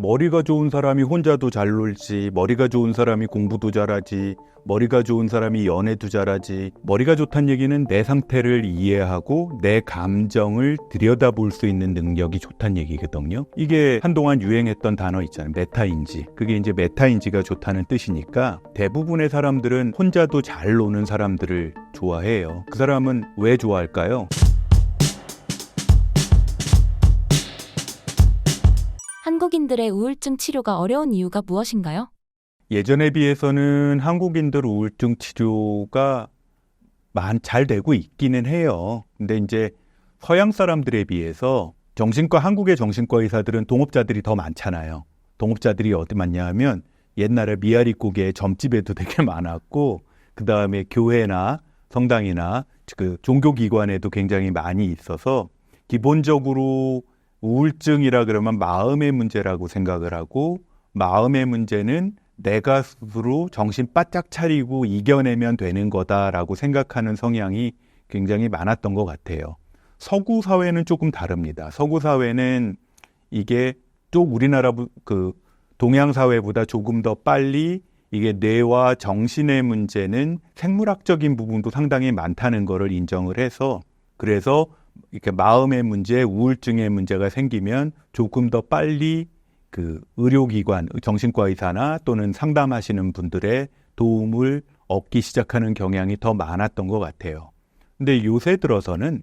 머리가 좋은 사람이 혼자도 잘 놀지, 머리가 좋은 사람이 공부도 잘하지, 머리가 좋은 사람이 연애도 잘하지. 머리가 좋다는 얘기는 내 상태를 이해하고 내 감정을 들여다볼 수 있는 능력이 좋다는 얘기거든요. 이게 한동안 유행했던 단어 있잖아요. 메타인지. 그게 이제 메타인지가 좋다는 뜻이니까 대부분의 사람들은 혼자도 잘 노는 사람들을 좋아해요. 그 사람은 왜 좋아할까요? 한국인들의 우울증 치료가 어려운 이유가 무엇인가요? 예전에 비해서는 한국인들 우울증 치료가 잘 되고 있기는 해요. 근데 이제 서양 사람들에 비해서 한국의 정신과 의사들은 동업자들이 더 많잖아요. 동업자들이 어디 많냐 하면 옛날에 미아리국의 점집에도 되게 많았고, 그 다음에 교회나 성당이나 그 종교기관에도 굉장히 많이 있어서 기본적으로 우울증이라 그러면 마음의 문제라고 생각을 하고, 마음의 문제는 내가 스스로 정신 바짝 차리고 이겨내면 되는 거다라고 생각하는 성향이 굉장히 많았던 것 같아요. 서구 사회는 조금 다릅니다. 서구 사회는 이게 또 우리나라 동양 사회보다 조금 더 빨리 이게 뇌와 정신의 문제는 생물학적인 부분도 상당히 많다는 것을 인정을 해서, 그래서 이렇게 마음의 문제, 우울증의 문제가 생기면 조금 더 빨리 그 의료기관, 정신과 의사나 또는 상담하시는 분들의 도움을 얻기 시작하는 경향이 더 많았던 것 같아요. 근데 요새 들어서는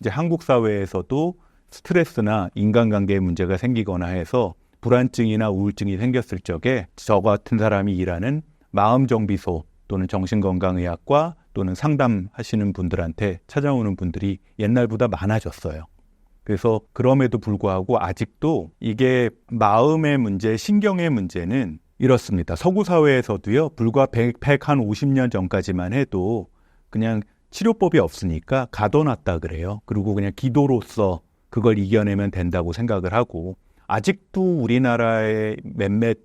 이제 한국 사회에서도 스트레스나 인간관계에 문제가 생기거나 해서 불안증이나 우울증이 생겼을 적에 저 같은 사람이 일하는 마음정비소 또는 정신건강의학과 또는 상담하시는 분들한테 찾아오는 분들이 옛날보다 많아졌어요. 그래서 그럼에도 불구하고 아직도 이게 마음의 문제, 신경의 문제는 이렇습니다. 서구 사회에서도요, 불과 150년 전까지만 해도 그냥 치료법이 없으니까 가둬놨다 그래요. 그리고 그냥 기도로서 그걸 이겨내면 된다고 생각을 하고, 아직도 우리나라의 몇몇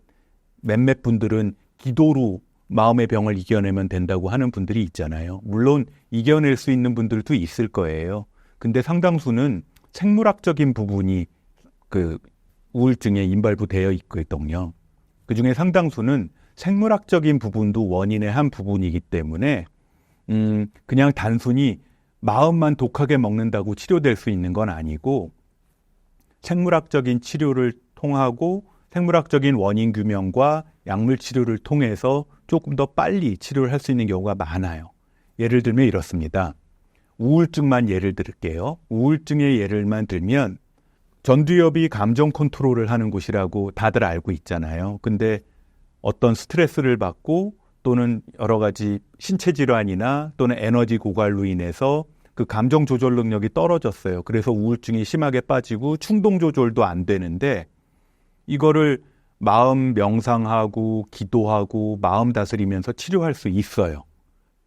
분들은 기도로 마음의 병을 이겨내면 된다고 하는 분들이 있잖아요. 물론 이겨낼 수 있는 분들도 있을 거예요. 근데 상당수는 생물학적인 부분이 그 우울증에 인발부되어 있거든요. 그중에 상당수는 생물학적인 부분도 원인의 한 부분이기 때문에 그냥 단순히 마음만 독하게 먹는다고 치료될 수 있는 건 아니고, 생물학적인 치료를 통하고 생물학적인 원인 규명과 약물 치료를 통해서 조금 더 빨리 치료를 할 수 있는 경우가 많아요. 예를 들면 이렇습니다. 우울증만 예를 들을게요. 우울증의 예를만 들면 전두엽이 감정 컨트롤을 하는 곳이라고 다들 알고 있잖아요. 근데 어떤 스트레스를 받고 또는 여러 가지 신체 질환이나 또는 에너지 고갈로 인해서 그 감정 조절 능력이 떨어졌어요. 그래서 우울증이 심하게 빠지고 충동 조절도 안 되는데, 이거를 마음 명상하고 기도하고 마음 다스리면서 치료할 수 있어요.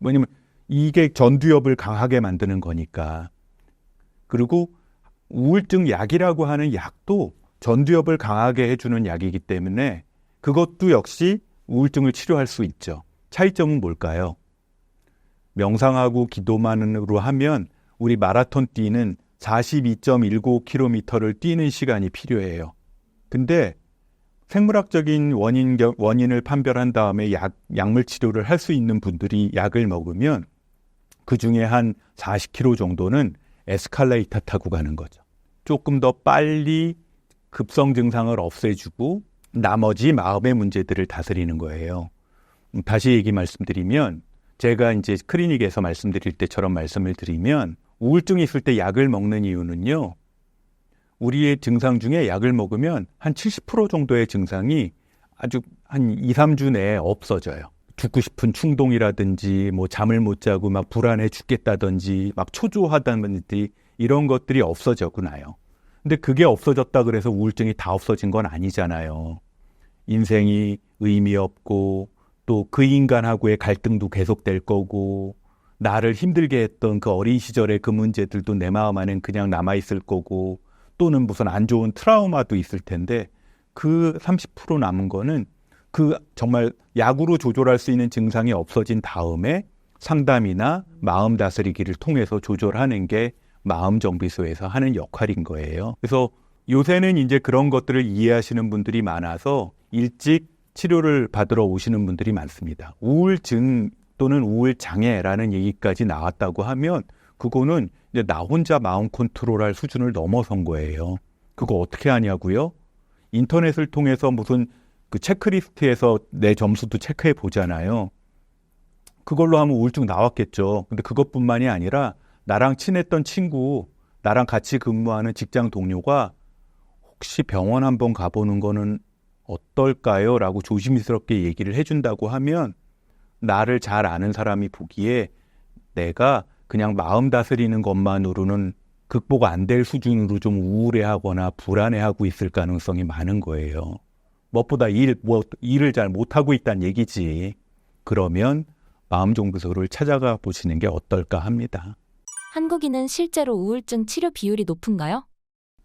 왜냐면 이게 전두엽을 강하게 만드는 거니까. 그리고 우울증 약이라고 하는 약도 전두엽을 강하게 해주는 약이기 때문에 그것도 역시 우울증을 치료할 수 있죠. 차이점은 뭘까요? 명상하고 기도만으로 하면 우리 마라톤 뛰는 42.19km를 뛰는 시간이 필요해요. 근데 생물학적인 원인을 판별한 다음에 약물 치료를 할 수 있는 분들이 약을 먹으면 그 중에 한 40km 정도는 에스컬레이터 타고 가는 거죠. 조금 더 빨리 급성 증상을 없애주고 나머지 마음의 문제들을 다스리는 거예요. 다시 말씀드리면, 제가 이제 클리닉에서 말씀드릴 때처럼 말씀을 드리면, 우울증이 있을 때 약을 먹는 이유는요, 우리의 증상 중에 약을 먹으면 한 70% 정도의 증상이 아주 한 2, 3주 내에 없어져요. 죽고 싶은 충동이라든지, 잠을 못 자고 막 불안해 죽겠다든지, 막 초조하다든지, 이런 것들이 없어지고 나요. 근데 그게 없어졌다 그래서 우울증이 다 없어진 건 아니잖아요. 인생이 의미 없고, 또 그 인간하고의 갈등도 계속될 거고, 나를 힘들게 했던 그 어린 시절의 그 문제들도 내 마음 안엔 그냥 남아있을 거고, 또는 무슨 안 좋은 트라우마도 있을 텐데, 그 30% 남은 거는 그 정말 약으로 조절할 수 있는 증상이 없어진 다음에 상담이나 마음 다스리기를 통해서 조절하는 게 마음정비소에서 하는 역할인 거예요. 그래서 요새는 이제 그런 것들을 이해하시는 분들이 많아서 일찍 치료를 받으러 오시는 분들이 많습니다. 우울증 또는 우울장애라는 얘기까지 나왔다고 하면 그거는 이제 나 혼자 마음 컨트롤할 수준을 넘어선 거예요. 그거 어떻게 하냐고요? 인터넷을 통해서 무슨 그 체크리스트에서 내 점수도 체크해 보잖아요. 그걸로 하면 우울증 나왔겠죠. 근데 그것뿐만이 아니라 나랑 친했던 친구, 나랑 같이 근무하는 직장 동료가 혹시 병원 한번 가보는 거는 어떨까요? 라고 조심스럽게 얘기를 해준다고 하면 나를 잘 아는 사람이 보기에 내가 그냥 마음 다스리는 것만으로는 극복 안 될 수준으로 좀 우울해하거나 불안해하고 있을 가능성이 많은 거예요. 무엇보다 일을 잘 못하고 있다는 얘기지. 그러면 마음정비소를 찾아가 보시는 게 어떨까 합니다. 한국인은 실제로 우울증 치료 비율이 높은가요?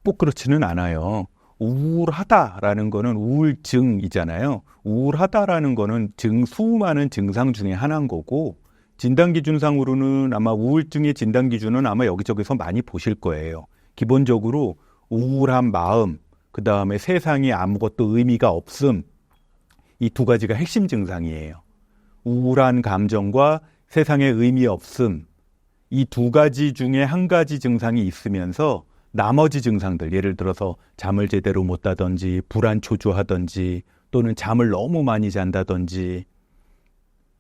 꼭 그렇지는 않아요. 우울하다라는 거는 우울증이잖아요. 우울하다라는 거는 수많은 증상 중에 하나인 거고 진단 기준상으로는 아마 우울증의 진단 기준은 아마 여기저기서 많이 보실 거예요. 기본적으로 우울한 마음, 그 다음에 세상에 아무것도 의미가 없음, 이 두 가지가 핵심 증상이에요. 우울한 감정과 세상에 의미 없음, 이 두 가지 중에 한 가지 증상이 있으면서 나머지 증상들, 예를 들어서 잠을 제대로 못 자든지 불안 초조하든지 또는 잠을 너무 많이 잔다든지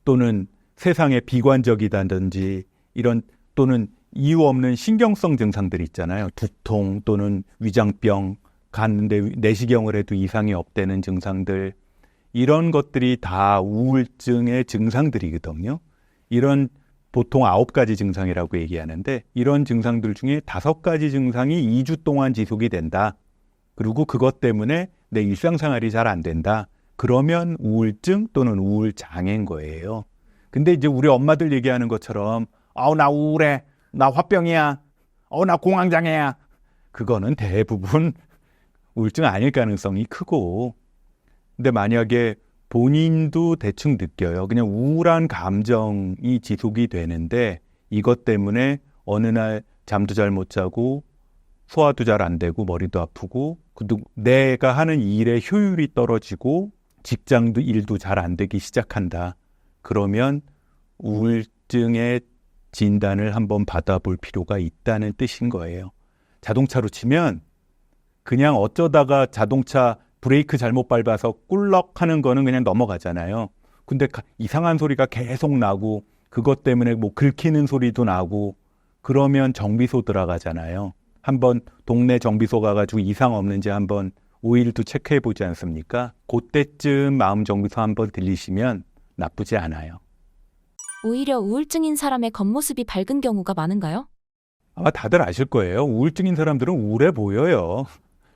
또는 세상에 비관적이다든지 이런 또는 이유 없는 신경성 증상들 있잖아요. 두통 또는 위장병, 갔는데 내시경을 해도 이상이 없다는 증상들, 이런 것들이 다 우울증의 증상들이거든요. 이런 보통 9가지 증상이라고 얘기하는데 이런 증상들 중에 5가지 증상이 2주 동안 지속이 된다. 그리고 그것 때문에 내 일상생활이 잘 안 된다. 그러면 우울증 또는 우울장애인 거예요. 근데 이제 우리 엄마들 얘기하는 것처럼 나 우울해, 나 화병이야, 나 공황장애야. 그거는 대부분 우울증 아닐 가능성이 크고, 근데 만약에 본인도 대충 느껴요. 그냥 우울한 감정이 지속이 되는데 이것 때문에 어느 날 잠도 잘 못 자고 소화도 잘 안 되고 머리도 아프고 내가 하는 일의 효율이 떨어지고 직장도 일도 잘 안 되기 시작한다. 그러면 우울증의 진단을 한번 받아볼 필요가 있다는 뜻인 거예요. 자동차로 치면 그냥 어쩌다가 자동차 브레이크 잘못 밟아서 꿀럭 하는 거는 그냥 넘어가잖아요. 근데 이상한 소리가 계속 나고 그것 때문에 뭐 긁히는 소리도 나고 그러면 정비소 들어가잖아요. 한번 동네 정비소 가가지고 이상 없는지 한번 오일도 체크해 보지 않습니까? 그때쯤 마음 정비소 한번 들리시면 나쁘지 않아요. 오히려 우울증인 사람의 겉모습이 밝은 경우가 많은가요? 아마 다들 아실 거예요. 우울증인 사람들은 우울해 보여요.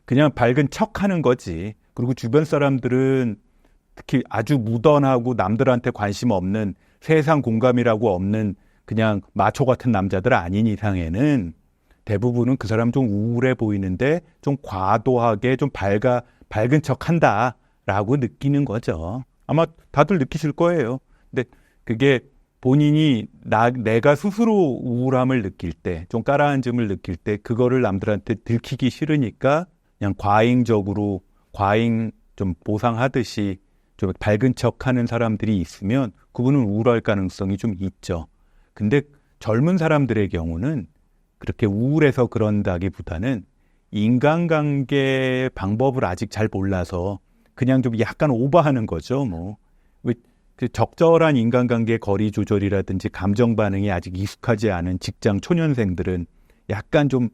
그냥 밝은 척 하는 거지. 그리고 주변 사람들은 특히 아주 무던하고 남들한테 관심 없는 세상 공감이라고 없는 그냥 마초 같은 남자들 아닌 이상에는 대부분은 그 사람 좀 우울해 보이는데 좀 과도하게 좀 밝은 척 한다라고 느끼는 거죠. 아마 다들 느끼실 거예요. 근데 그게 본인이 내가 스스로 우울함을 느낄 때, 좀 가라앉음을 느낄 때 그거를 남들한테 들키기 싫으니까 그냥 과잉 좀 보상하듯이 좀 밝은 척하는 사람들이 있으면 그분은 우울할 가능성이 좀 있죠. 근데 젊은 사람들의 경우는 그렇게 우울해서 그런다기보다는 인간관계 방법을 아직 잘 몰라서 그냥 좀 약간 오버하는 거죠. 그 적절한 인간관계 거리 조절이라든지 감정 반응이 아직 익숙하지 않은 직장 초년생들은 약간 좀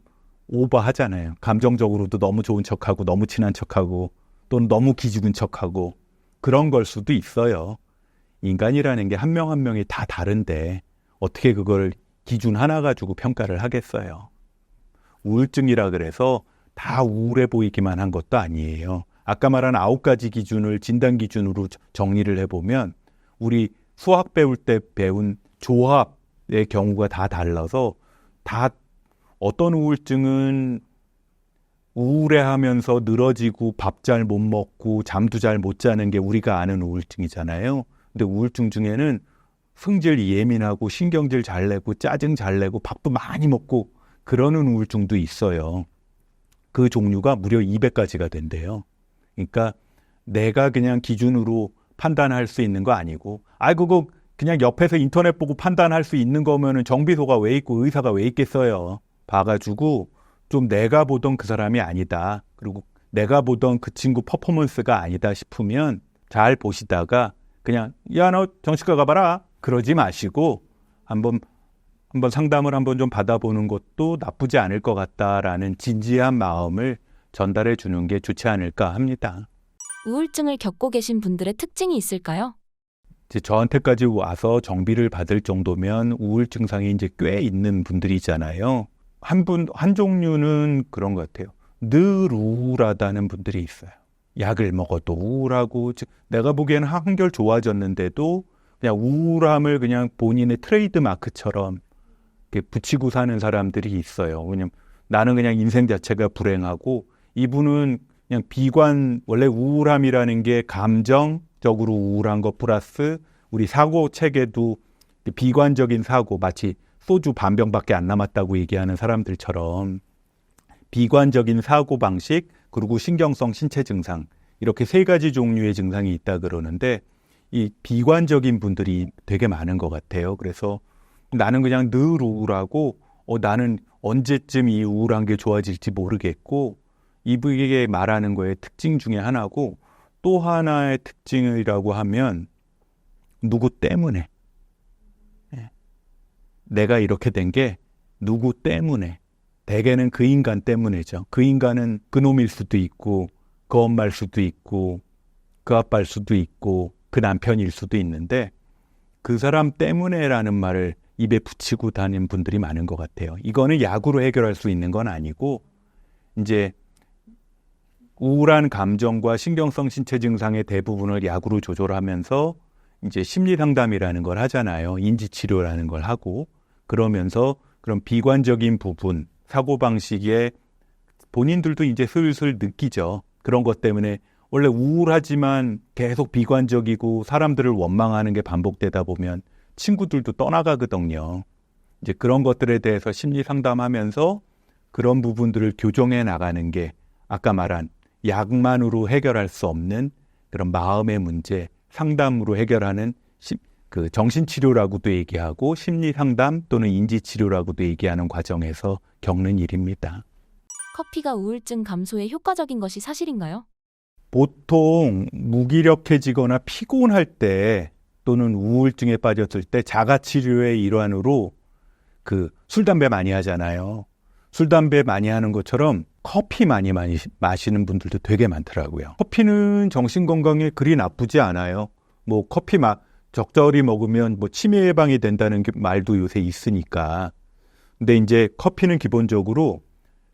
오버하잖아요. 감정적으로도 너무 좋은 척하고 너무 친한 척하고 또는 너무 기죽은 척하고 그런 걸 수도 있어요. 인간이라는 게 한 명 한 명이 다 다른데 어떻게 그걸 기준 하나 가지고 평가를 하겠어요. 우울증이라 그래서 다 우울해 보이기만 한 것도 아니에요. 아까 말한 9가지 기준을 진단 기준으로 정리를 해보면 우리 수학 배울 때 배운 조합의 경우가 다 달라서 다 어떤 우울증은 우울해하면서 늘어지고 밥 잘 못 먹고 잠도 잘 못 자는 게 우리가 아는 우울증이잖아요. 근데 우울증 중에는 성질 예민하고 신경질 잘 내고 짜증 잘 내고 밥도 많이 먹고 그러는 우울증도 있어요. 그 종류가 무려 200가지가 된대요. 그러니까 내가 그냥 기준으로 판단할 수 있는 거 아니고, 그거 그냥 옆에서 인터넷 보고 판단할 수 있는 거면은 정비소가 왜 있고 의사가 왜 있겠어요. 봐가지고 좀 내가 보던 그 사람이 아니다. 그리고 내가 보던 그 친구 퍼포먼스가 아니다 싶으면 잘 보시다가 그냥 야, 너 정신과 가봐라. 그러지 마시고 한번 상담을 한번 좀 받아보는 것도 나쁘지 않을 것 같다라는 진지한 마음을 전달해 주는 게 좋지 않을까 합니다. 우울증을 겪고 계신 분들의 특징이 있을까요? 이제 저한테까지 와서 정비를 받을 정도면 우울증 상이 이제 꽤 있는 분들이잖아요. 한 종류는 그런 것 같아요. 늘 우울하다는 분들이 있어요. 약을 먹어도 우울하고, 내가 보기에는 한결 좋아졌는데도 그냥 우울함을 그냥 본인의 트레이드 마크처럼 이렇게 붙이고 사는 사람들이 있어요. 왜냐면 나는 그냥 인생 자체가 불행하고, 이분은 그냥 원래 우울함이라는 게 감정적으로 우울한 것 플러스 우리 사고 체계도 비관적인 사고, 마치 소주 반병밖에 안 남았다고 얘기하는 사람들처럼 비관적인 사고 방식, 그리고 신경성 신체 증상, 이렇게 3가지 종류의 증상이 있다 그러는데, 이 비관적인 분들이 되게 많은 것 같아요. 그래서 나는 그냥 늘 우울하고, 나는 언제쯤 이 우울한 게 좋아질지 모르겠고, 이분에게 말하는 거의 특징 중에 하나고, 또 하나의 특징이라고 하면 누구 때문에, 내가 이렇게 된 게 누구 때문에, 대개는 그 인간 때문이죠. 그 인간은 그놈일 수도 있고, 그 엄마일 수도 있고, 그 아빠일 수도 있고, 그 남편일 수도 있는데, 그 사람 때문에라는 말을 입에 붙이고 다니는 분들이 많은 것 같아요. 이거는 약으로 해결할 수 있는 건 아니고, 이제 우울한 감정과 신경성 신체 증상의 대부분을 약으로 조절하면서 이제 심리 상담이라는 걸 하잖아요. 인지 치료라는 걸 하고, 그러면서 그런 비관적인 부분, 사고방식에 본인들도 이제 슬슬 느끼죠. 그런 것 때문에 원래 우울하지만 계속 비관적이고 사람들을 원망하는 게 반복되다 보면 친구들도 떠나가거든요. 이제 그런 것들에 대해서 심리 상담하면서 그런 부분들을 교정해 나가는 게 아까 말한 약만으로 해결할 수 없는 그런 마음의 문제, 상담으로 해결하는 그 정신치료라고도 얘기하고 심리상담 또는 인지치료라고도 얘기하는 과정에서 겪는 일입니다. 커피가 우울증 감소에 효과적인 것이 사실인가요? 보통 무기력해지거나 피곤할 때 또는 우울증에 빠졌을 때 자가치료의 일환으로 그 술, 담배 많이 하잖아요. 술, 담배 많이 하는 것처럼 커피 많이 마시는 분들도 되게 많더라고요. 커피는 정신건강에 그리 나쁘지 않아요. 뭐 커피 적절히 먹으면 뭐 치매 예방이 된다는 말도 요새 있으니까. 근데 이제 커피는 기본적으로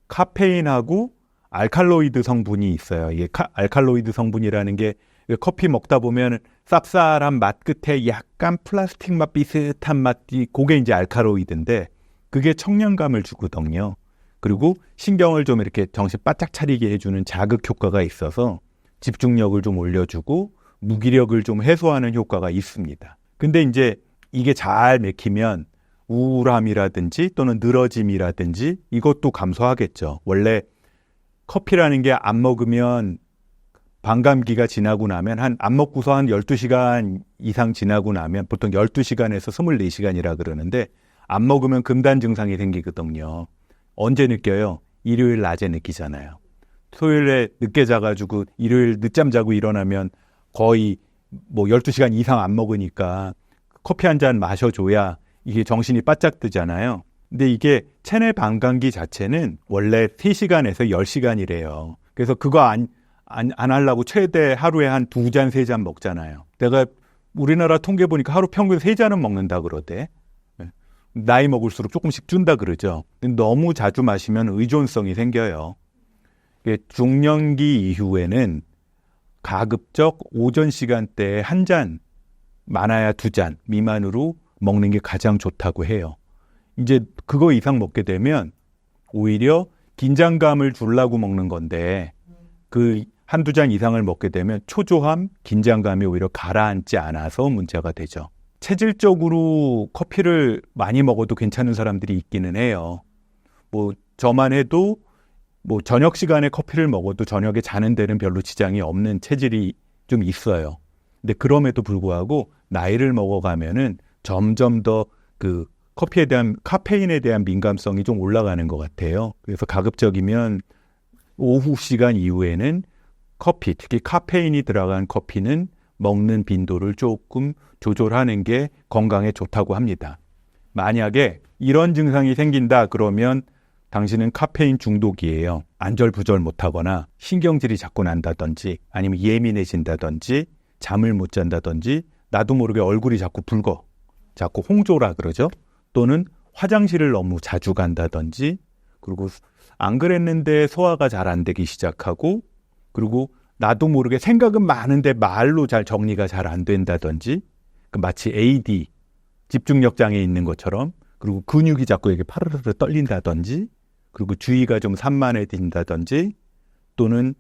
카페인하고 알칼로이드 성분이 있어요. 이게 알칼로이드 성분이라는 게 커피 먹다 보면 쌉쌀한 맛 끝에 약간 플라스틱 맛 비슷한 맛이, 그게 이제 알칼로이드인데 그게 청량감을 주거든요. 그리고 신경을 좀 이렇게 정신 바짝 차리게 해주는 자극 효과가 있어서 집중력을 좀 올려주고 무기력을 좀 해소하는 효과가 있습니다. 근데 이제 이게 잘 맥히면 우울함이라든지 또는 늘어짐이라든지 이것도 감소하겠죠. 원래 커피라는 게 안 먹으면 반감기가 지나고 나면 안 먹고서 한 12시간 이상 지나고 나면 보통 12시간에서 24시간이라 그러는데 안 먹으면 금단 증상이 생기거든요. 언제 느껴요? 일요일 낮에 느끼잖아요. 토요일에 늦게 자가지고 일요일 늦잠 자고 일어나면 거의 뭐 12시간 이상 안 먹으니까 커피 한 잔 마셔줘야 이게 정신이 바짝 뜨잖아요. 근데 이게 체내 반감기 자체는 원래 3시간에서 10시간이래요. 그래서 그거 안 하려고 최대 하루에 한 2잔, 3잔 먹잖아요. 내가 우리나라 통계 보니까 하루 평균 3잔은 먹는다 그러대. 나이 먹을수록 조금씩 준다 그러죠. 근데 너무 자주 마시면 의존성이 생겨요. 중년기 이후에는 가급적 오전 시간대에 1잔, 많아야 2잔 미만으로 먹는 게 가장 좋다고 해요. 이제 그거 이상 먹게 되면 오히려 긴장감을 주려고 먹는 건데 그 한두 잔 이상을 먹게 되면 초조함, 긴장감이 오히려 가라앉지 않아서 문제가 되죠. 체질적으로 커피를 많이 먹어도 괜찮은 사람들이 있기는 해요. 뭐 저만 해도 뭐 저녁 시간에 커피를 먹어도 저녁에 자는 데는 별로 지장이 없는 체질이 좀 있어요. 근데 그럼에도 불구하고 나이를 먹어가면은 점점 더 그 커피에 대한 카페인에 대한 민감성이 좀 올라가는 것 같아요. 그래서 가급적이면 오후 시간 이후에는 커피, 특히 카페인이 들어간 커피는 먹는 빈도를 조금 조절하는 게 건강에 좋다고 합니다. 만약에 이런 증상이 생긴다 그러면 당신은 카페인 중독이에요. 안절부절 못하거나 신경질이 자꾸 난다든지 아니면 예민해진다든지 잠을 못 잔다든지 나도 모르게 얼굴이 자꾸 붉어. 자꾸 홍조라 그러죠. 또는 화장실을 너무 자주 간다든지 그리고 안 그랬는데 소화가 잘 안 되기 시작하고 그리고 나도 모르게 생각은 많은데 말로 잘 정리가 잘 안 된다든지 마치 AD, 집중력 장애 있는 것처럼 그리고 근육이 자꾸 이렇게 파르르 떨린다든지 그리고 주의가 좀 산만해진다든지 또는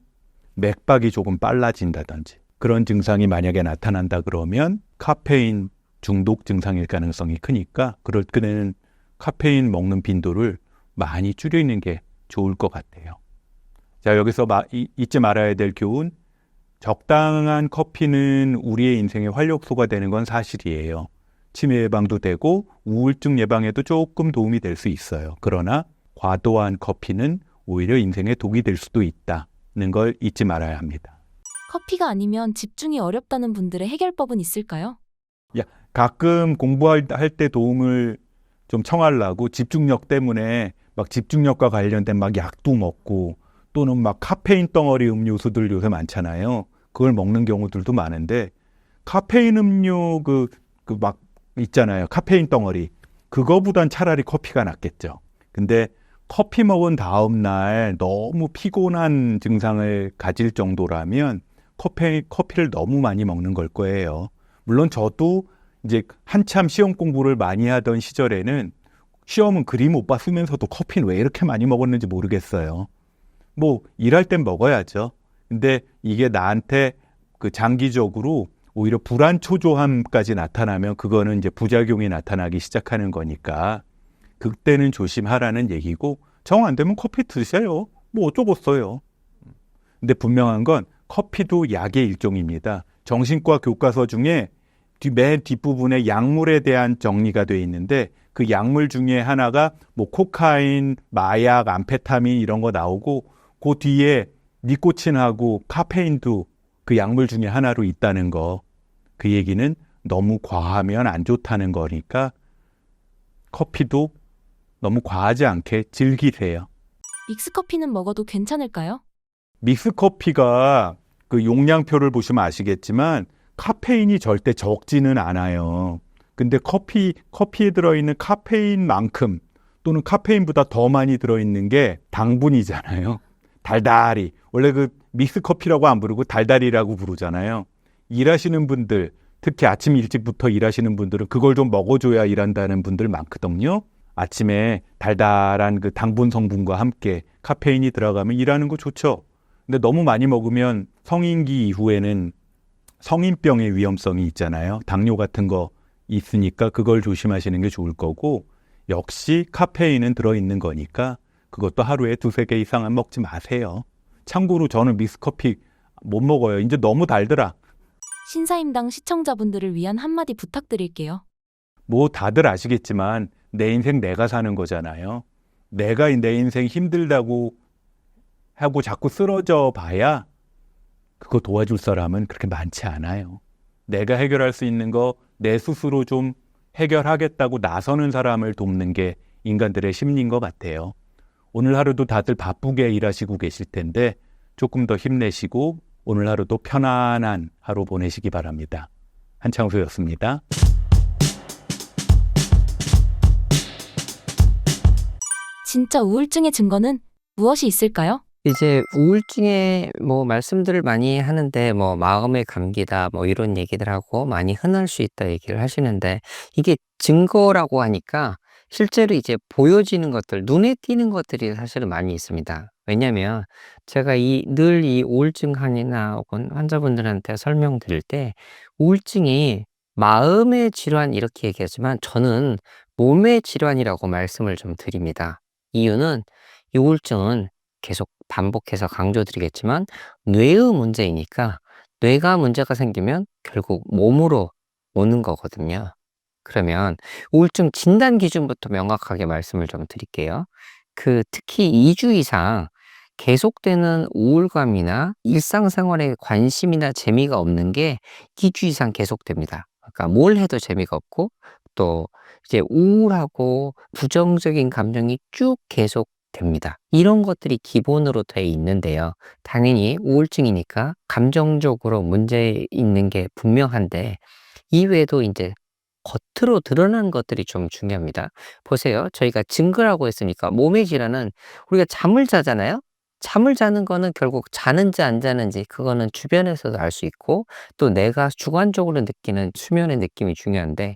맥박이 조금 빨라진다든지 그런 증상이 만약에 나타난다 그러면 카페인 중독 증상일 가능성이 크니까 그럴 때는 카페인 먹는 빈도를 많이 줄이는 게 좋을 것 같아요. 자, 여기서 잊지 말아야 될 교훈. 적당한 커피는 우리의 인생의 활력소가 되는 건 사실이에요. 치매 예방도 되고 우울증 예방에도 조금 도움이 될 수 있어요. 그러나 과도한 커피는 오히려 인생에 독이 될 수도 있다는 걸 잊지 말아야 합니다. 커피가 아니면 집중이 어렵다는 분들의 해결법은 있을까요? 가끔 공부할 때 도움을 좀 청하려고 집중력 때문에 막 집중력과 관련된 막 약도 먹고 또는 막 카페인 덩어리 음료수들 요새 많잖아요. 그걸 먹는 경우들도 많은데 카페인 음료 그 막 있잖아요. 카페인 덩어리. 그거보단 차라리 커피가 낫겠죠. 근데 커피 먹은 다음 날 너무 피곤한 증상을 가질 정도라면 커피를 너무 많이 먹는 걸 거예요. 물론 저도 이제 한참 시험 공부를 많이 하던 시절에는 시험은 그리 못 봤으면서도 커피는 왜 이렇게 많이 먹었는지 모르겠어요. 뭐 일할 땐 먹어야죠. 근데 이게 나한테 그 장기적으로 오히려 불안 초조함까지 나타나면 그거는 이제 부작용이 나타나기 시작하는 거니까 그때는 조심하라는 얘기고 정 안 되면 커피 드세요. 뭐 어쩌겠어요. 근데 분명한 건 커피도 약의 일종입니다. 정신과 교과서 중에 맨 뒷부분에 약물에 대한 정리가 돼 있는데 그 약물 중에 하나가 뭐 코카인, 마약, 암페타민 이런 거 나오고 그 뒤에 니코틴하고 카페인도 그 약물 중에 하나로 있다는 거. 그 얘기는 너무 과하면 안 좋다는 거니까 커피도 너무 과하지 않게 즐기세요. 믹스커피는 먹어도 괜찮을까요? 믹스커피가 그 용량표를 보시면 아시겠지만 카페인이 절대 적지는 않아요. 근데 커피에 들어있는 카페인만큼 또는 카페인보다 더 많이 들어있는 게 당분이잖아요. 달달이. 원래 그 믹스커피라고 안 부르고 달달이라고 부르잖아요. 일하시는 분들, 특히 아침 일찍부터 일하시는 분들은 그걸 좀 먹어줘야 일한다는 분들 많거든요. 아침에 달달한 그 당분 성분과 함께 카페인이 들어가면 일하는 거 좋죠. 근데 너무 많이 먹으면 성인기 이후에는 성인병의 위험성이 있잖아요. 당뇨 같은 거 있으니까 그걸 조심하시는 게 좋을 거고 역시 카페인은 들어있는 거니까 그것도 하루에 2-3개 이상은 먹지 마세요. 참고로 저는 믹스커피 못 먹어요. 이제 너무 달더라. 신사임당 시청자분들을 위한 한마디 부탁드릴게요. 뭐 다들 아시겠지만 내 인생 내가 사는 거잖아요. 내가 내 인생 힘들다고 하고 자꾸 쓰러져 봐야 그거 도와줄 사람은 그렇게 많지 않아요. 내가 해결할 수 있는 거 내 스스로 좀 해결하겠다고 나서는 사람을 돕는 게 인간들의 심리인 것 같아요. 오늘 하루도 다들 바쁘게 일하시고 계실 텐데 조금 더 힘내시고 오늘 하루도 편안한 하루 보내시기 바랍니다. 한창수였습니다. 진짜 우울증의 증거는 무엇이 있을까요? 이제 우울증에 뭐 말씀들을 많이 하는데 뭐 마음의 감기다 뭐 이런 얘기들 하고 많이 흔할 수 있다 얘기를 하시는데 이게 증거라고 하니까 실제로 이제 보여지는 것들, 눈에 띄는 것들이 사실은 많이 있습니다. 왜냐면 제가 늘 이 우울증이나 혹은 환자분들한테 설명드릴 때 우울증이 마음의 질환 이렇게 얘기하지만 저는 몸의 질환이라고 말씀을 좀 드립니다. 이유는 이 우울증은 계속 반복해서 강조드리겠지만 뇌의 문제이니까 뇌가 문제가 생기면 결국 몸으로 오는 거거든요. 그러면 우울증 진단 기준부터 명확하게 말씀을 좀 드릴게요. 특히 2주 이상 계속되는 우울감이나 일상생활에 관심이나 재미가 없는 게 2주 이상 계속됩니다. 그러니까 뭘 해도 재미가 없고 또 이제 우울하고 부정적인 감정이 쭉 계속됩니다. 이런 것들이 기본으로 돼 있는데요. 당연히 우울증이니까 감정적으로 문제 있는 게 분명한데 이외에도 이제 겉으로 드러나는 것들이 좀 중요합니다. 보세요. 저희가 증거라고 했으니까 몸의 질환은 우리가 잠을 자잖아요. 잠을 자는 거는 결국 자는지 안 자는지 그거는 주변에서도 알 수 있고 또 내가 주관적으로 느끼는 수면의 느낌이 중요한데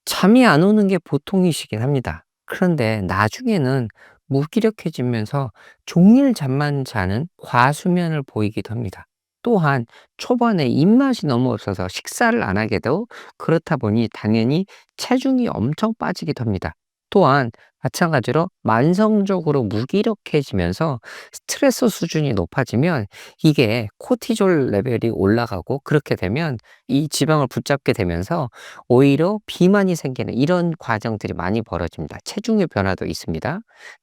잠이 안 오는 게 보통이시긴 합니다. 그런데 나중에는 무기력해지면서 종일 잠만 자는 과수면을 보이기도 합니다. 또한 초반에 입맛이 너무 없어서 식사를 안 하게 되고 그렇다 보니 당연히 체중이 엄청 빠지기도 합니다. 또한 마찬가지로 만성적으로 무기력해지면서 스트레스 수준이 높아지면 이게 코티졸 레벨이 올라가고 그렇게 되면 이 지방을 붙잡게 되면서 오히려 비만이 생기는 이런 과정들이 많이 벌어집니다. 체중의 변화도 있습니다.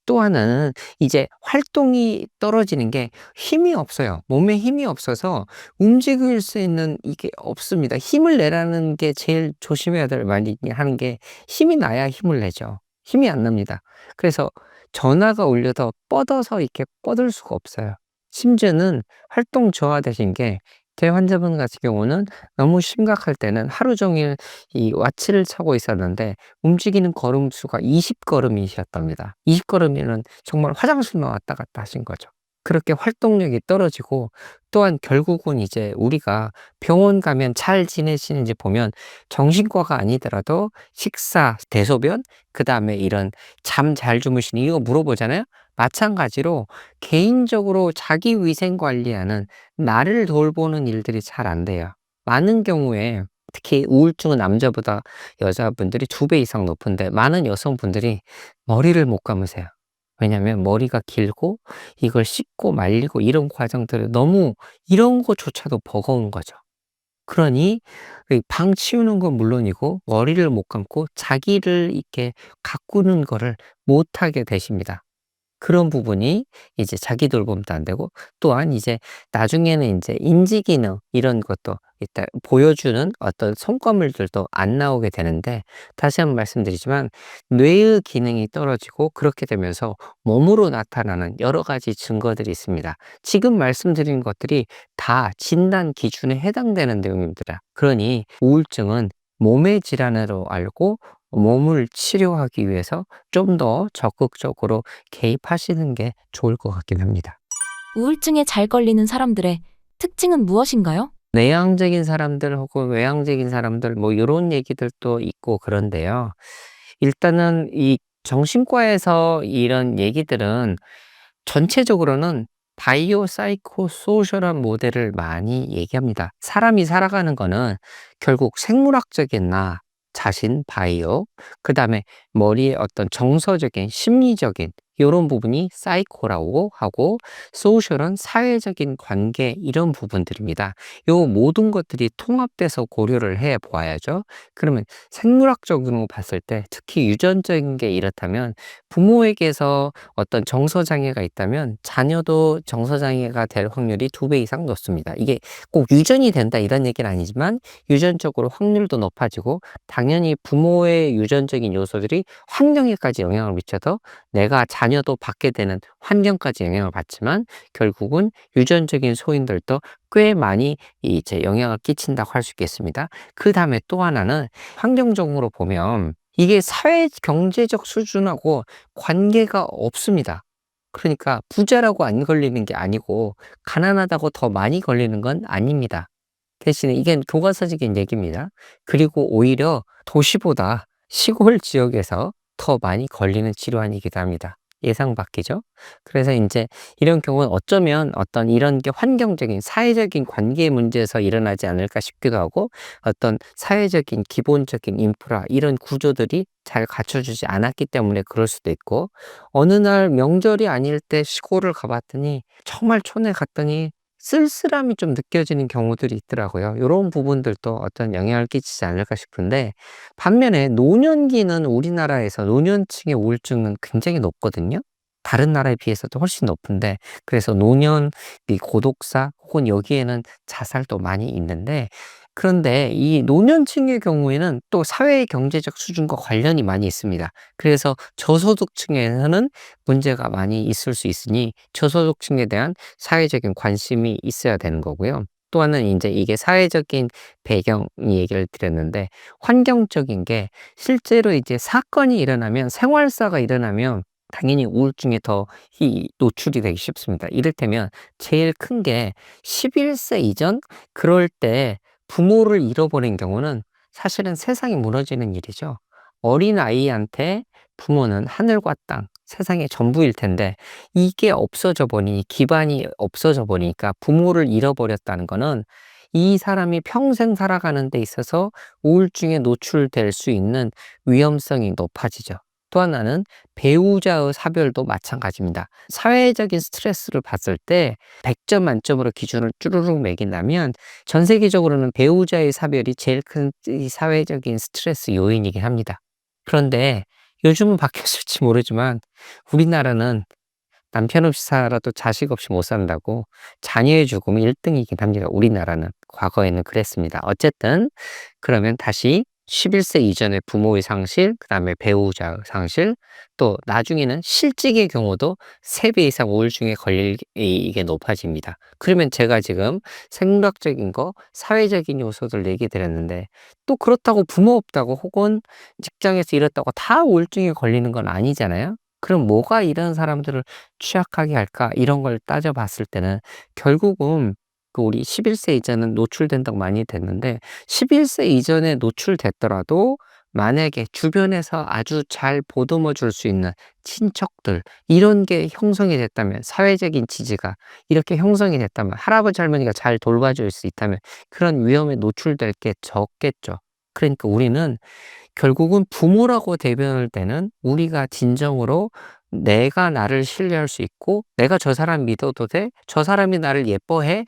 또 하나는 이제 활동이 떨어지는 게 힘이 없어요. 몸에 힘이 없어서 움직일 수 있는 이게 없습니다. 힘을 내라는 게 제일 조심해야 될 말이 하는 게 힘이 나야 힘을 내죠. 힘이 안 납니다. 그래서 전화가 울려도 뻗어서 이렇게 뻗을 수가 없어요. 심지어는 활동 저하되신 게 제 환자분 같은 경우는 너무 심각할 때는 하루 종일 이 와치를 차고 있었는데 움직이는 걸음 수가 20걸음이셨답니다. 20걸음이면 정말 화장실만 왔다 갔다 하신 거죠. 그렇게 활동력이 떨어지고 또한 결국은 이제 우리가 병원 가면 잘 지내시는지 보면 정신과가 아니더라도 식사, 대소변, 그다음에 이런 잠 잘 주무시니 이거 물어보잖아요. 마찬가지로 개인적으로 자기 위생 관리하는 나를 돌보는 일들이 잘 안 돼요. 많은 경우에 특히 우울증은 남자보다 여자분들이 2배 이상 높은데 많은 여성분들이 머리를 못 감으세요. 왜냐하면 머리가 길고 이걸 씻고 말리고 이런 과정들을 너무 이런 것조차도 버거운 거죠. 그러니 방 치우는 건 물론이고 머리를 못 감고 자기를 이렇게 가꾸는 거를 못하게 되십니다. 그런 부분이 이제 자기 돌봄도 안 되고 또한 이제 나중에는 이제 인지 기능 이런 것도 일단 보여주는 어떤 성과물들도 안 나오게 되는데 다시 한번 말씀드리지만 뇌의 기능이 떨어지고 그렇게 되면서 몸으로 나타나는 여러 가지 증거들이 있습니다. 지금 말씀드린 것들이 다 진단 기준에 해당되는 내용입니다. 그러니 우울증은 몸의 질환으로 알고 몸을 치료하기 위해서 좀 더 적극적으로 개입하시는 게 좋을 것 같긴 합니다. 우울증에 잘 걸리는 사람들의 특징은 무엇인가요? 내향적인 사람들 혹은 외향적인 사람들 뭐 이런 얘기들도 있고 그런데요. 일단은 이 정신과에서 이런 얘기들은 전체적으로는 바이오 사이코 소셜한 모델을 많이 얘기합니다. 사람이 살아가는 거는 결국 생물학적인 나 자신 바이오, 그다음에 머리의 어떤 정서적인 심리적인 요런 부분이 사이코라고 하고 소셜은 사회적인 관계 이런 부분들입니다. 요 모든 것들이 통합돼서 고려를 해 보아야죠. 그러면 생물학적으로 봤을 때 특히 유전적인 게 이렇다면 부모에게서 어떤 정서 장애가 있다면 자녀도 정서 장애가 될 확률이 2배 이상 높습니다. 이게 꼭 유전이 된다 이런 얘기는 아니지만 유전적으로 확률도 높아지고 당연히 부모의 유전적인 요소들이 환경에까지 영향을 미쳐서 내가 자녀도 받게 되는 환경까지 영향을 받지만 결국은 유전적인 소인들도 꽤 많이 이제 영향을 끼친다고 할 수 있겠습니다. 그 다음에 또 하나는 환경적으로 보면 이게 사회 경제적 수준하고 관계가 없습니다. 그러니까 부자라고 안 걸리는 게 아니고 가난하다고 더 많이 걸리는 건 아닙니다. 대신에 이게 교과서적인 얘기입니다. 그리고 오히려 도시보다 시골 지역에서 더 많이 걸리는 질환이기도 합니다. 예상 밖이죠. 그래서 인제 이런 경우는 어쩌면 어떤 이런 게 환경적인 사회적인 관계 문제에서 일어나지 않을까 싶기도 하고, 어떤 사회적인 기본적인 인프라 이런 구조들이 잘 갖춰지지 않았기 때문에 그럴 수도 있고, 어느 날 명절이 아닐 때 시골을 가 봤더니 정말 촌에 갔더니 쓸쓸함이 좀 느껴지는 경우들이 있더라고요. 요런 부분들도 어떤 영향을 끼치지 않을까 싶은데, 반면에 노년기는 우리나라에서 노년층의 우울증은 굉장히 높거든요. 다른 나라에 비해서도 훨씬 높은데, 그래서 노년, 이 고독사 혹은 여기에는 자살도 많이 있는데, 그런데 이 노년층의 경우에는 또 사회 경제적 수준과 관련이 많이 있습니다. 그래서 저소득층에서는 문제가 많이 있을 수 있으니 저소득층에 대한 사회적인 관심이 있어야 되는 거고요. 또 하나는 인제 이게 사회적인 배경 얘기를 드렸는데, 환경적인 게 실제로 이제 사건이 일어나면, 생활사가 일어나면 당연히 우울증에 더 노출이 되기 쉽습니다. 이를테면 제일 큰 게 11세 이전, 그럴 때 부모를 잃어버린 경우는 사실은 세상이 무너지는 일이죠. 어린아이한테 부모는 하늘과 땅, 세상의 전부일 텐데, 이게 없어져 버리니, 기반이 없어져 버리니까 부모를 잃어버렸다는 거는 이 사람이 평생 살아가는 데 있어서 우울증에 노출될 수 있는 위험성이 높아지죠. 또 하나는 배우자의 사별도 마찬가지입니다. 사회적인 스트레스를 봤을 때 100점 만점으로 기준을 쭈루룩 매긴다면 전 세계적으로는 배우자의 사별이 제일 큰 이 사회적인 스트레스 요인이긴 합니다. 그런데 요즘은 바뀌었을지 모르지만 우리나라는 남편 없이 살아도 자식 없이 못 산다고 자녀의 죽음이 1등이긴 합니다. 우리나라는. 과거에는 그랬습니다. 어쨌든 그러면 다시 11세 이전의 부모의 상실, 그다음에 배우자의 상실, 또 나중에는 실직의 경우도 3배 이상 우울증에 걸릴 이게 높아집니다. 그러면 제가 지금 생물학적인 거, 사회적인 요소들 얘기 드렸는데, 또 그렇다고 부모 없다고 혹은 직장에서 잃었다고 다 우울증에 걸리는 건 아니잖아요. 그럼 뭐가 이런 사람들을 취약하게 할까? 이런 걸 따져 봤을 때는 결국은 그 우리 11세 이전은 노출된다고 많이 됐는데, 11세 이전에 노출됐더라도 만약에 주변에서 아주 잘 보듬어 줄 수 있는 친척들, 이런 게 형성이 됐다면, 사회적인 지지가 이렇게 형성이 됐다면, 할아버지 할머니가 잘 돌봐줄 수 있다면 그런 위험에 노출될 게 적겠죠. 그러니까 우리는 결국은 부모라고 대변할 때는 우리가 진정으로 내가 나를 신뢰할 수 있고, 내가 저 사람 믿어도 돼? 저 사람이 나를 예뻐해?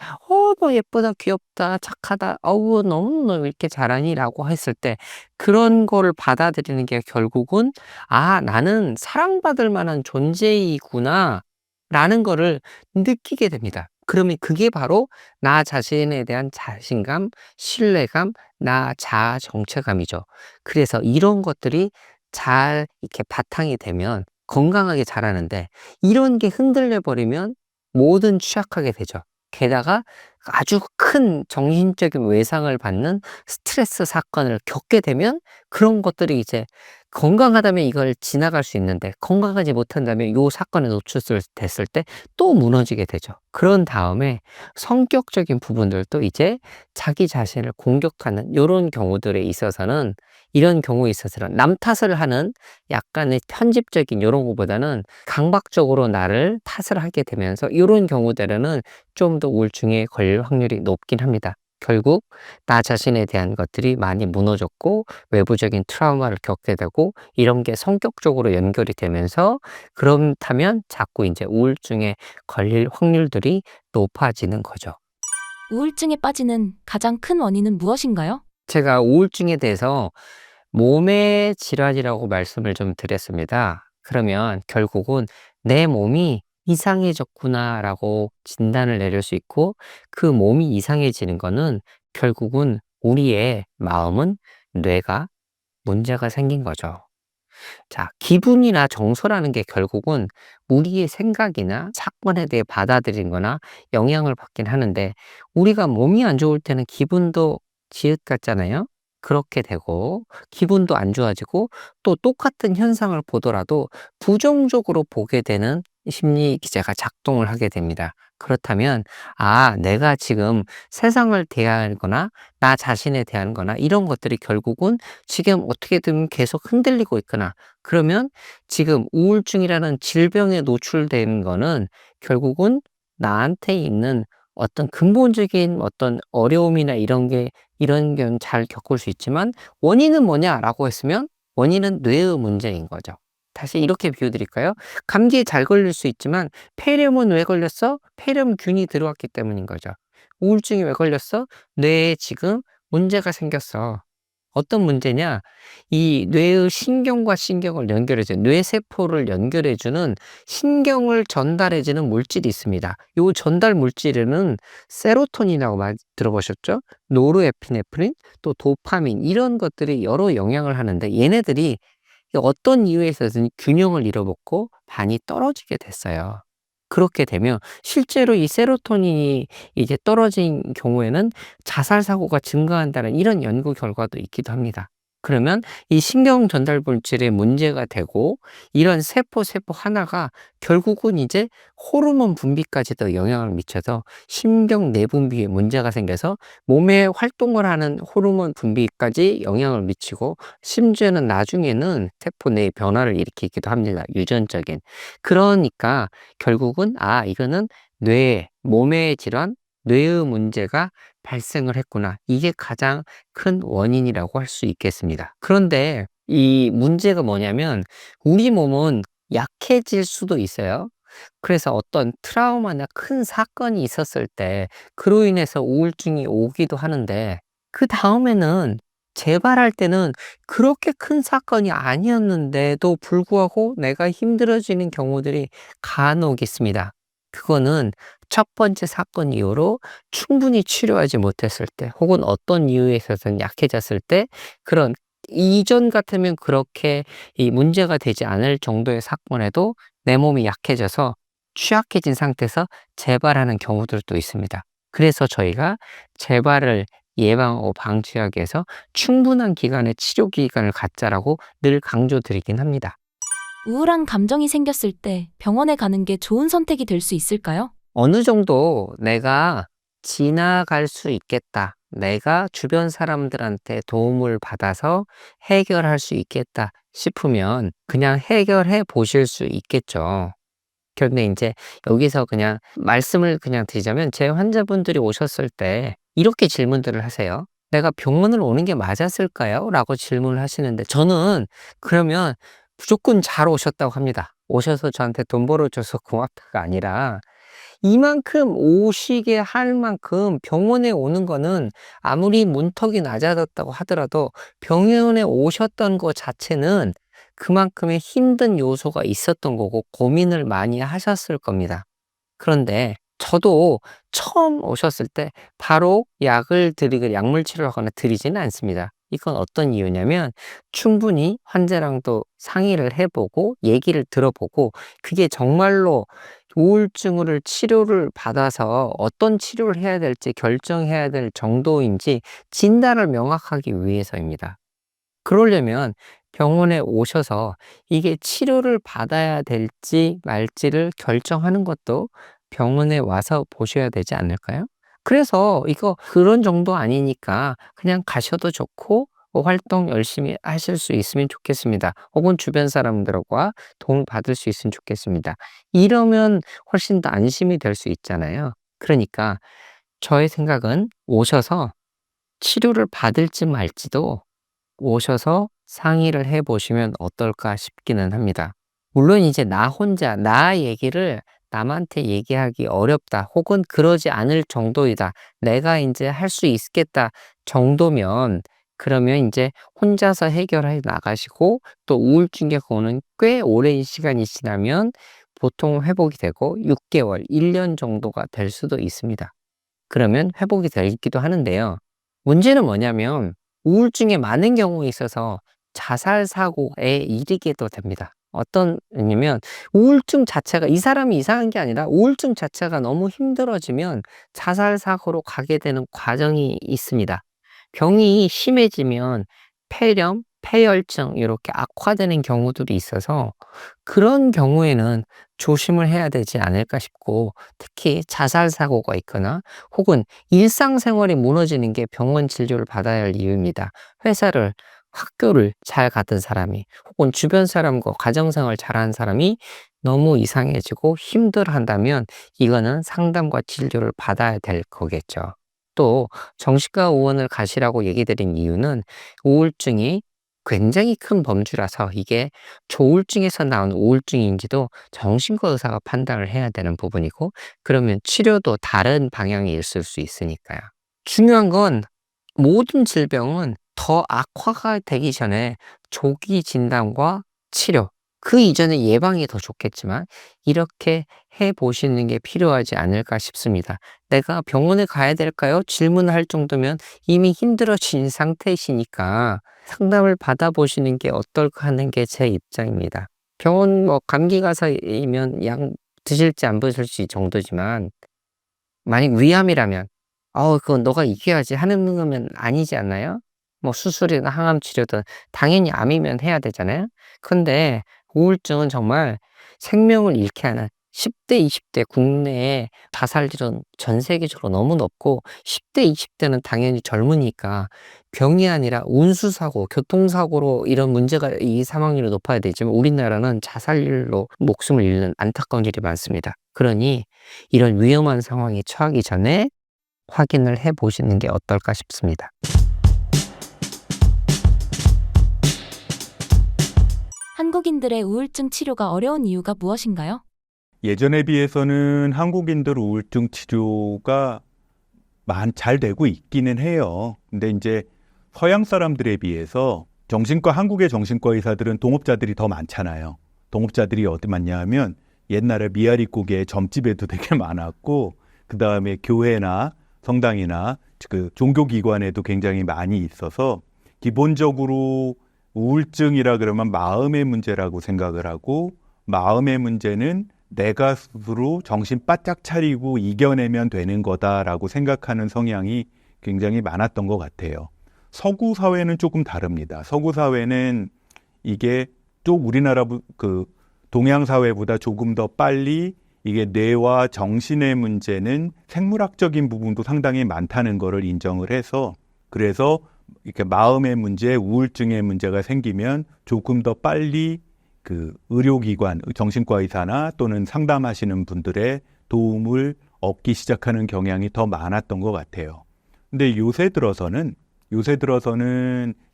너 예쁘다, 귀엽다, 착하다, 어우, 너무 너 이렇게 잘하니? 라고 했을 때 그런 거를 받아들이는 게 결국은, 아, 나는 사랑받을 만한 존재이구나 라는 거를 느끼게 됩니다. 그러면 그게 바로 나 자신에 대한 자신감, 신뢰감, 나 자아 정체감이죠. 그래서 이런 것들이 잘 이렇게 바탕이 되면 건강하게 자라는데, 이런 게 흔들려 버리면 뭐든 취약하게 되죠. 게다가 아주 큰 정신적인 외상을 받는 스트레스 사건을 겪게 되면 그런 것들이 이제, 건강하다면 이걸 지나갈 수 있는데 건강하지 못한다면 요 사건에 노출됐을 때 또 무너지게 되죠. 그런 다음에 성격적인 부분들도 이제 자기 자신을 공격하는 요런 경우들에 있어서는, 이런 경우에 있어서는 남 탓을 하는 약간의 편집적인 요런 거보다는 강박적으로 나를 탓을 하게 되면서 요런 경우들에는 좀 더 우울증에 걸릴 확률이 높긴 합니다. 결국 나 자신에 대한 것들이 많이 무너졌고 외부적인 트라우마를 겪게 되고, 이런 게 성격적으로 연결이 되면서 그렇다면 자꾸 이제 우울증에 걸릴 확률들이 높아지는 거죠. 우울증에 빠지는 가장 큰 원인은 무엇인가요? 제가 우울증에 대해서 몸의 질환이라고 말씀을 좀 드렸습니다. 그러면 결국은 내 몸이 이상해졌구나라고 진단을 내릴 수 있고, 그 몸이 이상해지는 거는 결국은 우리의 마음은, 뇌가 문제가 생긴 거죠. 자, 기분이나 정서라는 게 결국은 우리의 생각이나 사건에 대해 받아들인 거나 영향을 받긴 하는데, 우리가 몸이 안 좋을 때는 기분도 지읒 같잖아요. 그렇게 되고 기분도 안 좋아지고, 또 똑같은 현상을 보더라도 부정적으로 보게 되는 심리 기제가 작동을 하게 됩니다. 그렇다면 내가 지금 세상을 대하거나 나 자신에 대한 거나 이런 것들이 결국은 지금 어떻게든 계속 흔들리고 있거나, 그러면 지금 우울증이라는 질병에 노출된 거는 결국은 나한테 있는 어떤 근본적인 어떤 어려움이나 이런 게 잘 겪을 수 있지만, 원인은 뭐냐라고 했으면 원인은 뇌의 문제인 거죠. 다시 이렇게 비유드릴까요? 감기에 잘 걸릴 수 있지만 폐렴은 왜 걸렸어? 폐렴균이 들어왔기 때문인 거죠. 우울증이 왜 걸렸어? 뇌에 지금 문제가 생겼어. 어떤 문제냐? 이 뇌의 신경과 신경을 연결해주는, 뇌세포를 연결해주는 신경을 전달해주는 물질이 있습니다. 이 전달 물질에는 세로토닌이라고 들어보셨죠? 노르에피네프린, 또 도파민, 이런 것들이 여러 영향을 하는데, 얘네들이 어떤 이유에 있어서는 균형을 잃어먹고 많이 떨어지게 됐어요. 그렇게 되면 실제로 이 세로토닌이 이제 떨어진 경우에는 자살 사고가 증가한다는 이런 연구 결과도 있기도 합니다. 그러면 이 신경 전달 물질에 문제가 되고, 이런 세포 하나가 결국은 이제 호르몬 분비까지도 영향을 미쳐서 신경 내분비에 문제가 생겨서 몸에 활동을 하는 호르몬 분비까지 영향을 미치고, 심지어는 나중에는 세포 내 변화를 일으키기도 합니다. 유전적인. 그러니까 결국은 이거는 몸의 질환, 뇌의 문제가 발생을 했구나. 이게 가장 큰 원인이라고 할 수 있겠습니다. 그런데 이 문제가 뭐냐면, 우리 몸은 약해질 수도 있어요. 그래서 어떤 트라우마나 큰 사건이 있었을 때 그로 인해서 우울증이 오기도 하는데, 그 다음에는 재발할 때는 그렇게 큰 사건이 아니었는데도 불구하고 내가 힘들어지는 경우들이 간혹 있습니다. 그거는 첫 번째 사건 이후로 충분히 치료하지 못했을 때, 혹은 어떤 이유에 있어서는 약해졌을 때, 그런 이전 같으면 그렇게 이 문제가 되지 않을 정도의 사건에도 내 몸이 약해져서 취약해진 상태에서 재발하는 경우들도 있습니다. 그래서 저희가 재발을 예방하고 방지하기 위해서 충분한 기간의 치료 기간을 갖자라고 늘 강조드리긴 합니다. 우울한 감정이 생겼을 때 병원에 가는 게 좋은 선택이 될 수 있을까요? 어느 정도 내가 지나갈 수 있겠다, 내가 주변 사람들한테 도움을 받아서 해결할 수 있겠다 싶으면 그냥 해결해 보실 수 있겠죠. 그런데 이제 여기서 그냥 말씀을 그냥 드리자면, 제 환자분들이 오셨을 때 이렇게 질문들을 하세요. 내가 병원을 오는 게 맞았을까요? 라고 질문을 하시는데, 저는 그러면 무조건 잘 오셨다고 합니다. 오셔서 저한테 돈 벌어줘서 고맙다가 아니라, 이만큼 오시게 할 만큼 병원에 오는 거는 아무리 문턱이 낮아졌다고 하더라도 병원에 오셨던 것 자체는 그만큼의 힘든 요소가 있었던 거고 고민을 많이 하셨을 겁니다. 그런데 저도 처음 오셨을 때 바로 약물 치료를 하거나 드리지는 않습니다. 이건 어떤 이유냐면, 충분히 환자랑도 상의를 해보고 얘기를 들어보고, 그게 정말로 우울증을 치료를 받아서 어떤 치료를 해야 될지 결정해야 될 정도인지 진단을 명확하기 위해서입니다. 그러려면 병원에 오셔서 이게 치료를 받아야 될지 말지를 결정하는 것도 병원에 와서 보셔야 되지 않을까요? 그래서 이거 그런 정도 아니니까 그냥 가셔도 좋고, 활동 열심히 하실 수 있으면 좋겠습니다. 혹은 주변 사람들과 도움을 받을 수 있으면 좋겠습니다. 이러면 훨씬 더 안심이 될 수 있잖아요. 그러니까 저의 생각은 오셔서 치료를 받을지 말지도 오셔서 상의를 해 보시면 어떨까 싶기는 합니다. 물론 이제 나 혼자 나 얘기를 남한테 얘기하기 어렵다, 혹은 그러지 않을 정도이다, 내가 이제 할 수 있겠다 정도면, 그러면 이제 혼자서 해결해 나가시고, 또 우울증의 고는 꽤 오랜 시간이 지나면 보통 회복이 되고 6개월, 1년 정도가 될 수도 있습니다. 그러면 회복이 되기도 하는데요. 문제는 뭐냐면, 우울증에 많은 경우에 있어서 자살 사고에 이르게도 됩니다. 어떤 왜냐면 우울증 자체가, 이 사람이 이상한 게 아니라 우울증 자체가 너무 힘들어지면 자살 사고로 가게 되는 과정이 있습니다. 병이 심해지면 폐렴, 폐혈증 이렇게 악화되는 경우들이 있어서 그런 경우에는 조심을 해야 되지 않을까 싶고, 특히 자살 사고가 있거나 혹은 일상생활이 무너지는 게 병원 진료를 받아야 할 이유입니다. 회사를, 학교를 잘 갔던 사람이 혹은 주변 사람과 가정생활 잘하는 사람이 너무 이상해지고 힘들어한다면 이거는 상담과 진료를 받아야 될 거겠죠. 또 정신과 의원을 가시라고 얘기 드린 이유는 우울증이 굉장히 큰 범주라서 이게 조울증에서 나온 우울증인지도 정신과 의사가 판단을 해야 되는 부분이고, 그러면 치료도 다른 방향이 있을 수 있으니까요. 중요한 건 모든 질병은 더 악화가 되기 전에 조기 진단과 치료, 그 이전에 예방이 더 좋겠지만 이렇게 해 보시는 게 필요하지 않을까 싶습니다. 내가 병원에 가야 될까요? 질문을 할 정도면 이미 힘들어진 상태이시니까 상담을 받아보시는 게 어떨까 하는 게 제 입장입니다. 병원 뭐 감기 가서이면 약 드실지 안 드실지 정도지만, 만약 위암이라면 그건 너가 이겨야지 하는 거면 아니지 않나요? 뭐 수술이나 항암 치료든 당연히 암이면 해야 되잖아요. 근데 우울증은 정말 생명을 잃게 하는, 10대, 20대 국내에 자살률은 전 세계적으로 너무 높고 10대, 20대는 당연히 젊으니까 병이 아니라 운수사고, 교통사고로 이런 문제가, 이 사망률이 높아야 되지만 우리나라는 자살률로 목숨을 잃는 안타까운 일이 많습니다. 그러니 이런 위험한 상황에 처하기 전에 확인을 해 보시는 게 어떨까 싶습니다. 한국인들의 우울증 치료가 어려운 이유가 무엇인가요? 예전에 비해서는 한국인들 우울증 치료가 잘 되고 있기는 해요. 근데 이제 서양 사람들에 비해서 한국의 정신과 의사들은 동업자들이 더 많잖아요. 동업자들이 어디 많냐 하면 옛날에 미아리고개 점집에도 되게 많았고, 그 다음에 교회나 성당이나 그 종교기관에도 굉장히 많이 있어서, 기본적으로 우울증이라 그러면 마음의 문제라고 생각을 하고, 마음의 문제는 내가 스스로 정신 바짝 차리고 이겨내면 되는 거다라고 생각하는 성향이 굉장히 많았던 것 같아요. 서구 사회는 조금 다릅니다. 서구 사회는 이게 좀 우리나라 동양 사회보다 조금 더 빨리 이게 뇌와 정신의 문제는 생물학적인 부분도 상당히 많다는 거를 인정을 해서, 그래서 이렇게 마음의 문제, 우울증의 문제가 생기면 조금 더 빨리 그 의료기관, 정신과 의사나 또는 상담하시는 분들의 도움을 얻기 시작하는 경향이 더 많았던 것 같아요. 근데 요새 들어서는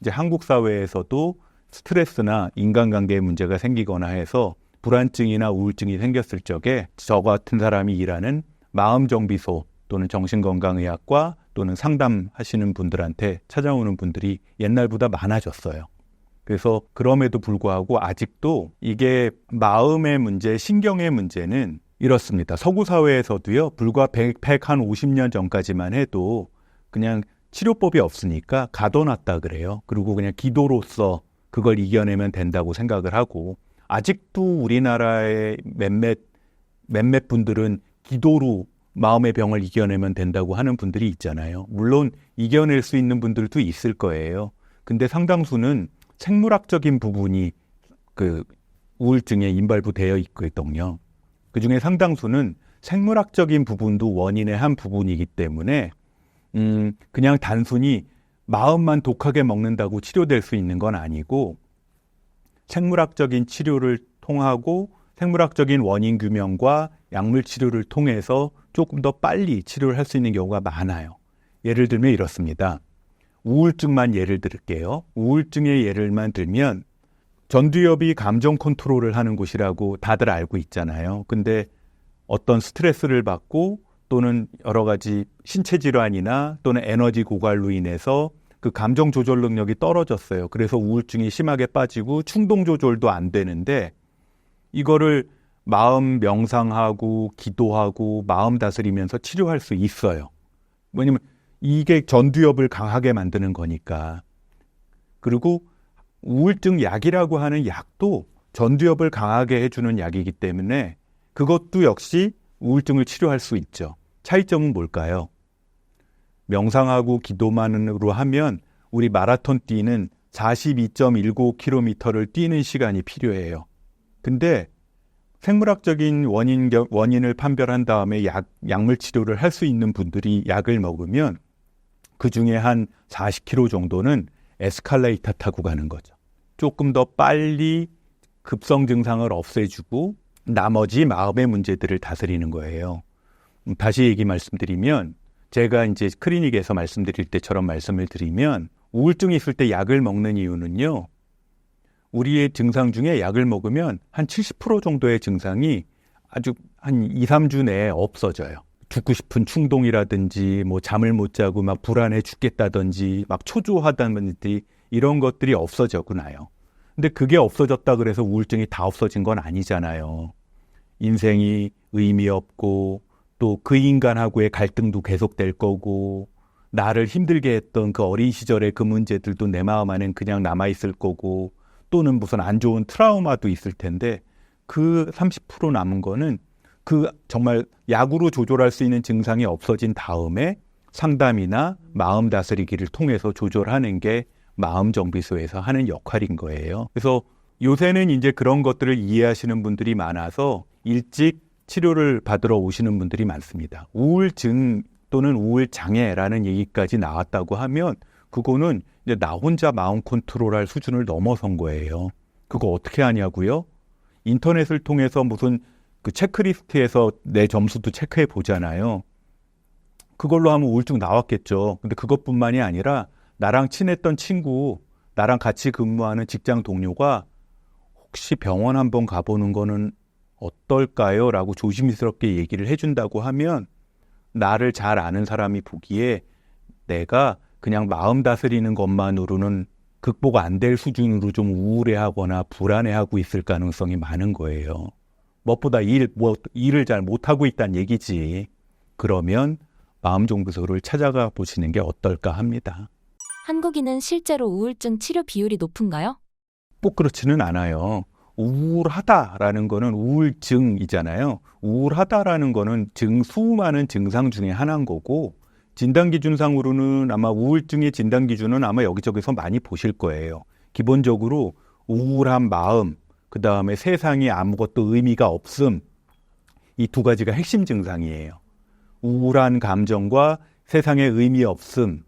이제 한국 사회에서도 스트레스나 인간관계에 문제가 생기거나 해서 불안증이나 우울증이 생겼을 적에 저 같은 사람이 일하는 마음정비소 또는 정신건강의학과 또는 상담하시는 분들한테 찾아오는 분들이 옛날보다 많아졌어요. 그래서 그럼에도 불구하고 아직도 이게 마음의 문제, 신경의 문제는 이렇습니다. 서구 사회에서도요, 불과 150년 전까지만 해도 그냥 치료법이 없으니까 가둬놨다 그래요. 그리고 그냥 기도로서 그걸 이겨내면 된다고 생각을 하고, 아직도 우리나라의 몇몇 분들은 기도로 마음의 병을 이겨내면 된다고 하는 분들이 있잖아요. 물론 이겨낼 수 있는 분들도 있을 거예요. 근데 상당수는 생물학적인 부분이 그 우울증에 임발부되어 있거든요. 그중에 상당수는 생물학적인 부분도 원인의 한 부분이기 때문에 그냥 단순히 마음만 독하게 먹는다고 치료될 수 있는 건 아니고, 생물학적인 치료를 통하고 생물학적인 원인 규명과 약물 치료를 통해서 조금 더 빨리 치료를 할 수 있는 경우가 많아요. 예를 들면 이렇습니다. 우울증만 예를 들게요. 우울증의 예를만 들면 전두엽이 감정 컨트롤을 하는 곳이라고 다들 알고 있잖아요. 근데 어떤 스트레스를 받고 또는 여러 가지 신체 질환이나 또는 에너지 고갈로 인해서 그 감정 조절 능력이 떨어졌어요. 그래서 우울증이 심하게 빠지고 충동 조절도 안 되는데, 이거를 마음 명상하고 기도하고 마음 다스리면서 치료할 수 있어요. 왜냐면 이게 전두엽을 강하게 만드는 거니까. 그리고 우울증 약이라고 하는 약도 전두엽을 강하게 해주는 약이기 때문에 그것도 역시 우울증을 치료할 수 있죠. 차이점은 뭘까요? 명상하고 기도만으로 하면 우리 마라톤 뛰는 42.19km를 뛰는 시간이 필요해요. 근데 생물학적인 원인을 판별한 다음에 약물 치료를 할 수 있는 분들이 약을 먹으면 그 중에 한 40km 정도는 에스컬레이터 타고 가는 거죠. 조금 더 빨리 급성 증상을 없애주고 나머지 마음의 문제들을 다스리는 거예요. 다시 말씀드리면 제가 이제 클리닉에서 말씀드릴 때처럼 말씀을 드리면 우울증이 있을 때 약을 먹는 이유는요. 우리의 증상 중에 약을 먹으면 한 70% 정도의 증상이 아주 한 2, 3주 내에 없어져요. 죽고 싶은 충동이라든지 뭐 잠을 못 자고 막 불안해 죽겠다든지 막 초조하다든지 이런 것들이 없어져고 나요. 근데 그게 없어졌다 그래서 우울증이 다 없어진 건 아니잖아요. 인생이 의미 없고 또 그 인간하고의 갈등도 계속될 거고 나를 힘들게 했던 그 어린 시절의 그 문제들도 내 마음 안엔 그냥 남아있을 거고 또는 무슨 안 좋은 트라우마도 있을 텐데 그 30% 남은 거는 그 정말 약으로 조절할 수 있는 증상이 없어진 다음에 상담이나 마음 다스리기를 통해서 조절하는 게 마음정비소에서 하는 역할인 거예요. 그래서 요새는 이제 그런 것들을 이해하시는 분들이 많아서 일찍 치료를 받으러 오시는 분들이 많습니다. 우울증 또는 우울장애라는 얘기까지 나왔다고 하면 그거는 이제 나 혼자 마음 컨트롤할 수준을 넘어선 거예요. 그거 어떻게 하냐고요? 인터넷을 통해서 무슨 그 체크리스트에서 내 점수도 체크해 보잖아요. 그걸로 하면 우울증 나왔겠죠. 근데 그것뿐만이 아니라 나랑 친했던 친구, 나랑 같이 근무하는 직장 동료가 혹시 병원 한번 가보는 거는 어떨까요? 라고 조심스럽게 얘기를 해준다고 하면 나를 잘 아는 사람이 보기에 내가 그냥 마음 다스리는 것만으로는 극복 안 될 수준으로 좀 우울해하거나 불안해하고 있을 가능성이 많은 거예요. 무엇보다 일을 잘 못하고 있다는 얘기지. 그러면 마음정비소를 찾아가 보시는 게 어떨까 합니다. 한국인은 실제로 우울증 치료 비율이 높은가요? 꼭 그렇지는 않아요. 우울하다라는 거는 우울증이잖아요. 우울하다라는 거는 수많은 증상 중에 하나인 거고 진단 기준상으로는 아마 우울증의 진단 기준은 아마 여기저기서 많이 보실 거예요. 기본적으로 우울한 마음, 그 다음에 세상에 아무것도 의미가 없음, 이 두 가지가 핵심 증상이에요. 우울한 감정과 세상에 의미 없음,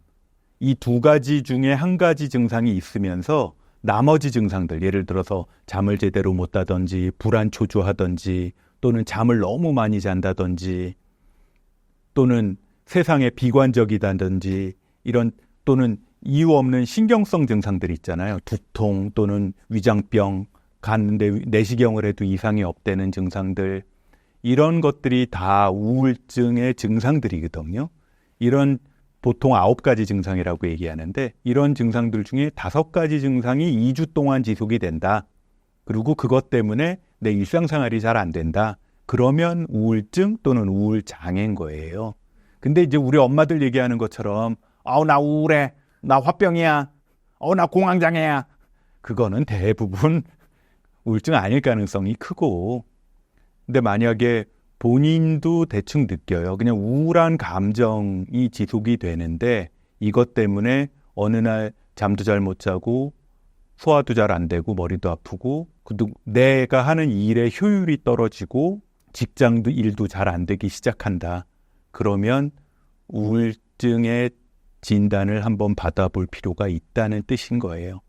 이 두 가지 중에 한 가지 증상이 있으면서 나머지 증상들, 예를 들어서 잠을 제대로 못 자든지 불안 초조하든지 또는 잠을 너무 많이 잔다든지 또는 세상에 비관적이다든지 이런 또는 이유 없는 신경성 증상들 있잖아요. 두통 또는 위장병, 갔는데 내시경을 해도 이상이 없다는 증상들, 이런 것들이 다 우울증의 증상들이거든요. 이런 보통 9가지 증상이라고 얘기하는데 이런 증상들 중에 5가지 증상이 2주 동안 지속이 된다. 그리고 그것 때문에 내 일상생활이 잘 안 된다. 그러면 우울증 또는 우울장애인 거예요. 근데 이제 우리 엄마들 얘기하는 것처럼 나 우울해, 나 화병이야, 나 공황장애야. 그거는 대부분 우울증 아닐 가능성이 크고, 근데 만약에 본인도 대충 느껴요. 그냥 우울한 감정이 지속이 되는데 이것 때문에 어느 날 잠도 잘 못 자고 소화도 잘 안 되고 머리도 아프고 내가 하는 일의 효율이 떨어지고 직장도 일도 잘 안 되기 시작한다. 그러면 우울증의 진단을 한번 받아볼 필요가 있다는 뜻인 거예요.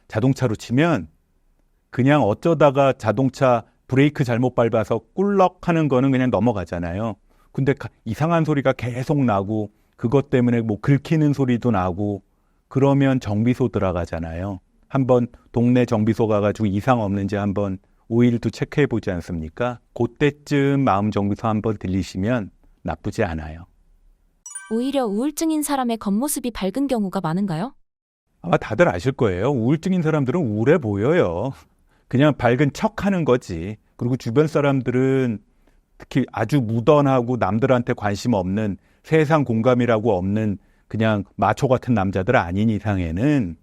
자동차로 치면 그냥 어쩌다가 자동차 브레이크 잘못 밟아서 꿀럭 하는 거는 그냥 넘어가잖아요. 근데 이상한 소리가 계속 나고 그것 때문에 뭐 긁히는 소리도 나고 그러면 정비소 들어가잖아요. 한번 동네 정비소 가가지고 이상 없는지 한번 오일도 체크해 보지 않습니까? 그때쯤 마음 정비소 한번 들리시면 나쁘지 않아요. 오히려 우울증인 사람의 겉모습이 밝은 경우가 많은가요? 아마 다들 아실 거예요. 우울증인 사람들은 우울해 보여요. 그냥 밝은 척 하는 거지. 그리고 주변 사람들은 특히 아주 무던하고 남들한테 관심 없는 세상 공감이라고 없는 그냥 마초 같은 남자들 아닌 이상에는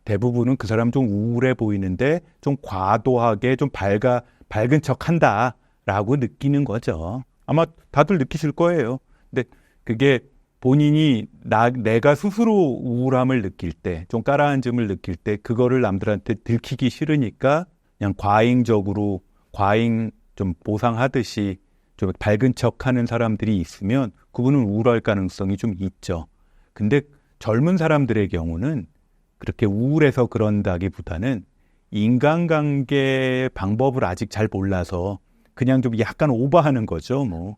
대부분은 그 사람 좀 우울해 보이는데 좀 과도하게 좀 밝은 척 한다라고 느끼는 거죠. 아마 다들 느끼실 거예요. 근데 그게 본인이 내가 스스로 우울함을 느낄 때, 좀 가라앉음을 느낄 때 그거를 남들한테 들키기 싫으니까 그냥 과잉적으로 좀 보상하듯이 좀 밝은 척하는 사람들이 있으면 그분은 우울할 가능성이 좀 있죠. 근데 젊은 사람들의 경우는 그렇게 우울해서 그런다기보다는 인간관계 방법을 아직 잘 몰라서 그냥 좀 약간 오버하는 거죠. 뭐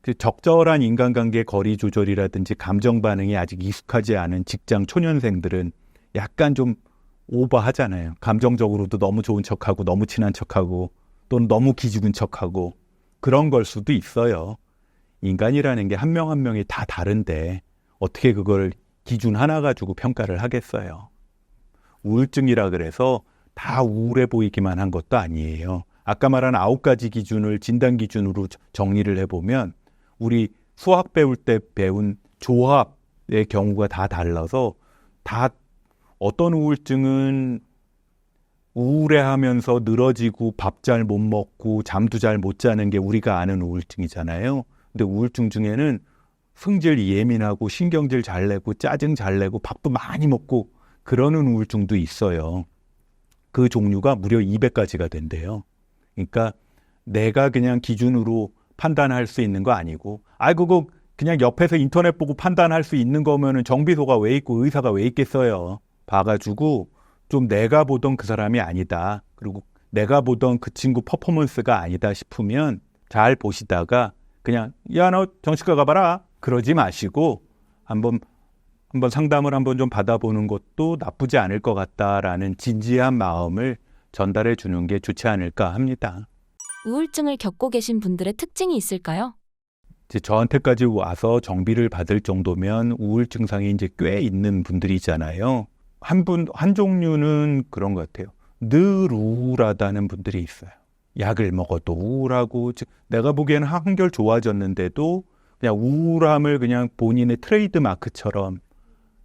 그 적절한 인간관계 거리 조절이라든지 감정 반응이 아직 익숙하지 않은 직장 초년생들은 약간 좀 오버하잖아요. 감정적으로도 너무 좋은 척하고 너무 친한 척하고 또는 너무 기죽은 척하고 그런 걸 수도 있어요. 인간이라는 게 한 명 한 명이 다 다른데 어떻게 그걸 기준 하나 가지고 평가를 하겠어요. 우울증이라 그래서 다 우울해 보이기만 한 것도 아니에요. 아까 말한 9가지 기준을 진단 기준으로 정리를 해보면 우리 수학 배울 때 배운 조합의 경우가 다 달라서 다 어떤 우울증은 우울해하면서 늘어지고 밥 잘 못 먹고 잠도 잘 못 자는 게 우리가 아는 우울증이잖아요. 근데 우울증 중에는 성질 예민하고 신경질 잘 내고 짜증 잘 내고 밥도 많이 먹고 그러는 우울증도 있어요. 그 종류가 무려 200가지가 된대요. 그러니까 내가 그냥 기준으로 판단할 수 있는 거 아니고 그거 그냥 옆에서 인터넷 보고 판단할 수 있는 거면은 정비소가 왜 있고 의사가 왜 있겠어요. 봐가지고 좀 내가 보던 그 사람이 아니다. 그리고 내가 보던 그 친구 퍼포먼스가 아니다 싶으면 잘 보시다가 그냥 야, 너 정신과 가봐라. 그러지 마시고 한번 상담을 한번 좀 받아보는 것도 나쁘지 않을 것 같다라는 진지한 마음을 전달해 주는 게 좋지 않을까 합니다. 우울증을 겪고 계신 분들의 특징이 있을까요? 이제 저한테까지 와서 정비를 받을 정도면 우울 증상이 이제 꽤 있는 분들이잖아요. 한 종류는 그런 것 같아요. 늘 우울하다는 분들이 있어요. 약을 먹어도 우울하고, 즉 내가 보기에는 한결 좋아졌는데도 그냥 우울함을 그냥 본인의 트레이드 마크처럼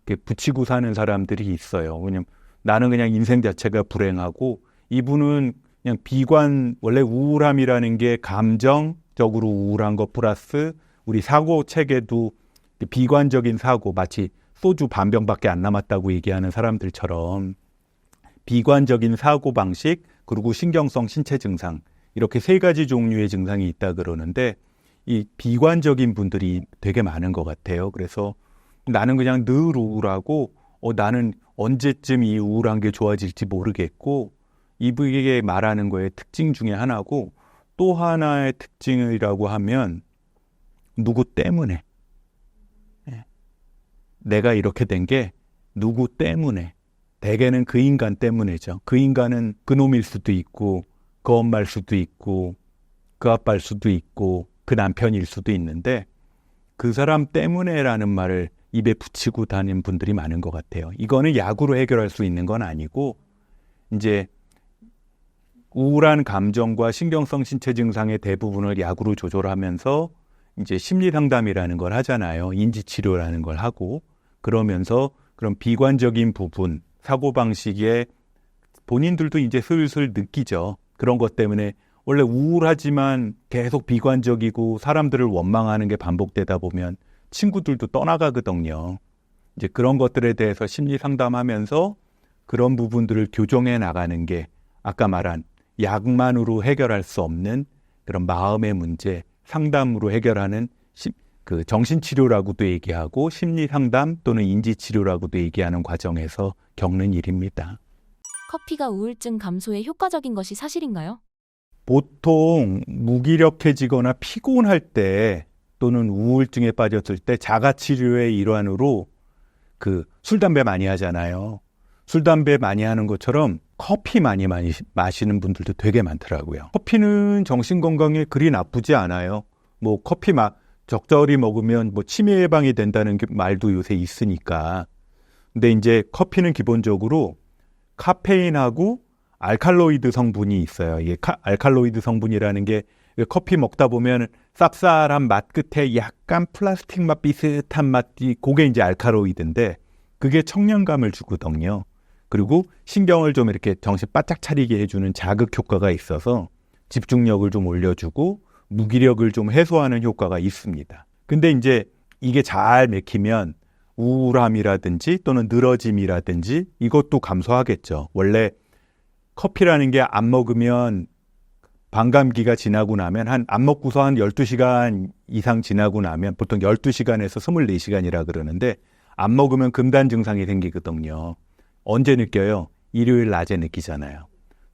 이렇게 붙이고 사는 사람들이 있어요. 왜냐면 나는 그냥 인생 자체가 불행하고 이분은 그냥 원래 우울함이라는 게 감정적으로 우울한 것 플러스 우리 사고 체계도 비관적인 사고, 마치 소주 반 병밖에 안 남았다고 얘기하는 사람들처럼 비관적인 사고 방식, 그리고 신경성 신체 증상, 이렇게 3가지 종류의 증상이 있다 그러는데 이 비관적인 분들이 되게 많은 것 같아요. 그래서 나는 그냥 늘 우울하고 나는 언제쯤 이 우울한 게 좋아질지 모르겠고, 이분에게 말하는 거의 특징 중에 하나고, 또 하나의 특징이라고 하면 누구 때문에, 내가 이렇게 된 게 누구 때문에, 대개는 그 인간 때문이죠. 그 인간은 그놈일 수도 있고 그 엄마일 수도 있고 그 아빠일 수도 있고 그 남편일 수도 있는데 그 사람 때문에라는 말을 입에 붙이고 다니는 분들이 많은 것 같아요. 이거는 약으로 해결할 수 있는 건 아니고, 이제 우울한 감정과 신경성 신체 증상의 대부분을 약으로 조절하면서 이제 심리 상담이라는 걸 하잖아요. 인지 치료라는 걸 하고, 그러면서 그런 비관적인 부분, 사고 방식에 본인들도 이제 슬슬 느끼죠. 그런 것 때문에 원래 우울하지만 계속 비관적이고 사람들을 원망하는 게 반복되다 보면 친구들도 떠나가거든요. 이제 그런 것들에 대해서 심리 상담하면서 그런 부분들을 교정해 나가는 게 아까 말한 약만으로 해결할 수 없는 그런 마음의 문제, 상담으로 해결하는 그 정신치료라고도 얘기하고 심리상담 또는 인지치료라고도 얘기하는 과정에서 겪는 일입니다. 커피가 우울증 감소에 효과적인 것이 사실인가요? 보통 무기력해지거나 피곤할 때 또는 우울증에 빠졌을 때 자가치료의 일환으로 그 술, 담배 많이 하잖아요. 술, 담배 많이 하는 것처럼 커피 많이 마시는 분들도 되게 많더라고요. 커피는 정신건강에 그리 나쁘지 않아요. 뭐 커피 적절히 먹으면 뭐 치매 예방이 된다는 말도 요새 있으니까. 근데 이제 커피는 기본적으로 카페인하고 알칼로이드 성분이 있어요. 이게 알칼로이드 성분이라는 게 커피 먹다 보면 쌉쌀한 맛 끝에 약간 플라스틱 맛 비슷한 맛이, 그게 이제 알칼로이드인데 그게 청량감을 주거든요. 그리고 신경을 좀 이렇게 정신 바짝 차리게 해주는 자극 효과가 있어서 집중력을 좀 올려주고 무기력을 좀 해소하는 효과가 있습니다. 근데 이제 이게 잘 맥히면 우울함이라든지 또는 늘어짐이라든지 이것도 감소하겠죠. 원래 커피라는 게 안 먹으면 반감기가 지나고 나면 안 먹고서 한 12시간 이상 지나고 나면 보통 12시간에서 24시간이라 그러는데 안 먹으면 금단 증상이 생기거든요. 언제 느껴요? 일요일 낮에 느끼잖아요.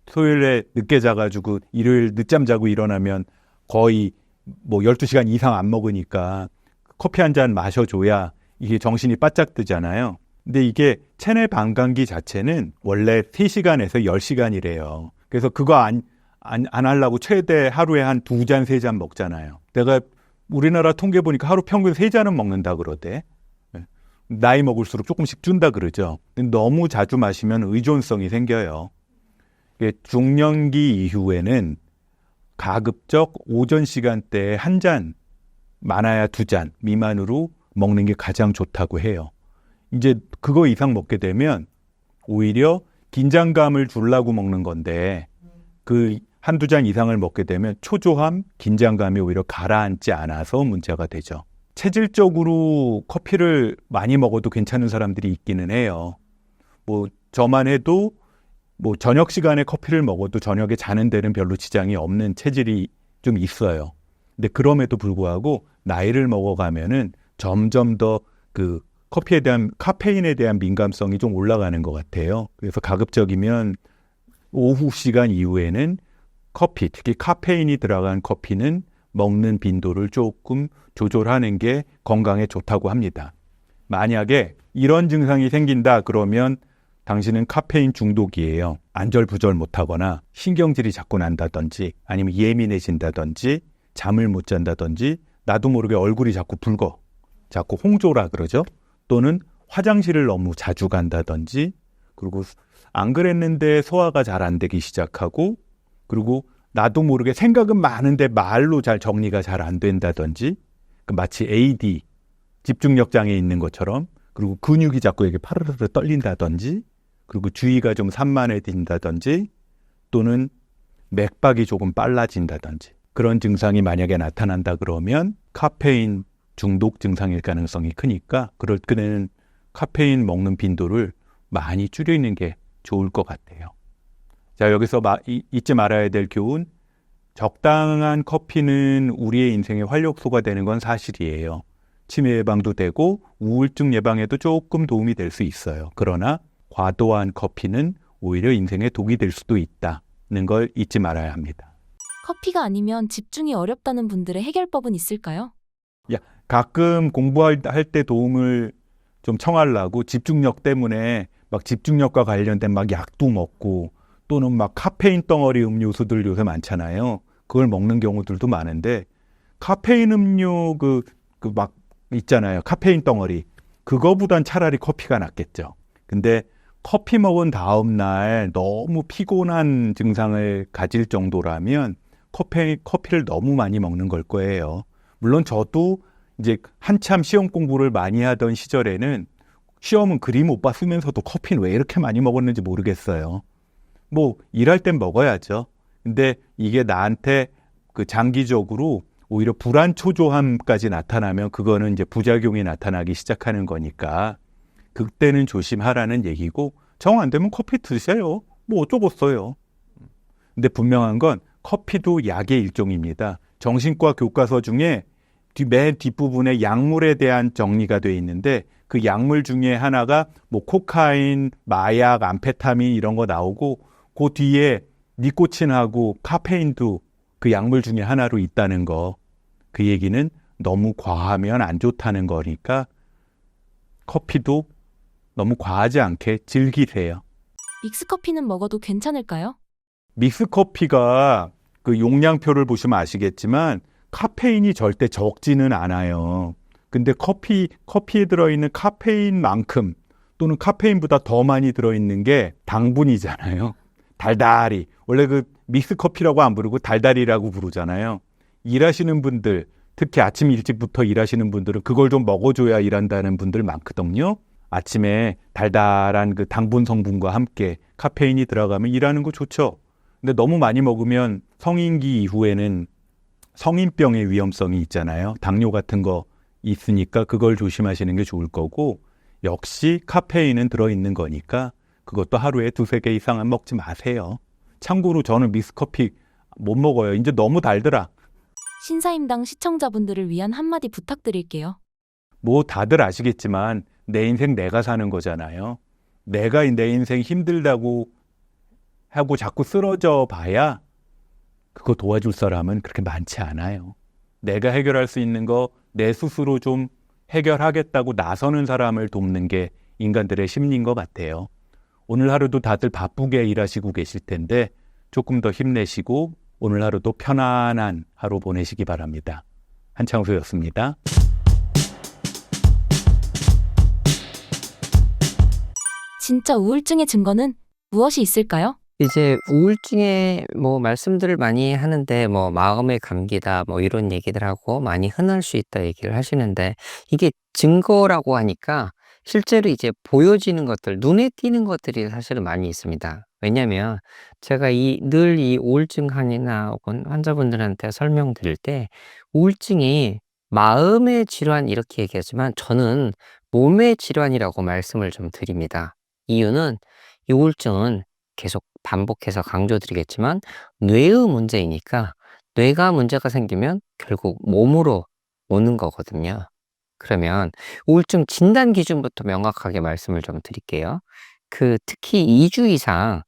토요일에 늦게 자가지고 일요일 늦잠 자고 일어나면 거의 뭐 12시간 이상 안 먹으니까 커피 한 잔 마셔줘야 이게 정신이 바짝 뜨잖아요. 근데 이게 체내 반감기 자체는 원래 3시간에서 10시간이래요. 그래서 그거 안 하려고 최대 하루에 한 2잔, 3잔 먹잖아요. 내가 우리나라 통계 보니까 하루 평균 3잔은 먹는다 그러대. 나이 먹을수록 조금씩 준다 그러죠. 근데 너무 자주 마시면 의존성이 생겨요. 중년기 이후에는 가급적 오전 시간대에 한 잔, 많아야 2잔 미만으로 먹는 게 가장 좋다고 해요. 이제 그거 이상 먹게 되면 오히려 긴장감을 주려고 먹는 건데 그 한두 잔 이상을 먹게 되면 초조함, 긴장감이 오히려 가라앉지 않아서 문제가 되죠. 체질적으로 커피를 많이 먹어도 괜찮은 사람들이 있기는 해요. 뭐 저만 해도 뭐 저녁 시간에 커피를 먹어도 저녁에 자는 데는 별로 지장이 없는 체질이 좀 있어요. 근데 그럼에도 불구하고 나이를 먹어가면은 점점 더 그 커피에 대한 카페인에 대한 민감성이 좀 올라가는 것 같아요. 그래서 가급적이면 오후 시간 이후에는 커피, 특히 카페인이 들어간 커피는 먹는 빈도를 조금 조절하는 게 건강에 좋다고 합니다. 만약에 이런 증상이 생긴다 그러면 당신은 카페인 중독이에요. 안절부절 못하거나 신경질이 자꾸 난다든지 아니면 예민해진다든지 잠을 못 잔다든지 나도 모르게 얼굴이 자꾸 붉어. 자꾸 홍조라 그러죠. 또는 화장실을 너무 자주 간다든지 그리고 안 그랬는데 소화가 잘 안 되기 시작하고 그리고 나도 모르게 생각은 많은데 말로 잘 정리가 잘 안 된다든지 마치 AD, 집중력 장애 있는 것처럼 그리고 근육이 자꾸 이렇게 파르르 떨린다든지 그리고 주의가 좀 산만해진다든지 또는 맥박이 조금 빨라진다든지 그런 증상이 만약에 나타난다 그러면 카페인 중독 증상일 가능성이 크니까 그럴 때는 카페인 먹는 빈도를 많이 줄이는 게 좋을 것 같아요. 자, 여기서 잊지 말아야 될 교훈. 적당한 커피는 우리의 인생의 활력소가 되는 건 사실이에요. 치매 예방도 되고 우울증 예방에도 조금 도움이 될 수 있어요. 그러나 과도한 커피는 오히려 인생에 독이 될 수도 있다는 걸 잊지 말아야 합니다. 커피가 아니면 집중이 어렵다는 분들의 해결법은 있을까요? 가끔 공부할 때 도움을 좀 청하려고 집중력 때문에 막 집중력과 관련된 막 약도 먹고 또는 막 카페인 덩어리 음료수들 요새 많잖아요. 그걸 먹는 경우들도 많은데 카페인 음료 막 있잖아요. 카페인 덩어리. 그거보단 차라리 커피가 낫겠죠. 근데 커피 먹은 다음 날 너무 피곤한 증상을 가질 정도라면 커피를 너무 많이 먹는 걸 거예요. 물론 저도 이제 한참 시험 공부를 많이 하던 시절에는 시험은 그림 못 봤으면서도 커피는 왜 이렇게 많이 먹었는지 모르겠어요. 뭐 일할 땐 먹어야죠. 근데 이게 나한테 그 장기적으로 오히려 불안 초조함까지 나타나면 그거는 이제 부작용이 나타나기 시작하는 거니까 그때는 조심하라는 얘기고 정 안 되면 커피 드세요. 뭐 어쩌겠어요. 근데 분명한 건 커피도 약의 일종입니다. 정신과 교과서 중에 맨 뒷부분에 약물에 대한 정리가 돼 있는데 그 약물 중에 하나가 뭐 코카인, 마약, 암페타민 이런 거 나오고 그 뒤에 니코틴하고 카페인도 그 약물 중에 하나로 있다는 거. 그 얘기는 너무 과하면 안 좋다는 거니까 커피도 너무 과하지 않게 즐기세요. 믹스커피는 먹어도 괜찮을까요? 믹스커피가 그 용량표를 보시면 아시겠지만 카페인이 절대 적지는 않아요. 근데 커피에 들어있는 카페인만큼 또는 카페인보다 더 많이 들어있는 게 당분이잖아요. 달달이. 원래 그 믹스커피라고 안 부르고 달달이라고 부르잖아요. 일하시는 분들, 특히 아침 일찍부터 일하시는 분들은 그걸 좀 먹어줘야 일한다는 분들 많거든요. 아침에 달달한 그 당분 성분과 함께 카페인이 들어가면 일하는 거 좋죠. 근데 너무 많이 먹으면 성인기 이후에는 성인병의 위험성이 있잖아요. 당뇨 같은 거 있으니까 그걸 조심하시는 게 좋을 거고, 역시 카페인은 들어있는 거니까 그것도 하루에 2-3개 이상은 먹지 마세요. 참고로 저는 믹스커피 못 먹어요. 이제 너무 달더라. 신사임당 시청자분들을 위한 한마디 부탁드릴게요. 뭐 다들 아시겠지만 내 인생 내가 사는 거잖아요. 내가 내 인생 힘들다고 하고 자꾸 쓰러져 봐야 그거 도와줄 사람은 그렇게 많지 않아요. 내가 해결할 수 있는 거 내 스스로 좀 해결하겠다고 나서는 사람을 돕는 게 인간들의 심리인 것 같아요. 오늘 하루도 다들 바쁘게 일하시고 계실 텐데 조금 더 힘내시고 오늘 하루도 편안한 하루 보내시기 바랍니다. 한창수였습니다. 진짜 우울증의 증거는 무엇이 있을까요? 이제 우울증에 뭐 말씀들을 많이 하는데 뭐 마음의 감기다 뭐 이런 얘기들 하고 많이 흔할 수 있다 얘기를 하시는데 이게 증거라고 하니까 실제로 이제 보여지는 것들, 눈에 띄는 것들이 사실은 많이 있습니다. 왜냐면 제가 늘 이 우울증 환이나 혹은 환자분들한테 설명드릴 때 우울증이 마음의 질환 이렇게 얘기하지만 저는 몸의 질환이라고 말씀을 좀 드립니다. 이유는 이 우울증은 계속 반복해서 강조드리겠지만 뇌의 문제이니까 뇌가 문제가 생기면 결국 몸으로 오는 거거든요. 그러면 우울증 진단 기준부터 명확하게 말씀을 좀 드릴게요. 특히 2주 이상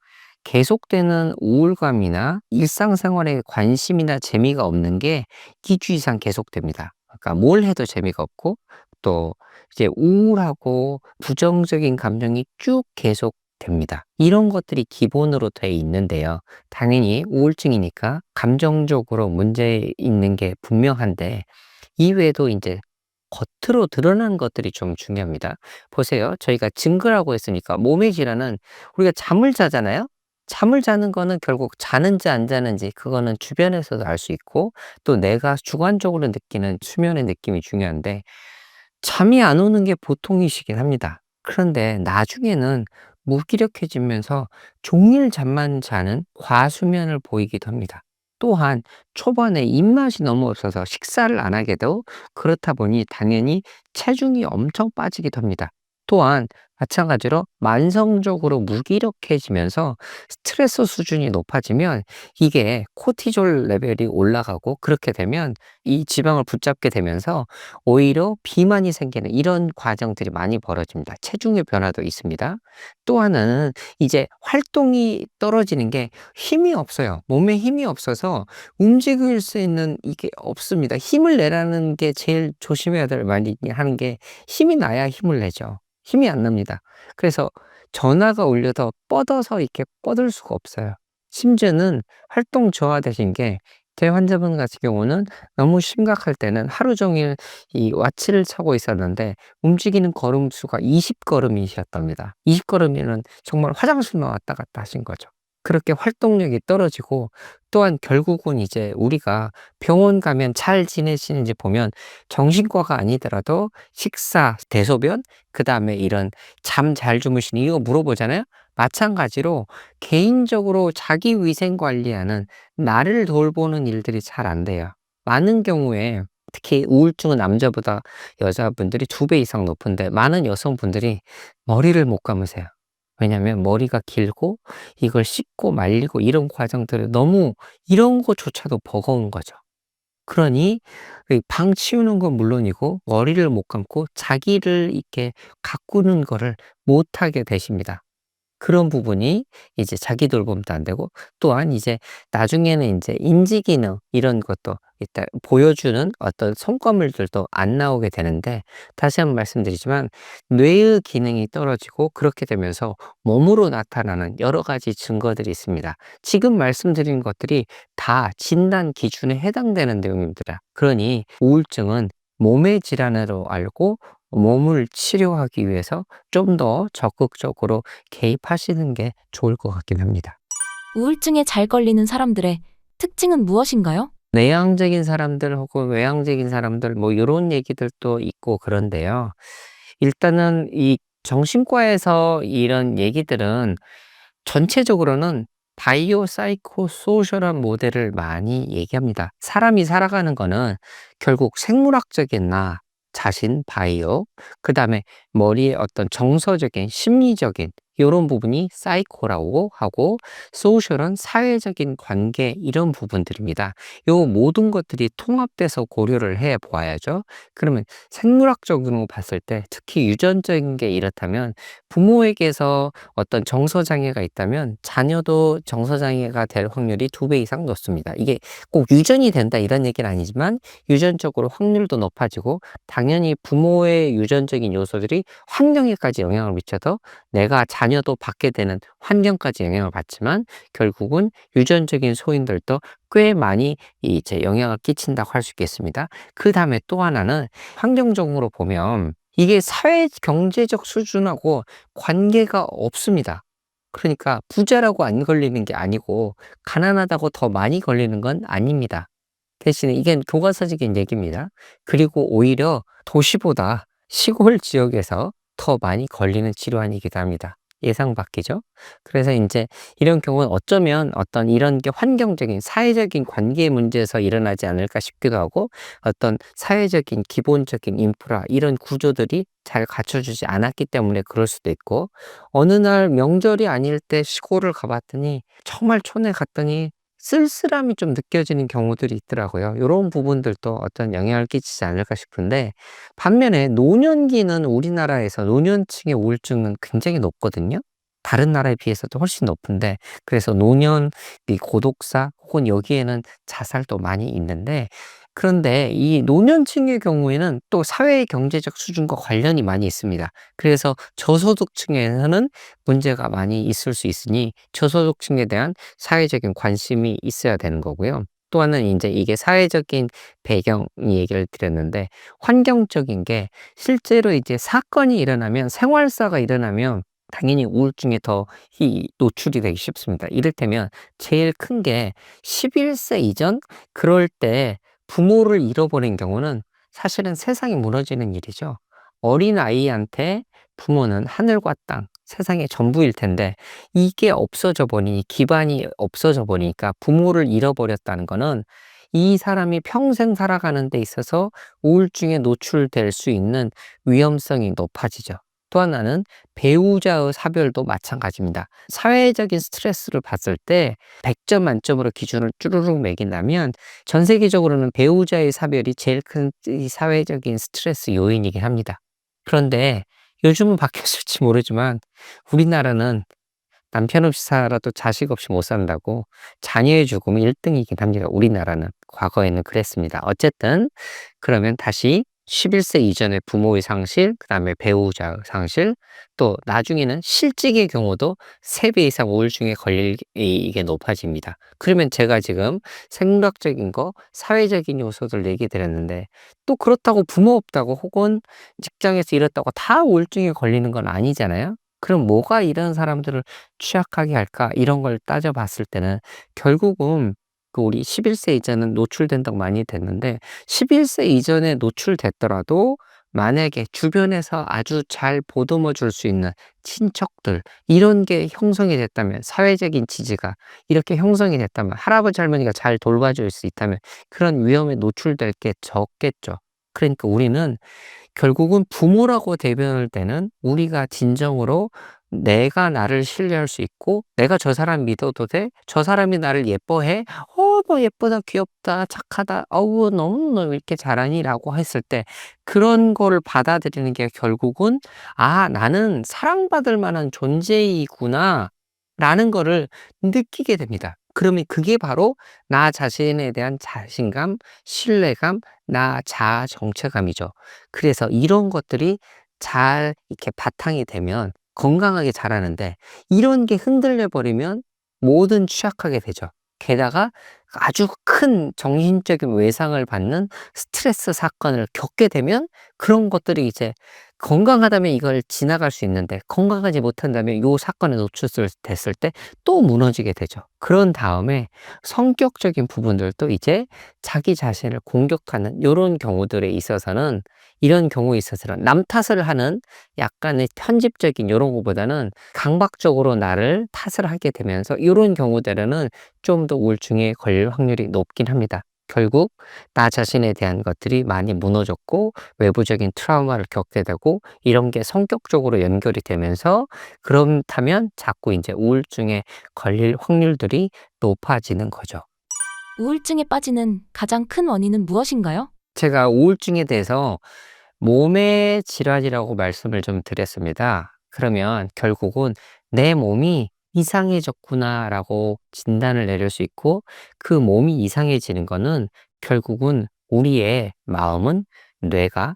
계속되는 우울감이나 일상생활에 관심이나 재미가 없는 게 2주 이상 계속됩니다. 그러니까 뭘 해도 재미가 없고 또 이제 우울하고 부정적인 감정이 쭉 계속됩니다. 이런 것들이 기본으로 돼 있는데요. 당연히 우울증이니까 감정적으로 문제 있는 게 분명한데 이외에도 이제 겉으로 드러난 것들이 좀 중요합니다. 보세요. 저희가 증거라고 했으니까 몸의 질환은 우리가 잠을 자잖아요. 잠을 자는 거는 결국 자는지 안 자는지 그거는 주변에서도 알 수 있고 또 내가 주관적으로 느끼는 수면의 느낌이 중요한데 잠이 안 오는 게 보통이시긴 합니다. 그런데 나중에는 무기력해지면서 종일 잠만 자는 과수면을 보이기도 합니다. 또한 초반에 입맛이 너무 없어서 식사를 안 하게 되고 그렇다 보니 당연히 체중이 엄청 빠지기도 합니다. 또한 마찬가지로 만성적으로 무기력해지면서 스트레스 수준이 높아지면 이게 코티졸 레벨이 올라가고 그렇게 되면 이 지방을 붙잡게 되면서 오히려 비만이 생기는 이런 과정들이 많이 벌어집니다. 체중의 변화도 있습니다. 또 하나는 이제 활동이 떨어지는 게 힘이 없어요. 몸에 힘이 없어서 움직일 수 있는 이게 없습니다. 힘을 내라는 게 제일 조심해야 될 말이 하는 게 힘이 나야 힘을 내죠. 힘이 안 납니다. 그래서 전화가 울려도 뻗어서 이렇게 뻗을 수가 없어요. 심지어는 활동 저하되신 게 제 환자분 같은 경우는 너무 심각할 때는 하루 종일 이 와치를 차고 있었는데 움직이는 걸음 수가 20걸음이셨답니다. 20걸음이면 정말 화장실만 왔다 갔다 하신 거죠. 그렇게 활동력이 떨어지고 또한 결국은 이제 우리가 병원 가면 잘 지내시는지 보면 정신과가 아니더라도 식사, 대소변, 그 다음에 이런 잠 잘 주무시니 이거 물어보잖아요. 마찬가지로 개인적으로 자기 위생 관리하는 나를 돌보는 일들이 잘 안 돼요. 많은 경우에 특히 우울증은 남자보다 여자분들이 2배 이상 높은데 많은 여성분들이 머리를 못 감으세요. 왜냐하면 머리가 길고 이걸 씻고 말리고 이런 과정들을 너무 이런 것조차도 버거운 거죠. 그러니 이 방 치우는 건 물론이고 머리를 못 감고 자기를 이렇게 가꾸는 거를 못하게 되십니다. 그런 부분이 이제 자기 돌봄도 안 되고 또한 이제 나중에는 이제 인지 기능 이런 것도 일단 보여주는 어떤 성과물들도 안 나오게 되는데 다시 한번 말씀드리지만 뇌의 기능이 떨어지고 그렇게 되면서 몸으로 나타나는 여러 가지 증거들이 있습니다. 지금 말씀드린 것들이 다 진단 기준에 해당되는 내용입니다. 그러니 우울증은 몸의 질환으로 알고 몸을 치료하기 위해서 좀 더 적극적으로 개입하시는 게 좋을 것 같긴 합니다. 우울증에 잘 걸리는 사람들의 특징은 무엇인가요? 내향적인 사람들 혹은 외향적인 사람들 뭐 이런 얘기들도 있고 그런데요. 일단은 이 정신과에서 이런 얘기들은 전체적으로는 바이오 사이코 소셜한 모델을 많이 얘기합니다. 사람이 살아가는 거는 결국 생물학적인 나, 자신 바이오, 그다음에 머리의 어떤 정서적인 심리적인 요런 부분이 사이코라고 하고, 소셜은 사회적인 관계 이런 부분들입니다. 요 모든 것들이 통합돼서 고려를 해 보아야죠. 그러면 생물학적으로 봤을 때 특히 유전적인 게 이렇다면 부모에게서 어떤 정서 장애가 있다면 자녀도 정서 장애가 될 확률이 2배 이상 높습니다. 이게 꼭 유전이 된다 이런 얘기는 아니지만 유전적으로 확률도 높아지고, 당연히 부모의 유전적인 요소들이 환경에까지 영향을 미쳐서 내가 자녀도 받게 되는 환경까지 영향을 받지만, 결국은 유전적인 소인들도 꽤 많이 이제 영향을 끼친다고 할 수 있겠습니다. 그 다음에 또 하나는 환경적으로 보면 이게 사회 경제적 수준하고 관계가 없습니다. 그러니까 부자라고 안 걸리는 게 아니고 가난하다고 더 많이 걸리는 건 아닙니다. 대신에 이게 교과서적인 얘기입니다. 그리고 오히려 도시보다 시골 지역에서 더 많이 걸리는 질환이기도 합니다. 예상 밖이죠. 그래서 인제 이런 경우는 어쩌면 어떤 이런 게 환경적인 사회적인 관계 문제에서 일어나지 않을까 싶기도 하고, 어떤 사회적인 기본적인 인프라 이런 구조들이 잘 갖춰지지 않았기 때문에 그럴 수도 있고, 어느 날 명절이 아닐 때 시골을 가 봤더니 정말 촌에 갔더니 쓸쓸함이 좀 느껴지는 경우들이 있더라고요. 요런 부분들도 어떤 영향을 끼치지 않을까 싶은데, 반면에 노년기는 우리나라에서 노년층의 우울증은 굉장히 높거든요. 다른 나라에 비해서도 훨씬 높은데, 그래서 노년, 이 고독사 혹은 여기에는 자살도 많이 있는데, 그런데 이 노년층의 경우에는 또 사회 경제적 수준과 관련이 많이 있습니다. 그래서 저소득층에서는 문제가 많이 있을 수 있으니 저소득층에 대한 사회적인 관심이 있어야 되는 거고요. 또 하나는 인제 이게 사회적인 배경 얘기를 드렸는데, 환경적인 게 실제로 이제 사건이 일어나면, 생활사가 일어나면 당연히 우울증에 더 노출이 되기 쉽습니다. 이를테면 제일 큰 게 11세 이전, 그럴 때 부모를 잃어버린 경우는 사실은 세상이 무너지는 일이죠. 어린아이한테 부모는 하늘과 땅, 세상의 전부일 텐데, 이게 없어져 버리니, 기반이 없어져 버리니까 부모를 잃어버렸다는 거는 이 사람이 평생 살아가는 데 있어서 우울증에 노출될 수 있는 위험성이 높아지죠. 또 하나는 배우자의 사별도 마찬가지입니다. 사회적인 스트레스를 봤을 때 100점 만점으로 기준을 쭈루룩 매긴다면 전 세계적으로는 배우자의 사별이 제일 큰 이 사회적인 스트레스 요인이긴 합니다. 그런데 요즘은 바뀌었을지 모르지만 우리나라는 남편 없이 살아도 자식 없이 못 산다고 자녀의 죽음이 1등이긴 합니다. 우리나라는. 과거에는 그랬습니다. 어쨌든 그러면 다시 11세 이전의 부모의 상실, 그다음에 배우자의 상실, 또 나중에는 실직의 경우도 3배 이상 우울증에 걸릴 이게 높아집니다. 그러면 제가 지금 생물학적인 거, 사회적인 요소들 얘기 드렸는데, 또 그렇다고 부모 없다고 혹은 직장에서 잃었다고 다 우울증에 걸리는 건 아니잖아요. 그럼 뭐가 이런 사람들을 취약하게 할까? 이런 걸 따져 봤을 때는 결국은 그 우리 11세 이전은 노출된다고 많이 됐는데, 11세 이전에 노출됐더라도 만약에 주변에서 아주 잘 보듬어 줄 수 있는 친척들 이런 게 형성이 됐다면, 사회적인 지지가 이렇게 형성이 됐다면, 할아버지 할머니가 잘 돌봐줄 수 있다면 그런 위험에 노출될 게 적겠죠. 그러니까 우리는 결국은 부모라고 대변할 때는 우리가 진정으로 내가 나를 신뢰할 수 있고, 내가 저 사람 믿어도 돼? 저 사람이 나를 예뻐해? 너 예쁘다, 귀엽다, 착하다, 어우, 너무 이렇게 잘하니? 라고 했을 때 그런 거를 받아들이는 게 결국은, 아, 나는 사랑받을 만한 존재이구나. 라는 거를 느끼게 됩니다. 그러면 그게 바로 나 자신에 대한 자신감, 신뢰감, 나 자아 정체감이죠. 그래서 이런 것들이 잘 이렇게 바탕이 되면 건강하게 자라는데, 이런 게 흔들려 버리면 뭐든 취약하게 되죠. 게다가 아주 큰 정신적인 외상을 받는 스트레스 사건을 겪게 되면 그런 것들이 이제, 건강하다면 이걸 지나갈 수 있는데 건강하지 못한다면 요 사건에 노출됐을 때 또 무너지게 되죠. 그런 다음에 성격적인 부분들도 이제 자기 자신을 공격하는 요런 경우들에 있어서는, 이런 경우에 있어서는 남 탓을 하는 약간의 편집적인 요런 거보다는 강박적으로 나를 탓을 하게 되면서 요런 경우들에는 좀 더 우울증에 걸릴 확률이 높긴 합니다. 결국 나 자신에 대한 것들이 많이 무너졌고 외부적인 트라우마를 겪게 되고 이런 게 성격적으로 연결이 되면서 그렇다면 자꾸 이제 우울증에 걸릴 확률들이 높아지는 거죠. 우울증에 빠지는 가장 큰 원인은 무엇인가요? 제가 우울증에 대해서 몸의 질환이라고 말씀을 좀 드렸습니다. 그러면 결국은 내 몸이 이상해졌구나라고 진단을 내릴 수 있고 그 몸이 이상해지는 거는 결국은 우리의 마음은 뇌가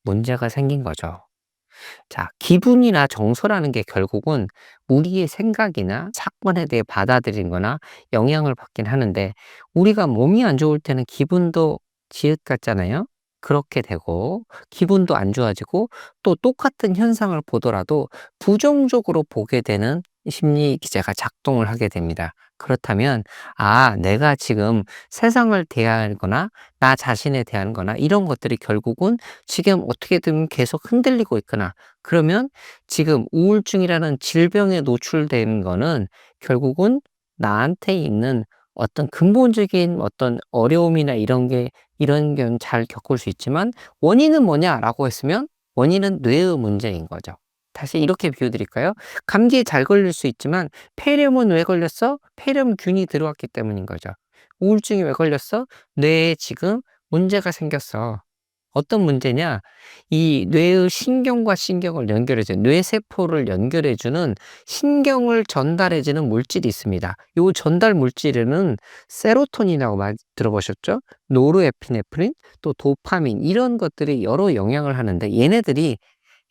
문제가 생긴 거죠. 자, 기분이나 정서라는 게 결국은 우리의 생각이나 사건에 대해 받아들인 거나 영향을 받긴 하는데 우리가 몸이 안 좋을 때는 기분도 지읒 같잖아요. 그렇게 되고 기분도 안 좋아지고 또 똑같은 현상을 보더라도 부정적으로 보게 되는 심리 기제가 작동을 하게 됩니다. 그렇다면 내가 지금 세상을 대하거나 나 자신에 대한 거나 이런 것들이 결국은 지금 어떻게든 계속 흔들리고 있거나 그러면 지금 우울증이라는 질병에 노출된 거는 결국은 나한테 있는 어떤 근본적인 어떤 어려움이나 이런 건 잘 겪을 수 있지만 원인은 뭐냐라고 했으면 원인은 뇌의 문제인 거죠. 다시 이렇게 비유 드릴까요? 감기에 잘 걸릴 수 있지만 폐렴은 왜 걸렸어? 폐렴균이 들어왔기 때문인 거죠. 우울증이 왜 걸렸어? 뇌에 지금 문제가 생겼어. 어떤 문제냐? 이 뇌의 신경과 신경을 연결해주는 뇌세포를 연결해주는 신경을 전달해주는 물질이 있습니다. 이 전달 물질에는 세로토닌이라고 많이 들어보셨죠? 노르에피네프린, 또 도파민 이런 것들이 여러 영향을 하는데 얘네들이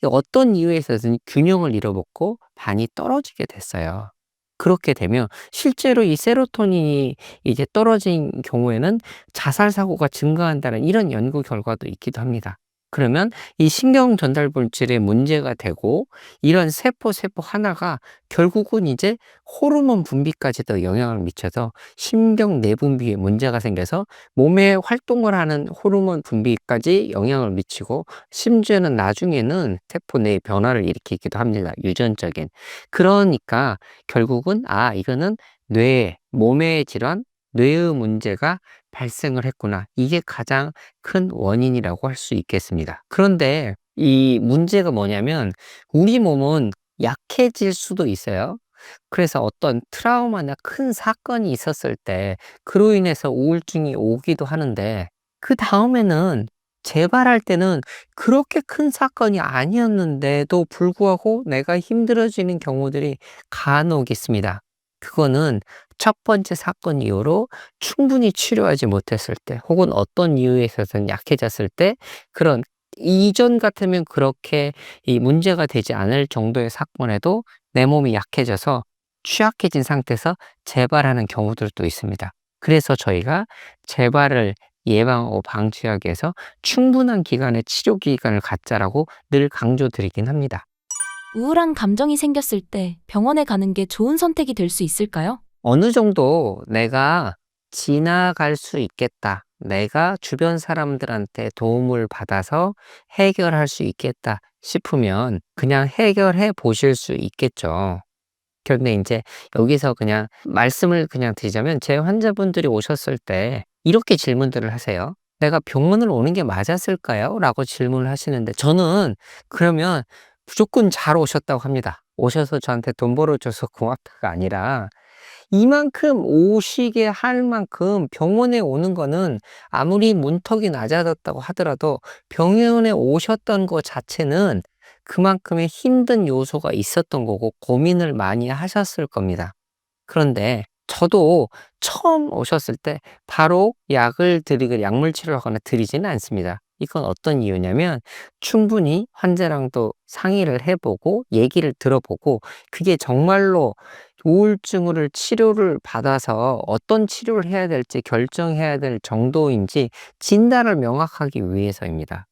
어떤 이유에 있어서든 균형을 잃어먹고 많이 떨어지게 됐어요. 그렇게 되면 실제로 이 세로토닌이 이제 떨어진 경우에는 자살 사고가 증가한다는 이런 연구 결과도 있기도 합니다. 그러면 이 신경 전달 물질에 문제가 되고 이런 세포 하나가 결국은 이제 호르몬 분비까지도 영향을 미쳐서 신경 내분비에 문제가 생겨서 몸에 활동을 하는 호르몬 분비까지 영향을 미치고 심지어는 나중에는 세포 내 변화를 일으키기도 합니다. 유전적인. 그러니까 결국은 이거는 몸의 질환, 뇌의 문제가 발생을 했구나. 이게 가장 큰 원인이라고 할 수 있겠습니다. 그런데 이 문제가 뭐냐면 우리 몸은 약해질 수도 있어요. 그래서 어떤 트라우마나 큰 사건이 있었을 때 그로 인해서 우울증이 오기도 하는데 그 다음에는 재발할 때는 그렇게 큰 사건이 아니었는데도 불구하고 내가 힘들어지는 경우들이 간혹 있습니다. 그거는 첫 번째 사건 이후로 충분히 치료하지 못했을 때 혹은 어떤 이유에 있어서는 약해졌을 때 그런 이전 같으면 그렇게 이 문제가 되지 않을 정도의 사건에도 내 몸이 약해져서 취약해진 상태에서 재발하는 경우들도 있습니다. 그래서 저희가 재발을 예방하고 방지하기 위해서 충분한 기간의 치료 기간을 갖자라고 늘 강조드리긴 합니다. 우울한 감정이 생겼을 때 병원에 가는 게 좋은 선택이 될 수 있을까요? 어느 정도 내가 지나갈 수 있겠다. 내가 주변 사람들한테 도움을 받아서 해결할 수 있겠다 싶으면 그냥 해결해 보실 수 있겠죠. 그런데 이제 여기서 그냥 말씀을 그냥 드리자면 제 환자분들이 오셨을 때 이렇게 질문들을 하세요. 내가 병원을 오는 게 맞았을까요? 라고 질문을 하시는데 저는 그러면 무조건 잘 오셨다고 합니다. 오셔서 저한테 돈 벌어줘서 고맙다가 아니라 이만큼 오시게 할 만큼 병원에 오는 거는 아무리 문턱이 낮아졌다고 하더라도 병원에 오셨던 것 자체는 그만큼의 힘든 요소가 있었던 거고 고민을 많이 하셨을 겁니다. 그런데 저도 처음 오셨을 때 바로 약물 치료를 하거나 드리지는 않습니다. 이건 어떤 이유냐면 충분히 환자랑도 상의를 해보고 얘기를 들어보고 그게 정말로 우울증을 치료를 받아서 어떤 치료를 해야 될지 결정해야 될 정도인지 진단을 명확하기 위해서입니다.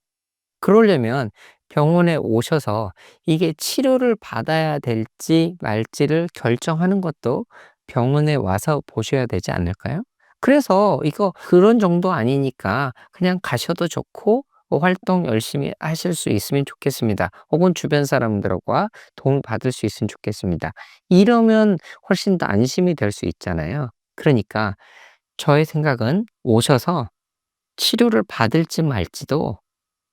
그러려면 병원에 오셔서 이게 치료를 받아야 될지 말지를 결정하는 것도 병원에 와서 보셔야 되지 않을까요? 그래서 이거 그런 정도 아니니까 그냥 가셔도 좋고 활동 열심히 하실 수 있으면 좋겠습니다. 혹은 주변 사람들과 도움을 받을 수 있으면 좋겠습니다. 이러면 훨씬 더 안심이 될 수 있잖아요. 그러니까 저의 생각은 오셔서 치료를 받을지 말지도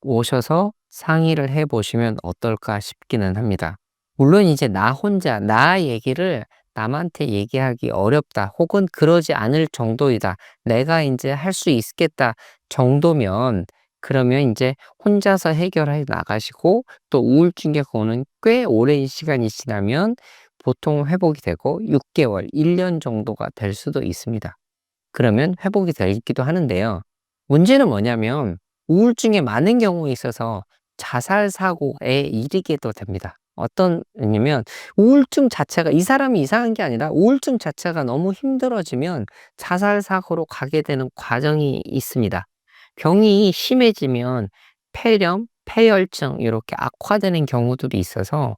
오셔서 상의를 해 보시면 어떨까 싶기는 합니다. 물론 이제 나 혼자 나 얘기를 남한테 얘기하기 어렵다 혹은 그러지 않을 정도이다. 내가 인제 할 수 있겠다 정도면 그러면 인제 혼자서 해결해 나가시고 또 우울증의 고는 꽤 오랜 시간이 지나면 보통 회복이 되고 6 개월, 1년 정도가 될 수도 있습니다. 그러면 회복이 되기도 하는데요. 문제는 뭐냐면 우울증에 많은 경우에 있어서 자살 사고에 이르게도 됩니다. 어떤 왜냐면 우울증 자체가 이 사람이 이상한 게 아니라 우울증 자체가 너무 힘들어지면 자살 사고로 가게 되는 과정이 있습니다. 병이 심해지면 폐렴, 폐혈증 이렇게 악화되는 경우들이 있어서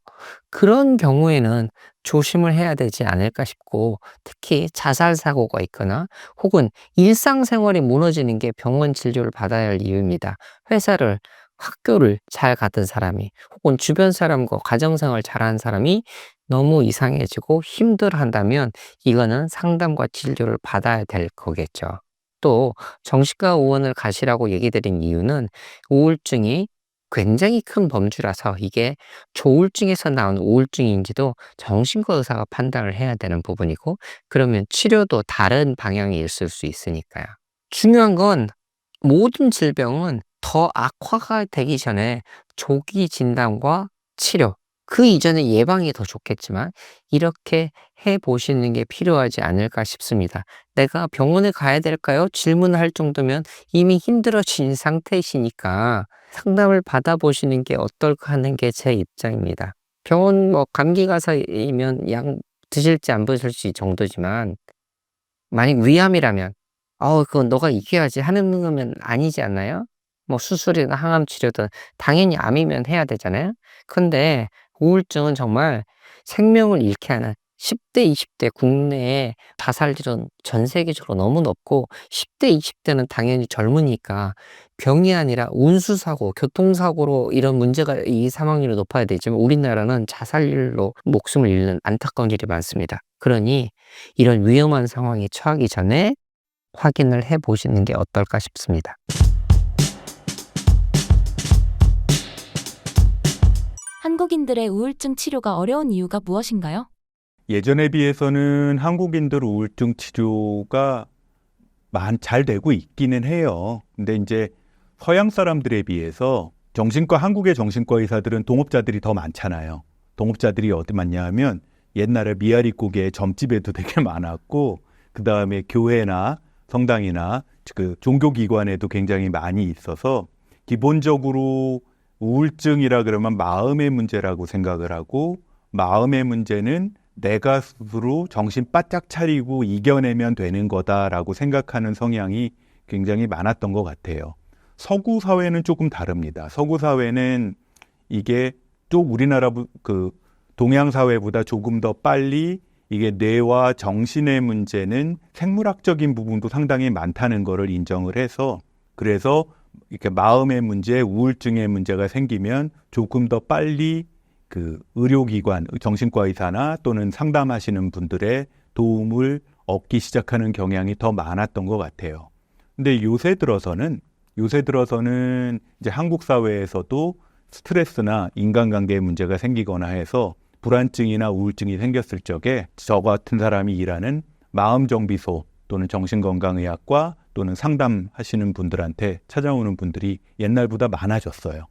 그런 경우에는 조심을 해야 되지 않을까 싶고 특히 자살 사고가 있거나 혹은 일상생활이 무너지는 게 병원 진료를 받아야 할 이유입니다. 회사를 학교를 잘 갔던 사람이 혹은 주변 사람과 가정생활 잘하는 사람이 너무 이상해지고 힘들어한다면 이거는 상담과 진료를 받아야 될 거겠죠. 또 정신과 의원을 가시라고 얘기 드린 이유는 우울증이 굉장히 큰 범주라서 이게 조울증에서 나온 우울증인지도 정신과 의사가 판단을 해야 되는 부분이고 그러면 치료도 다른 방향이 있을 수 있으니까요. 중요한 건 모든 질병은 더 악화가 되기 전에 조기 진단과 치료, 그 이전에 예방이 더 좋겠지만 이렇게 해 보시는 게 필요하지 않을까 싶습니다. '내가 병원에 가야 될까요?' 질문할 정도면 이미 힘들어진 상태이시니까 상담을 받아 보시는 게 어떨까 하는 게 제 입장입니다. 병원 뭐 감기 가서이면 약 드실지 안 드실지 정도지만 만약 위암이라면 그건 너가 이겨야지." 하는 거면 아니지 않나요? 뭐 수술이나 항암 치료든 당연히 암이면 해야 되잖아요. 근데 우울증은 정말 생명을 잃게 하는 10 대, 20대 국내에 자살률은 전 세계적으로 너무 높고 10 대, 20 대는 당연히 젊으니까 병이 아니라 운수사고, 교통사고로 이런 문제가 이 사망률이 높아야 되지만 우리나라는 자살률로 목숨을 잃는 안타까운 일이 많습니다. 그러니 이런 위험한 상황에 처하기 전에 확인을 해 보시는 게 어떨까 싶습니다. 한국인들의 우울증 치료가 어려운 이유가 무엇인가요? 예전에 비해서는 한국인들 우울증 치료가 잘 되고 있기는 해요. 근데 이제 서양 사람들에 비해서 한국의 정신과 의사들은 동업자들이 더 많잖아요. 동업자들이 어디 많냐 하면 옛날에 미아리국에 점집에도 되게 많았고 그 다음에 교회나 성당이나 그 종교기관에도 굉장히 많이 있어서 기본적으로 우울증이라 그러면 마음의 문제라고 생각을 하고 마음의 문제는 내가 스스로 정신 바짝 차리고 이겨내면 되는 거다라고 생각하는 성향이 굉장히 많았던 것 같아요. 서구 사회는 조금 다릅니다. 서구 사회는 이게 또 우리나라 그 동양 사회보다 조금 더 빨리 이게 뇌와 정신의 문제는 생물학적인 부분도 상당히 많다는 것을 인정을 해서 그래서 이렇게 마음의 문제, 우울증의 문제가 생기면 조금 더 빨리 그 의료기관, 정신과 의사나 또는 상담하시는 분들의 도움을 얻기 시작하는 경향이 더 많았던 것 같아요. 근데 요새 들어서는 이제 한국 사회에서도 스트레스나 인간관계에 문제가 생기거나 해서 불안증이나 우울증이 생겼을 적에 저 같은 사람이 일하는 마음정비소 또는 정신건강의학과 또는 상담하시는 분들한테 찾아오는 분들이 옛날보다 많아졌어요.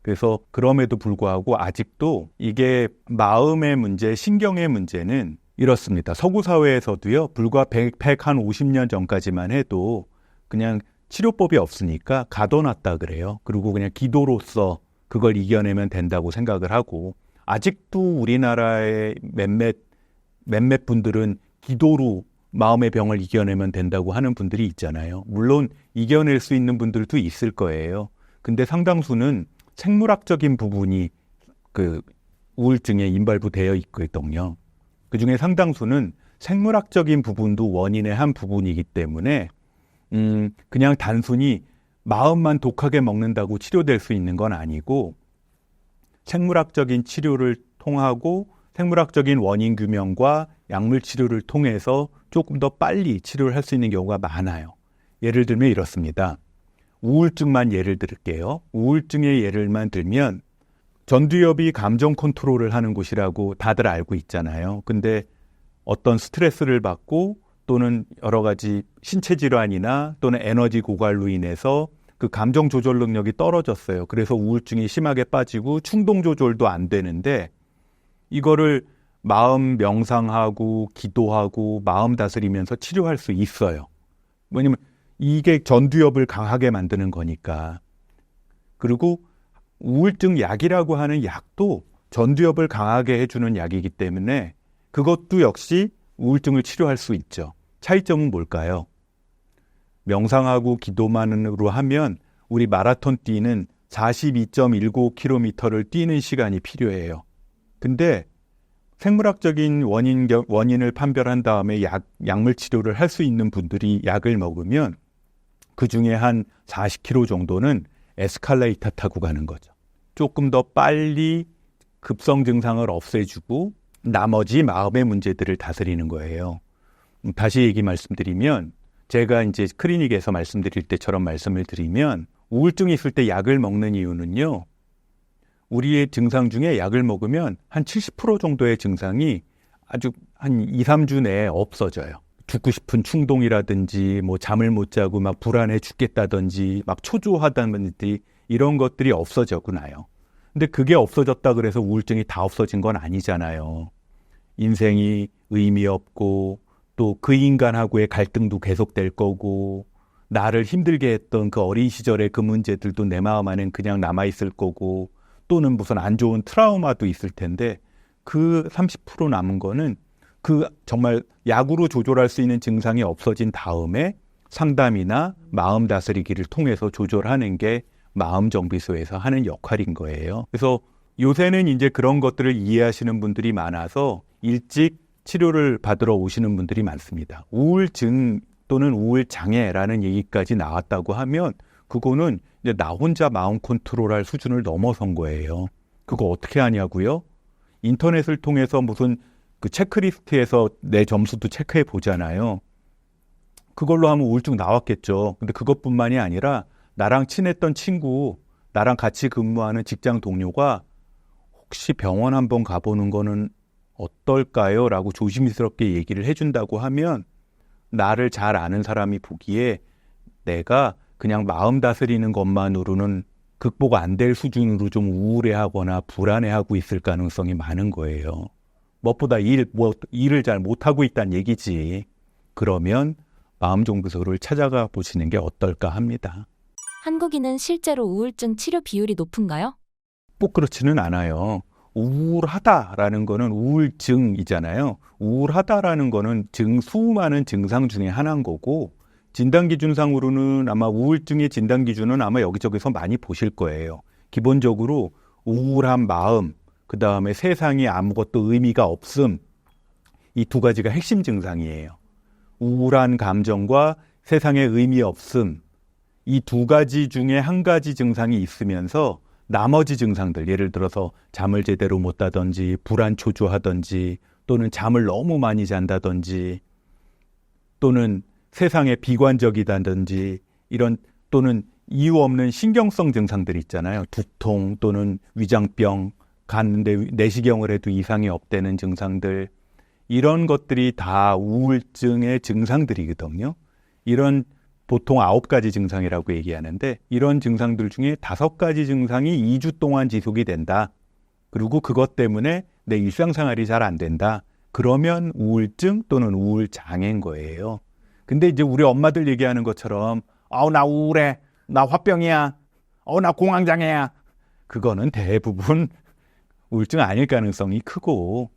그래서 그럼에도 불구하고 아직도 이게 마음의 문제, 신경의 문제는 이렇습니다. 서구 사회에서도요, 불과 150년 전까지만 해도 그냥 치료법이 없으니까 가둬놨다 그래요. 그리고 그냥 기도로서 그걸 이겨내면 된다고 생각을 하고 아직도 우리나라의 몇몇 분들은 기도로 마음의 병을 이겨내면 된다고 하는 분들이 있잖아요. 물론 이겨낼 수 있는 분들도 있을 거예요. 근데 상당수는 생물학적인 부분이 그 우울증에 인발부되어 있거든요. 그중에 상당수는 생물학적인 부분도 원인의 한 부분이기 때문에 그냥 단순히 마음만 독하게 먹는다고 치료될 수 있는 건 아니고 생물학적인 치료를 통하고 생물학적인 원인 규명과 약물 치료를 통해서 조금 더 빨리 치료를 할 수 있는 경우가 많아요. 예를 들면 이렇습니다. 우울증만 예를 들을게요. 우울증의 예를만 들면 전두엽이 감정 컨트롤을 하는 곳이라고 다들 알고 있잖아요. 근데 어떤 스트레스를 받고 또는 여러 가지 신체 질환이나 또는 에너지 고갈로 인해서 그 감정 조절 능력이 떨어졌어요. 그래서 우울증이 심하게 빠지고 충동 조절도 안 되는데 이거를 마음 명상하고 기도하고 마음 다스리면서 치료할 수 있어요. 왜냐면 이게 전두엽을 강하게 만드는 거니까. 그리고 우울증 약이라고 하는 약도 전두엽을 강하게 해주는 약이기 때문에 그것도 역시 우울증을 치료할 수 있죠. 차이점은 뭘까요? 명상하고 기도만으로 하면 우리 마라톤 뛰는 42.19km를 뛰는 시간이 필요해요. 근데 생물학적인 원인을 판별한 다음에 약물 치료를 할 수 있는 분들이 약을 먹으면 그 중에 한 40km 정도는 에스컬레이터 타고 가는 거죠. 조금 더 빨리 급성 증상을 없애주고 나머지 마음의 문제들을 다스리는 거예요. 다시 말씀드리면 제가 이제 클리닉에서 말씀드릴 때처럼 말씀을 드리면 우울증이 있을 때 약을 먹는 이유는요. 우리의 증상 중에 약을 먹으면 한 70% 정도의 증상이 아주 한 2, 3주 내에 없어져요. 죽고 싶은 충동이라든지 뭐 잠을 못 자고 막 불안해 죽겠다든지 막 초조하다든지 이런 것들이 없어져고 나요. 근데 그게 없어졌다 그래서 우울증이 다 없어진 건 아니잖아요. 인생이 의미 없고 또 그 인간하고의 갈등도 계속될 거고 나를 힘들게 했던 그 어린 시절의 그 문제들도 내 마음 안엔 그냥 남아있을 거고 또는 무슨 안 좋은 트라우마도 있을 텐데 그 30% 남은 거는 그 정말 약으로 조절할 수 있는 증상이 없어진 다음에 상담이나 마음 다스리기를 통해서 조절하는 게 마음정비소에서 하는 역할인 거예요. 그래서 요새는 이제 그런 것들을 이해하시는 분들이 많아서 일찍 치료를 받으러 오시는 분들이 많습니다. 우울증 또는 우울장애라는 얘기까지 나왔다고 하면 그거는 이제 나 혼자 마음 컨트롤할 수준을 넘어선 거예요. 그거 어떻게 하냐고요? 인터넷을 통해서 무슨 그 체크리스트에서 내 점수도 체크해 보잖아요. 그걸로 하면 우울증 나왔겠죠. 근데 그것뿐만이 아니라 나랑 친했던 친구, 나랑 같이 근무하는 직장 동료가 혹시 병원 한번 가보는 거는 어떨까요? 라고 조심스럽게 얘기를 해준다고 하면 나를 잘 아는 사람이 보기에 내가 그냥 마음 다스리는 것만으로는 극복 안 될 수준으로 좀 우울해하거나 불안해하고 있을 가능성이 많은 거예요. 무엇보다 일을 잘 못하고 있다는 얘기지. 그러면 마음정비소를 찾아가 보시는 게 어떨까 합니다. 한국인은 실제로 우울증 치료 비율이 높은가요? 꼭 그렇지는 않아요. 우울하다라는 거는 우울증이잖아요. 우울하다라는 거는 수많은 증상 중에 하나인 거고 진단기준상으로는 아마 우울증의 진단기준은 아마 여기저기서 많이 보실 거예요. 기본적으로 우울한 마음, 그 다음에 세상에 아무것도 의미가 없음, 이 두 가지가 핵심 증상이에요. 우울한 감정과 세상에 의미 없음, 이 두 가지 중에 한 가지 증상이 있으면서 나머지 증상들, 예를 들어서 잠을 제대로 못 자든지 불안 초조하든지 또는 잠을 너무 많이 잔다든지 또는 세상에 비관적이다든지 이런 또는 이유 없는 신경성 증상들 있잖아요. 두통 또는 위장병, 갔는데 내시경을 해도 이상이 없다는 증상들, 이런 것들이 다 우울증의 증상들이거든요. 이런 보통 9가지 증상이라고 얘기하는데 이런 증상들 중에 5가지 증상이 2주 동안 지속이 된다. 그리고 그것 때문에 내 일상생활이 잘 안 된다. 그러면 우울증 또는 우울장애인 거예요. 근데 이제 우리 엄마들 얘기하는 것처럼 나 우울해, 나 화병이야, 나 공황장애야. 그거는 대부분 우울증 아닐 가능성이 크고,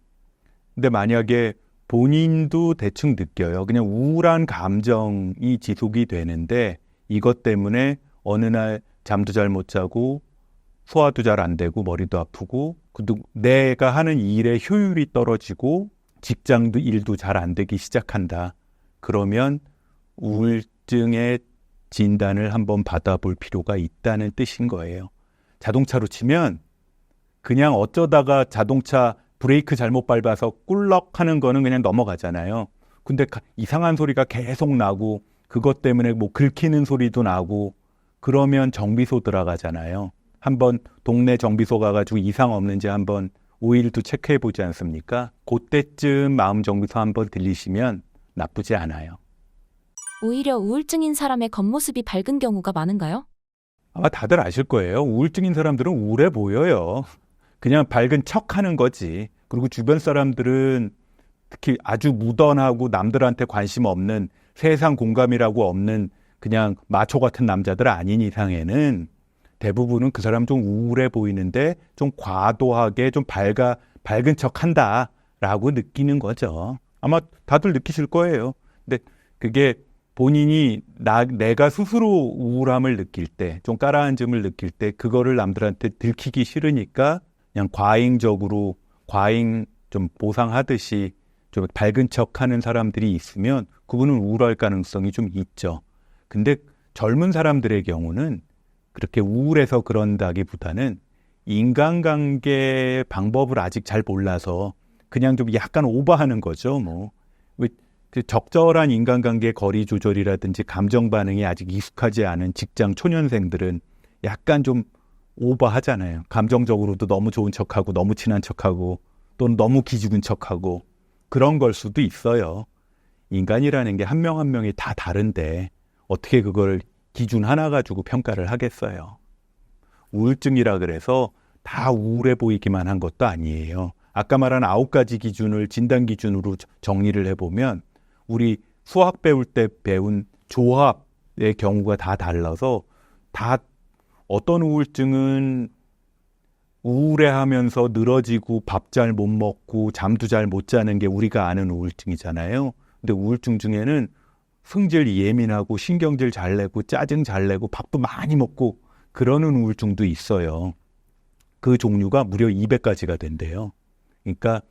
근데 만약에 본인도 대충 느껴요. 그냥 우울한 감정이 지속이 되는데 이것 때문에 어느 날 잠도 잘 못 자고 소화도 잘 안 되고 머리도 아프고 내가 하는 일의 효율이 떨어지고 직장도 일도 잘 안 되기 시작한다. 그러면 우울증의 진단을 한번 받아볼 필요가 있다는 뜻인 거예요. 자동차로 치면 그냥 어쩌다가 자동차 브레이크 잘못 밟아서 꿀럭 하는 거는 그냥 넘어가잖아요. 근데 이상한 소리가 계속 나고 그것 때문에 뭐 긁히는 소리도 나고 그러면 정비소 들어가잖아요. 한번 동네 정비소 가가지고 이상 없는지 한번 오일도 체크해 보지 않습니까? 그때쯤 마음 정비소 한번 들리시면 나쁘지 않아요. 오히려 우울증인 사람의 겉모습이 밝은 경우가 많은가요? 아마 다들 아실 거예요. 우울증인 사람들은 우울해 보여요. 그냥 밝은 척 하는 거지. 그리고 주변 사람들은 특히 아주 무던하고 남들한테 관심 없는 세상 공감이라고 없는 그냥 마초 같은 남자들 아닌 이상에는 대부분은 그 사람 좀 우울해 보이는데 좀 과도하게 좀 밝은 척 한다라고 느끼는 거죠. 아마 다들 느끼실 거예요. 근데 그게 본인이 내가 스스로 우울함을 느낄 때, 좀 가라앉음을 느낄 때 그거를 남들한테 들키기 싫으니까 그냥 과잉 좀 보상하듯이 좀 밝은 척하는 사람들이 있으면 그분은 우울할 가능성이 좀 있죠. 근데 젊은 사람들의 경우는 그렇게 우울해서 그런다기보다는 인간관계 방법을 아직 잘 몰라서 그냥 좀 약간 오버하는 거죠. 뭐 그 적절한 인간관계 거리 조절이라든지 감정 반응이 아직 익숙하지 않은 직장 초년생들은 약간 좀 오버하잖아요. 감정적으로도 너무 좋은 척하고 너무 친한 척하고 또는 너무 기죽은 척하고 그런 걸 수도 있어요. 인간이라는 게 한 명 한 명이 다 다른데 어떻게 그걸 기준 하나 가지고 평가를 하겠어요. 우울증이라 그래서 다 우울해 보이기만 한 것도 아니에요. 아까 말한 9가지 기준을 진단 기준으로 정리를 해보면 우리 수학 배울 때 배운 조합의 경우가 다 달라서 다 어떤 우울증은 우울해하면서 늘어지고 밥 잘 못 먹고 잠도 잘 못 자는 게 우리가 아는 우울증이잖아요. 근데 우울증 중에는 승질 예민하고 신경질 잘 내고 짜증 잘 내고 밥도 많이 먹고 그러는 우울증도 있어요. 그 종류가 무려 200가지가 된대요. 그러니까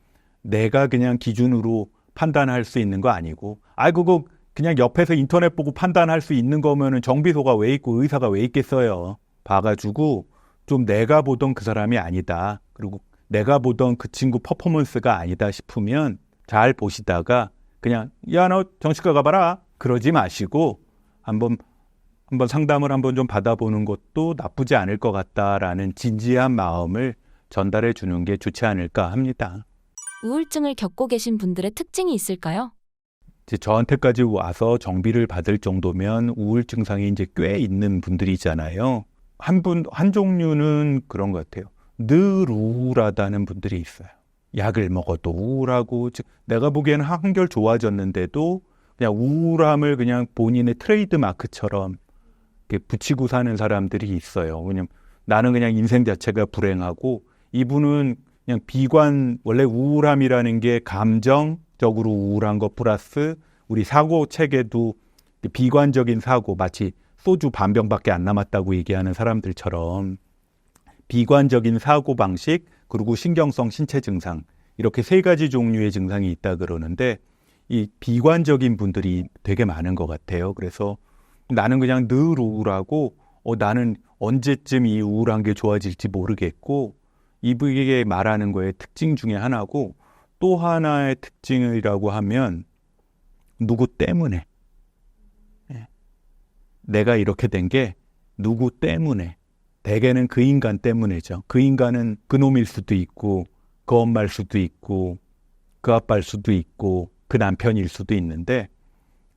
내가 그냥 기준으로 판단할 수 있는 거 아니고 그거 그냥 옆에서 인터넷 보고 판단할 수 있는 거면은 정비소가 왜 있고 의사가 왜 있겠어요. 봐가지고 좀 내가 보던 그 사람이 아니다. 그리고 내가 보던 그 친구 퍼포먼스가 아니다 싶으면 잘 보시다가 그냥 야, 너 정신과 가봐라. 그러지 마시고 한번 상담을 한번 좀 받아보는 것도 나쁘지 않을 것 같다라는 진지한 마음을 전달해 주는 게 좋지 않을까 합니다. 우울증을 겪고 계신 분들의 특징이 있을까요? 이제 저한테까지 와서 정비를 받을 정도면 우울증 증상이 이제 꽤 있는 분들이잖아요. 한 종류는 그런 것 같아요. 늘 우울하다는 분들이 있어요. 약을 먹어도 우울하고, 즉 내가 보기에는 한결 좋아졌는데도 그냥 우울함을 그냥 본인의 트레이드 마크처럼 이렇게 붙이고 사는 사람들이 있어요. 왜냐면 나는 그냥 인생 자체가 불행하고 이분은 그냥 원래 우울함이라는 게 감정적으로 우울한 거 플러스 우리 사고 체계도 비관적인 사고, 마치 소주 반 병밖에 안 남았다고 얘기하는 사람들처럼 비관적인 사고 방식, 그리고 신경성 신체 증상, 이렇게 3가지 종류의 증상이 있다 그러는데 이 비관적인 분들이 되게 많은 것 같아요. 그래서 나는 그냥 늘 우울하고 나는 언제쯤 이 우울한 게 좋아질지 모르겠고, 이분에게 말하는 거의 특징 중에 하나고, 또 하나의 특징이라고 하면 누구 때문에, 내가 이렇게 된 게 누구 때문에, 대개는 그 인간 때문이죠. 그 인간은 그놈일 수도 있고 그 엄마일 수도 있고 그 아빠일 수도 있고 그 남편일 수도 있는데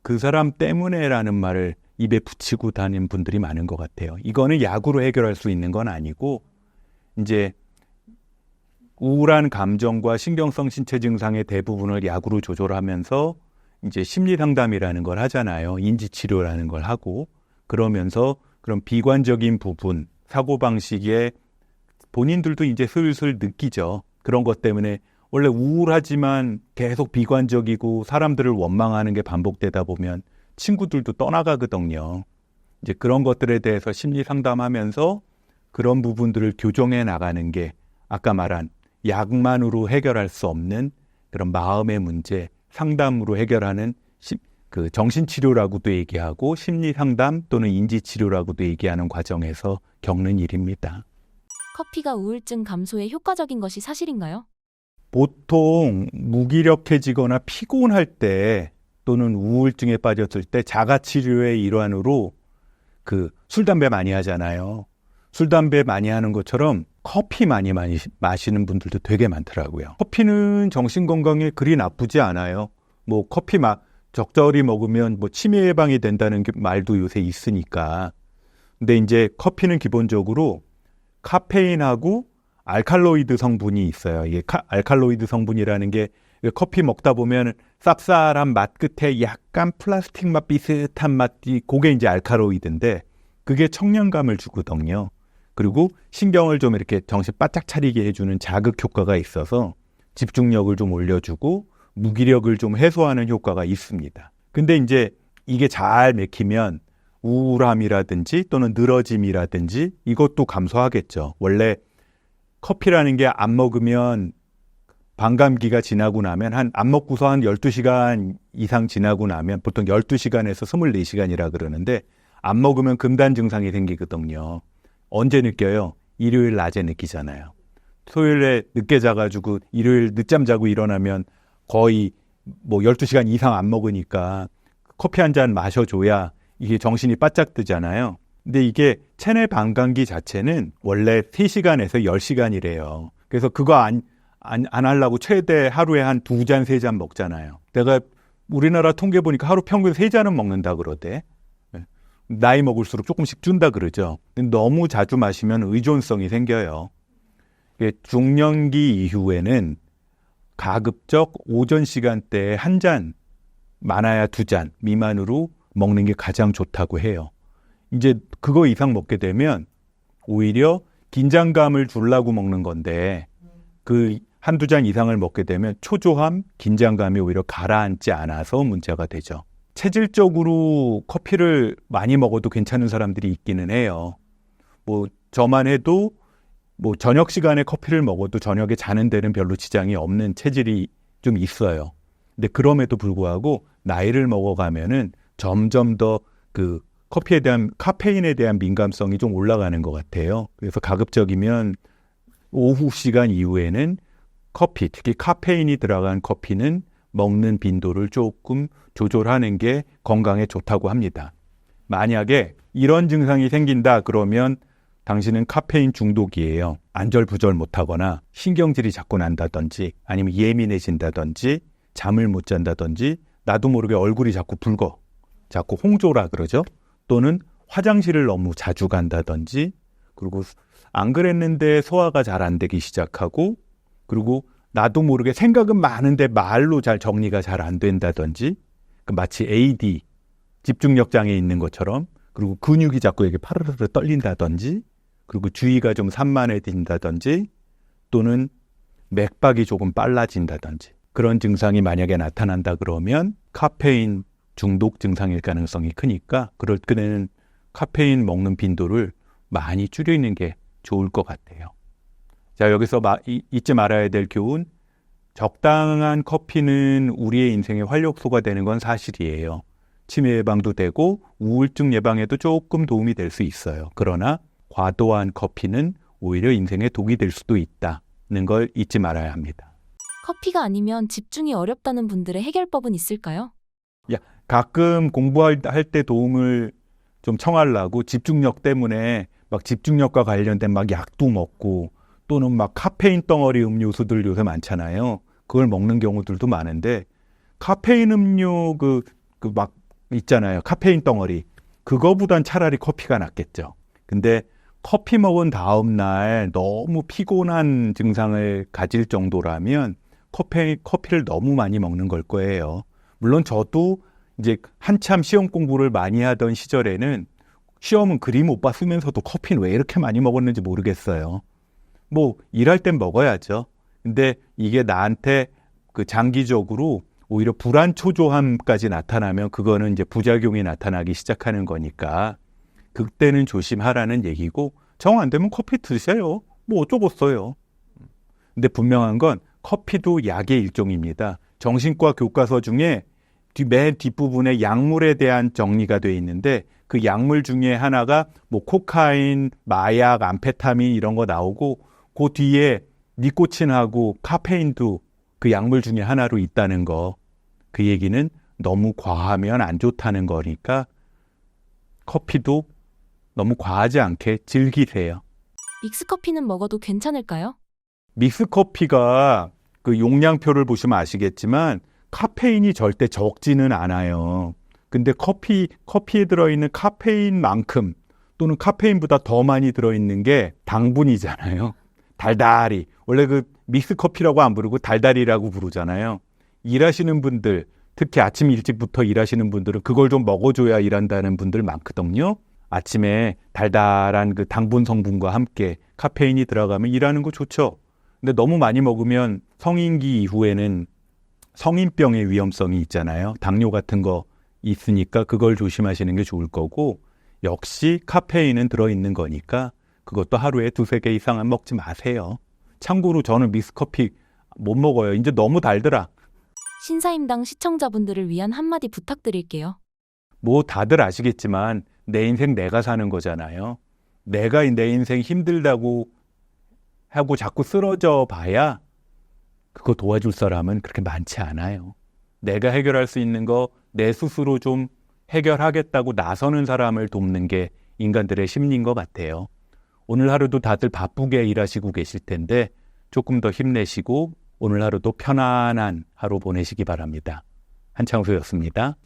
그 사람 때문에라는 말을 입에 붙이고 다니는 분들이 많은 것 같아요. 이거는 약으로 해결할 수 있는 건 아니고, 이제 우울한 감정과 신경성 신체 증상의 대부분을 약으로 조절하면서 이제 심리 상담이라는 걸 하잖아요. 인지 치료라는 걸 하고, 그러면서 그런 비관적인 부분, 사고방식에 본인들도 이제 슬슬 느끼죠. 그런 것 때문에 원래 우울하지만 계속 비관적이고 사람들을 원망하는 게 반복되다 보면 친구들도 떠나가거든요. 이제 그런 것들에 대해서 심리 상담하면서 그런 부분들을 교정해 나가는 게 아까 말한 약만으로 해결할 수 없는 그런 마음의 문제, 상담으로 해결하는 그 정신치료라고도 얘기하고 심리상담 또는 인지치료라고도 얘기하는 과정에서 겪는 일입니다. 커피가 우울증 감소에 효과적인 것이 사실인가요? 보통 무기력해지거나 피곤할 때 또는 우울증에 빠졌을 때 자가치료의 일환으로 그 술, 담배 많이 하잖아요. 술, 담배 많이 하는 것처럼 커피 많이 마시는 분들도 되게 많더라고요. 커피는 정신건강에 그리 나쁘지 않아요. 뭐 커피 적절히 먹으면 뭐 치매 예방이 된다는 말도 요새 있으니까. 근데 이제 커피는 기본적으로 카페인하고 알칼로이드 성분이 있어요. 이게 알칼로이드 성분이라는 게 커피 먹다 보면 쌉쌀한 맛 끝에 약간 플라스틱 맛 비슷한 맛이 그게 이제 알칼로이드인데 그게 청량감을 주거든요. 그리고 신경을 좀 이렇게 정신 바짝 차리게 해주는 자극 효과가 있어서 집중력을 좀 올려주고 무기력을 좀 해소하는 효과가 있습니다. 근데 이제 이게 잘 맥히면 우울함이라든지 또는 늘어짐이라든지 이것도 감소하겠죠. 원래 커피라는 게 안 먹으면 반감기가 지나고 나면 안 먹고서 한 12시간 이상 지나고 나면 보통 12시간에서 24시간이라 그러는데 안 먹으면 금단 증상이 생기거든요. 언제 느껴요? 일요일 낮에 느끼잖아요. 토요일에 늦게 자가지고 일요일 늦잠 자고 일어나면 거의 뭐 12시간 이상 안 먹으니까 커피 한 잔 마셔줘야 이게 정신이 바짝 뜨잖아요. 근데 이게 체내 반감기 자체는 원래 3시간에서 10시간이래요. 그래서 그거 안 하려고 최대 하루에 한 2잔, 3잔 먹잖아요. 내가 우리나라 통계 보니까 하루 평균 3잔은 먹는다 그러대. 나이 먹을수록 조금씩 준다 그러죠. 근데 너무 자주 마시면 의존성이 생겨요. 중년기 이후에는 가급적 오전 시간대에 1잔, 많아야 2잔 미만으로 먹는 게 가장 좋다고 해요. 이제 그거 이상 먹게 되면 오히려 긴장감을 주려고 먹는 건데 그 한두 잔 이상을 먹게 되면 초조함, 긴장감이 오히려 가라앉지 않아서 문제가 되죠. 체질적으로 커피를 많이 먹어도 괜찮은 사람들이 있기는 해요. 뭐 저만 해도 뭐 저녁 시간에 커피를 먹어도 저녁에 자는 데는 별로 지장이 없는 체질이 좀 있어요. 근데 그럼에도 불구하고 나이를 먹어가면은 점점 더 그 커피에 대한 카페인에 대한 민감성이 좀 올라가는 것 같아요. 그래서 가급적이면 오후 시간 이후에는 커피, 특히 카페인이 들어간 커피는 먹는 빈도를 조금 조절하는 게 건강에 좋다고 합니다. 만약에 이런 증상이 생긴다 그러면 당신은 카페인 중독이에요. 안절부절 못하거나 신경질이 자꾸 난다든지 아니면 예민해진다든지 잠을 못 잔다든지 나도 모르게 얼굴이 자꾸 붉어. 자꾸 홍조라 그러죠. 또는 화장실을 너무 자주 간다든지 그리고 안 그랬는데 소화가 잘 안 되기 시작하고 그리고 나도 모르게 생각은 많은데 말로 잘 정리가 잘 안 된다든지 마치 AD, 집중력 장애 있는 것처럼 그리고 근육이 자꾸 이렇게 파르르 떨린다든지 그리고 주의가 좀 산만해진다든지 또는 맥박이 조금 빨라진다든지 그런 증상이 만약에 나타난다 그러면 카페인 중독 증상일 가능성이 크니까 그럴 때는 카페인 먹는 빈도를 많이 줄이는 게 좋을 것 같아요. 자, 여기서 잊지 말아야 될 교훈. 적당한 커피는 우리의 인생의 활력소가 되는 건 사실이에요. 치매 예방도 되고 우울증 예방에도 조금 도움이 될 수 있어요. 그러나 과도한 커피는 오히려 인생에 독이 될 수도 있다는 걸 잊지 말아야 합니다. 커피가 아니면 집중이 어렵다는 분들의 해결법은 있을까요? 가끔 공부할 때 도움을 좀 청하려고 집중력 때문에 막 집중력과 관련된 막 약도 먹고 또는 막 카페인 덩어리 음료수들 요새 많잖아요. 그걸 먹는 경우들도 많은데 카페인 음료 막 있잖아요. 카페인 덩어리. 그거보단 차라리 커피가 낫겠죠. 근데 커피 먹은 다음 날 너무 피곤한 증상을 가질 정도라면 커피를 너무 많이 먹는 걸 거예요. 물론 저도 이제 한참 시험 공부를 많이 하던 시절에는 시험은 그리 못 봤으면서도 커피는 왜 이렇게 많이 먹었는지 모르겠어요. 뭐 일할 땐 먹어야죠. 근데 이게 나한테 그 장기적으로 오히려 불안 초조함까지 나타나면 그거는 이제 부작용이 나타나기 시작하는 거니까 그때는 조심하라는 얘기고 정 안 되면 커피 드세요. 뭐 어쩌겠어요. 근데 분명한 건 커피도 약의 일종입니다. 정신과 교과서 중에 맨 뒷부분에 약물에 대한 정리가 돼 있는데 그 약물 중에 하나가 뭐 코카인, 마약, 암페타민 이런 거 나오고 그 뒤에 니코틴하고 카페인도 그 약물 중에 하나로 있다는 거. 그 얘기는 너무 과하면 안 좋다는 거니까 커피도 너무 과하지 않게 즐기세요. 믹스커피는 먹어도 괜찮을까요? 믹스커피가 그 용량표를 보시면 아시겠지만 카페인이 절대 적지는 않아요. 근데 커피에 들어있는 카페인만큼 또는 카페인보다 더 많이 들어있는 게 당분이잖아요. 달달이. 원래 그 믹스커피라고 안 부르고 달달이라고 부르잖아요. 일하시는 분들, 특히 아침 일찍부터 일하시는 분들은 그걸 좀 먹어줘야 일한다는 분들 많거든요. 아침에 달달한 그 당분 성분과 함께 카페인이 들어가면 일하는 거 좋죠. 근데 너무 많이 먹으면 성인기 이후에는 성인병의 위험성이 있잖아요. 당뇨 같은 거 있으니까 그걸 조심하시는 게 좋을 거고, 역시 카페인은 들어있는 거니까 그것도 하루에 2-3개 이상은 먹지 마세요. 참고로 저는 믹스커피 못 먹어요. 이제 너무 달더라. 신사임당 시청자분들을 위한 한마디 부탁드릴게요. 뭐 다들 아시겠지만 내 인생 내가 사는 거잖아요. 내가 내 인생 힘들다고 하고 자꾸 쓰러져 봐야 그거 도와줄 사람은 그렇게 많지 않아요. 내가 해결할 수 있는 거 내 스스로 좀 해결하겠다고 나서는 사람을 돕는 게 인간들의 심리인 것 같아요. 오늘 하루도 다들 바쁘게 일하시고 계실 텐데 조금 더 힘내시고 오늘 하루도 편안한 하루 보내시기 바랍니다. 한창수였습니다.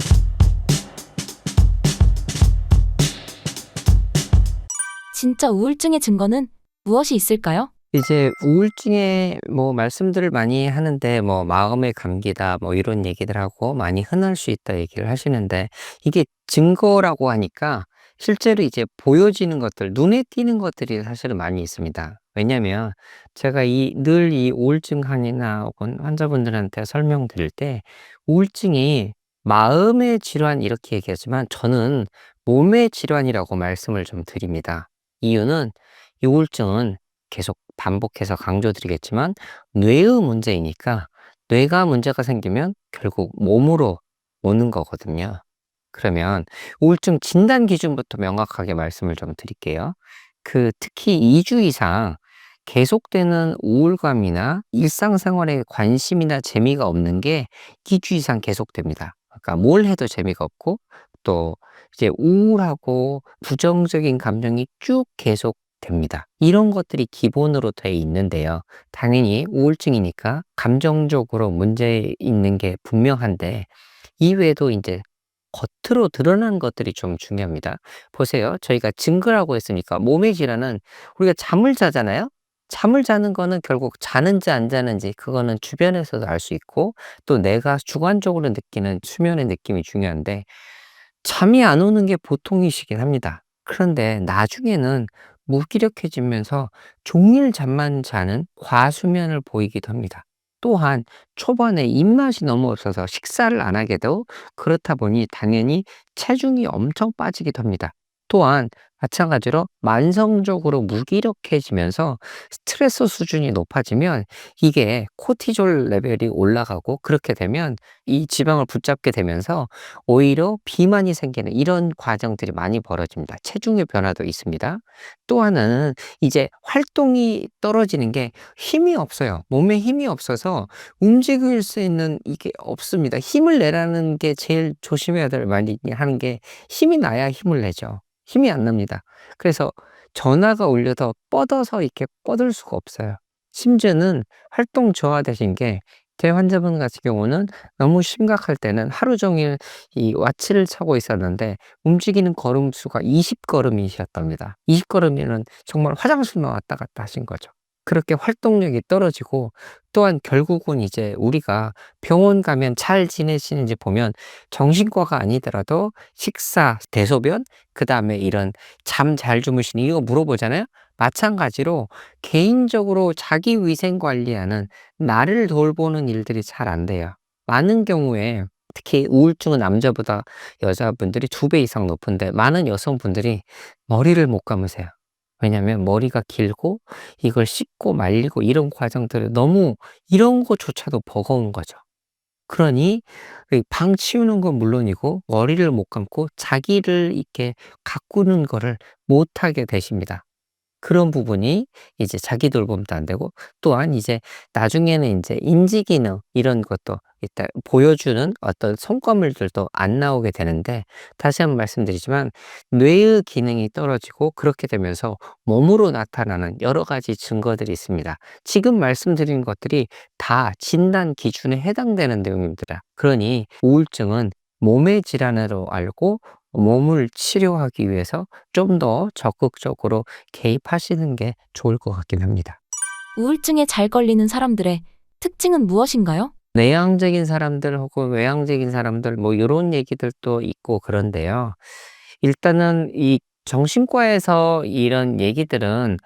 진짜 우울증의 증거는 무엇이 있을까요? 이제 우울증에 뭐 말씀들을 많이 하는데 뭐 마음의 감기다 뭐 이런 얘기들 하고 많이 흔할 수 있다 얘기를 하시는데, 이게 증거라고 하니까 실제로 이제 보여지는 것들, 눈에 띄는 것들이 사실은 많이 있습니다. 왜냐면 제가 늘 이 우울증이나 혹은 환자분들한테 설명드릴 때 우울증이 마음의 질환 이렇게 얘기하지만 저는 몸의 질환이라고 말씀을 좀 드립니다. 이유는 이 우울증은 계속 반복해서 강조드리겠지만 뇌의 문제이니까, 뇌가 문제가 생기면 결국 몸으로 오는 거거든요. 그러면 우울증 진단 기준부터 명확하게 말씀을 좀 드릴게요. 특히 2주 이상 계속되는 우울감이나 일상생활에 관심이나 재미가 없는 게 2주 이상 계속됩니다. 그러니까 뭘 해도 재미가 없고 또 이제 우울하고 부정적인 감정이 쭉 계속됩니다. 이런 것들이 기본으로 돼 있는데요. 당연히 우울증이니까 감정적으로 문제 있는 게 분명한데 이외에도 이제 겉으로 드러난 것들이 좀 중요합니다. 보세요. 저희가 증거라고 했으니까 몸의 질환은 우리가 잠을 자잖아요. 잠을 자는 거는 결국 자는지 안 자는지 그거는 주변에서도 알 수 있고 또 내가 주관적으로 느끼는 수면의 느낌이 중요한데, 잠이 안 오는 게 보통이시긴 합니다. 그런데 나중에는 무기력해지면서 종일 잠만 자는 과수면을 보이기도 합니다. 또한 초반에 입맛이 너무 없어서 식사를 안 하게 되고, 그렇다 보니 당연히 체중이 엄청 빠지기도 합니다. 또한 마찬가지로 만성적으로 무기력해지면서 스트레스 수준이 높아지면 이게 코티졸 레벨이 올라가고, 그렇게 되면 이 지방을 붙잡게 되면서 오히려 비만이 생기는 이런 과정들이 많이 벌어집니다. 체중의 변화도 있습니다. 또 하나는 이제 활동이 떨어지는 게 힘이 없어요. 몸에 힘이 없어서 움직일 수 있는 이게 없습니다. 힘을 내라는 게 제일 조심해야 될 많이 하는 게, 힘이 나야 힘을 내죠. 힘이 안 납니다. 그래서 전화가 울려도 뻗어서 이렇게 뻗을 수가 없어요. 심지어는 활동 저하되신 게, 제 환자분 같은 경우는 너무 심각할 때는 하루 종일 이 와치를 차고 있었는데 움직이는 걸음 수가 20걸음이셨답니다. 20걸음이면 정말 화장실만 왔다 갔다 하신 거죠. 그렇게 활동력이 떨어지고, 또한 결국은 이제 우리가 병원 가면 잘 지내시는지 보면 정신과가 아니더라도 식사, 대소변, 그 다음에 이런 잠 잘 주무시니 이거 물어보잖아요. 마찬가지로 개인적으로 자기 위생 관리하는, 나를 돌보는 일들이 잘 안 돼요. 많은 경우에 특히 우울증은 남자보다 여자분들이 2배 이상 높은데 많은 여성분들이 머리를 못 감으세요. 왜냐하면 머리가 길고 이걸 씻고 말리고 이런 과정들을 너무, 이런 것조차도 버거운 거죠. 그러니 이 방 치우는 건 물론이고 머리를 못 감고 자기를 이렇게 가꾸는 거를 못 하게 되십니다. 그런 부분이 이제 자기 돌봄도 안 되고, 또한 이제 나중에는 이제 인지 기능 이런 것도 일단 보여주는 어떤 성과물들도 안 나오게 되는데, 다시 한번 말씀드리지만 뇌의 기능이 떨어지고 그렇게 되면서 몸으로 나타나는 여러 가지 증거들이 있습니다. 지금 말씀드린 것들이 다 진단 기준에 해당되는 내용입니다. 그러니 우울증은 몸의 질환으로 알고 몸을 치료하기 위해서 좀 더 적극적으로 개입하시는 게 좋을 것 같긴 합니다. 우울증에 잘 걸리는 사람들의 특징은 무엇인가요? 내향적인 사람들 혹은 외향적인 사람들 뭐 요런 얘기들도 있고 그런데요. 일단은 이 정신과에서 이런 얘기들은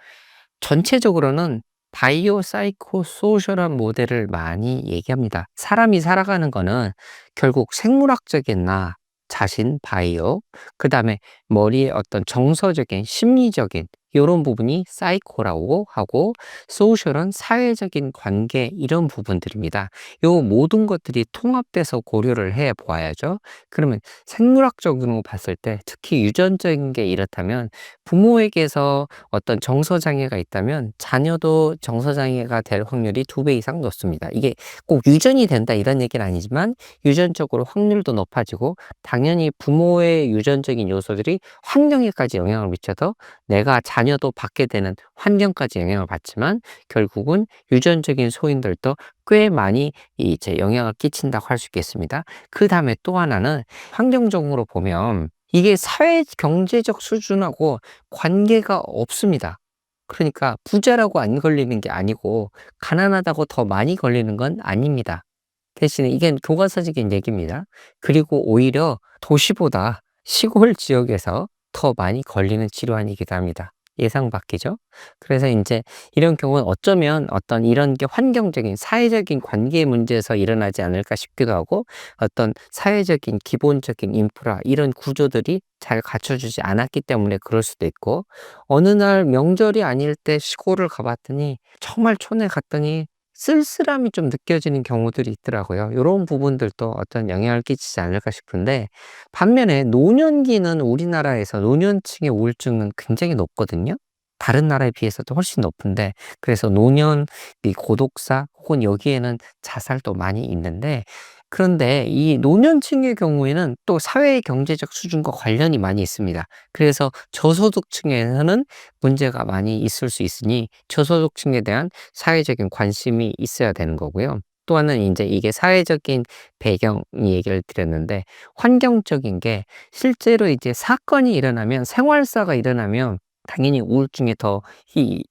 전체적으로는 바이오 사이코 소셜한 모델을 많이 얘기합니다. 사람이 살아가는 거는 결국 생물학적인 나 자신 바이오, 그다음에 머리의 어떤 정서적인 심리적인 요런 부분이 사이코라고 하고, 소셜은 사회적인 관계 이런 부분들입니다. 요 모든 것들이 통합돼서 고려를 해 보아야죠. 그러면 생물학적으로 봤을 때 특히 유전적인 게 이렇다면, 부모에게서 어떤 정서 장애가 있다면 자녀도 정서 장애가 될 확률이 2배 이상 높습니다. 이게 꼭 유전이 된다 이런 얘기는 아니지만 유전적으로 확률도 높아지고, 당연히 부모의 유전적인 요소들이 환경에까지 영향을 미쳐서 내가 자녀도 받게 되는 환경까지 영향을 받지만, 결국은 유전적인 소인들도 꽤 많이 이제 영향을 끼친다고 할 수 있겠습니다. 그 다음에 또 하나는 환경적으로 보면 이게 사회 경제적 수준하고 관계가 없습니다. 그러니까 부자라고 안 걸리는 게 아니고 가난하다고 더 많이 걸리는 건 아닙니다. 대신에 이게 교과서적인 얘기입니다. 그리고 오히려 도시보다 시골 지역에서 더 많이 걸리는 질환이기도 합니다. 예상 밖이죠. 그래서 이제 이런 경우는 어쩌면 어떤 이런 게 환경적인 사회적인 관계 문제에서 일어나지 않을까 싶기도 하고, 어떤 사회적인 기본적인 인프라 이런 구조들이 잘 갖춰주지 않았기 때문에 그럴 수도 있고, 어느 날 명절이 아닐 때 시골을 가봤더니 정말 촌에 갔더니 쓸쓸함이 좀 느껴지는 경우들이 있더라고요. 요런 부분들도 어떤 영향을 끼치지 않을까 싶은데, 반면에 노년기는 우리나라에서 노년층의 우울증은 굉장히 높거든요. 다른 나라에 비해서도 훨씬 높은데, 그래서 노년, 이 고독사 혹은 여기에는 자살도 많이 있는데, 그런데 이 노년층의 경우에는 또 사회 경제적 수준과 관련이 많이 있습니다. 그래서 저소득층에서는 문제가 많이 있을 수 있으니 저소득층에 대한 사회적인 관심이 있어야 되는 거고요. 또 하나는 이제 이게 사회적인 배경 얘기를 드렸는데, 환경적인 게 실제로 이제 사건이 일어나면, 생활사가 일어나면 당연히 우울증에 더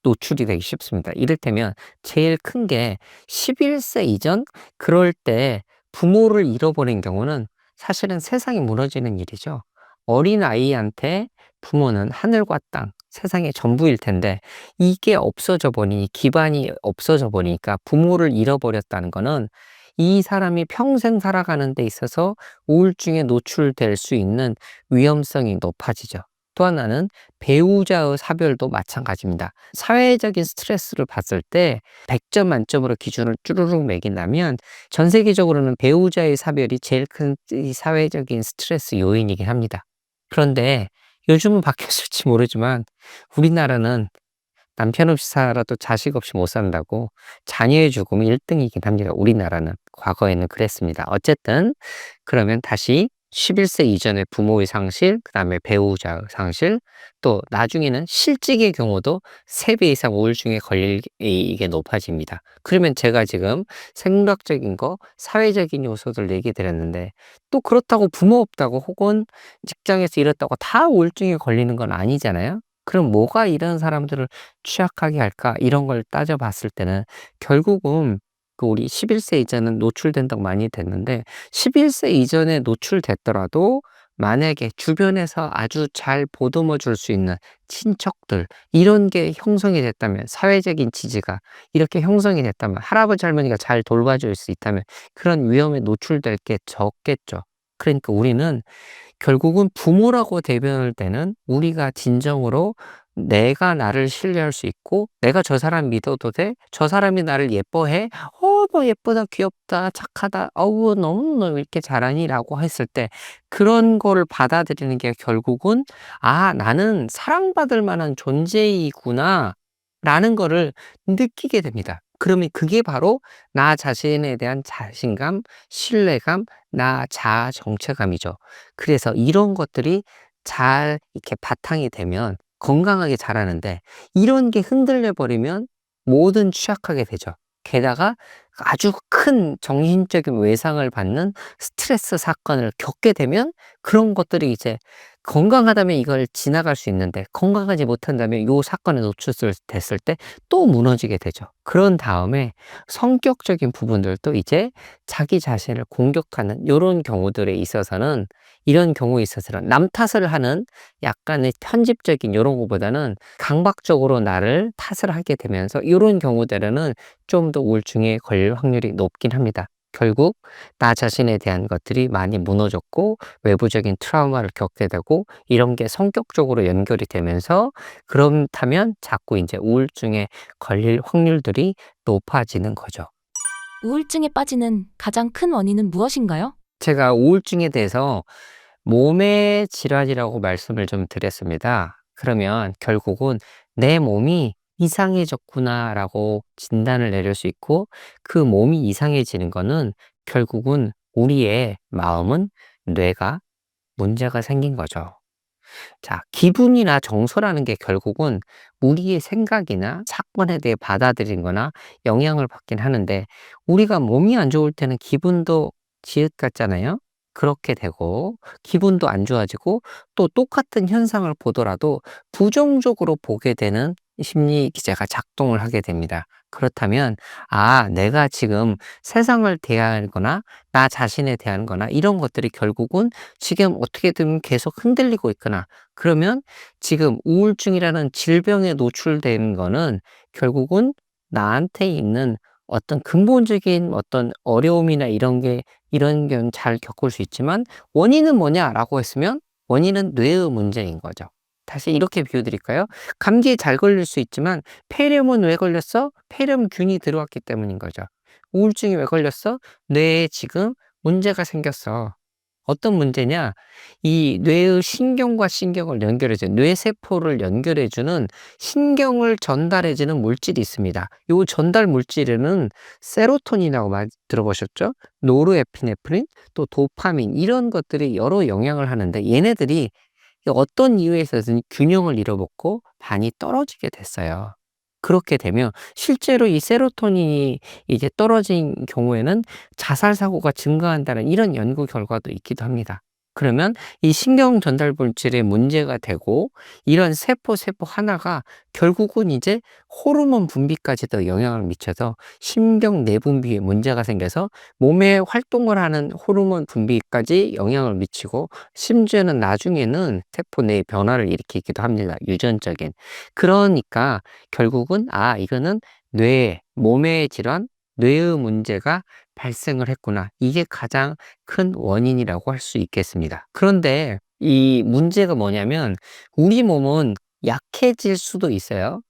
노출이 되기 쉽습니다. 이를테면 제일 큰 게 11세 이전, 그럴 때 부모를 잃어버린 경우는 사실은 세상이 무너지는 일이죠. 어린아이한테 부모는 하늘과 땅, 세상의 전부일 텐데, 이게 없어져 보니, 기반이 없어져 보니까 부모를 잃어버렸다는 거는 이 사람이 평생 살아가는 데 있어서 우울증에 노출될 수 있는 위험성이 높아지죠. 또 하나는 배우자의 사별도 마찬가지입니다. 사회적인 스트레스를 봤을 때 100점 만점으로 기준을 쭈루룩 매긴다면, 전 세계적으로는 배우자의 사별이 제일 큰 이 사회적인 스트레스 요인이긴 합니다. 그런데 요즘은 바뀌었을지 모르지만 우리나라는 남편 없이 살아도 자식 없이 못 산다고 자녀의 죽음이 1등이긴 합니다. 우리나라는. 과거에는 그랬습니다. 어쨌든 그러면 다시 11세 이전의 부모의 상실, 그다음에 배우자의 상실, 또 나중에는 실직의 경우도 3배 이상 우울증에 걸릴 이게 높아집니다. 그러면 제가 지금 생물학적인 거, 사회적인 요소들 얘기 드렸는데, 또 그렇다고 부모 없다고 혹은 직장에서 잃었다고 다 우울증에 걸리는 건 아니잖아요. 그럼 뭐가 이런 사람들을 취약하게 할까? 이런 걸 따져봤을 때는 결국은 그 우리 11세 이전은 노출된다고 많이 됐는데, 11세 이전에 노출됐더라도 만약에 주변에서 아주 잘 보듬어 줄 수 있는 친척들 이런 게 형성이 됐다면, 사회적인 지지가 이렇게 형성이 됐다면, 할아버지 할머니가 잘 돌봐줄 수 있다면 그런 위험에 노출될 게 적겠죠. 그러니까 우리는 결국은 부모라고 대변할 때는 우리가 진정으로 내가 나를 신뢰할 수 있고, 내가 저 사람 믿어도 돼? 저 사람이 나를 예뻐해? 뭐 예쁘다, 귀엽다, 착하다, 어우, 너무너무 이렇게 잘하니? 라고 했을 때 그런 거를 받아들이는 게 결국은 아, 나는 사랑받을 만한 존재이구나 라는 거를 느끼게 됩니다. 그러면 그게 바로 나 자신에 대한 자신감, 신뢰감, 나 자아 정체감이죠. 그래서 이런 것들이 잘 이렇게 바탕이 되면 건강하게 자라는데 이런 게 흔들려 버리면 뭐든 취약하게 되죠. 게다가 아주 큰 정신적인 외상을 받는 스트레스 사건을 겪게 되면 그런 것들이 이제 건강하다면 이걸 지나갈 수 있는데 건강하지 못한다면 요 사건에 노출됐을 때 또 무너지게 되죠. 그런 다음에 성격적인 부분들도 이제 자기 자신을 공격하는 요런 경우들에 있어서는 이런 경우에 있어서는 남 탓을 하는 약간의 편집적인 요런 거보다는 강박적으로 나를 탓을 하게 되면서 이런 경우들에는 좀 더 우울증에 걸릴 확률이 높긴 합니다. 결국 나 자신에 대한 것들이 많이 무너졌고 외부적인 트라우마를 겪게 되고 이런 게 성격적으로 연결이 되면서 그렇다면 자꾸 이제 우울증에 걸릴 확률들이 높아지는 거죠. 우울증에 빠지는 가장 큰 원인은 무엇인가요? 제가 우울증에 대해서 몸의 질환이라고 말씀을 좀 드렸습니다. 그러면 결국은 내 몸이 이상해졌구나라고 진단을 내릴 수 있고 그 몸이 이상해지는 거는 결국은 우리의 마음은 뇌가 문제가 생긴 거죠. 자, 기분이나 정서라는 게 결국은 우리의 생각이나 사건에 대해 받아들인 거나 영향을 받긴 하는데 우리가 몸이 안 좋을 때는 기분도 지읒 같잖아요. 그렇게 되고 기분도 안 좋아지고 또 똑같은 현상을 보더라도 부정적으로 보게 되는 심리 기제가 작동을 하게 됩니다. 그렇다면 아, 내가 지금 세상을 대하거나 나 자신에 대한 거나 이런 것들이 결국은 지금 어떻게든 계속 흔들리고 있거나 그러면 지금 우울증이라는 질병에 노출된 거는 결국은 나한테 있는 어떤 근본적인 어떤 어려움이나 이런 게 잘 겪을 수 있지만 원인은 뭐냐라고 했으면 원인은 뇌의 문제인 거죠. 다시 이렇게 비유드릴까요? 감기에 잘 걸릴 수 있지만 폐렴은 왜 걸렸어? 폐렴균이 들어왔기 때문인 거죠. 우울증이 왜 걸렸어? 뇌에 지금 문제가 생겼어. 어떤 문제냐? 이 뇌의 신경과 신경을 연결해줘. 뇌세포를 연결해주는 신경을 전달해주는 물질이 있습니다. 이 전달 물질에는 세로토닌이라고 많이 들어보셨죠? 노르에피네프린, 또 도파민 이런 것들이 여러 영향을 하는데 얘네들이 어떤 이유에 있어서든 균형을 잃어먹고 많이 떨어지게 됐어요. 그렇게 되면 실제로 이 세로토닌이 이제 떨어진 경우에는 자살 사고가 증가한다는 이런 연구 결과도 있기도 합니다. 그러면 이 신경 전달 물질에 문제가 되고 이런 세포 하나가 결국은 이제 호르몬 분비까지도 영향을 미쳐서 신경 내분비에 문제가 생겨서 몸에 활동을 하는 호르몬 분비까지 영향을 미치고 심지어는 나중에는 세포 내에 변화를 일으키기도 합니다. 유전적인. 그러니까 결국은 아, 이거는 몸의 질환, 뇌의 문제가 발생을 했구나. 이게 가장 큰 원인이라고 할 수 있겠습니다. 그런데 이 문제가 뭐냐면 우리 몸은 약해질 수도 있어요.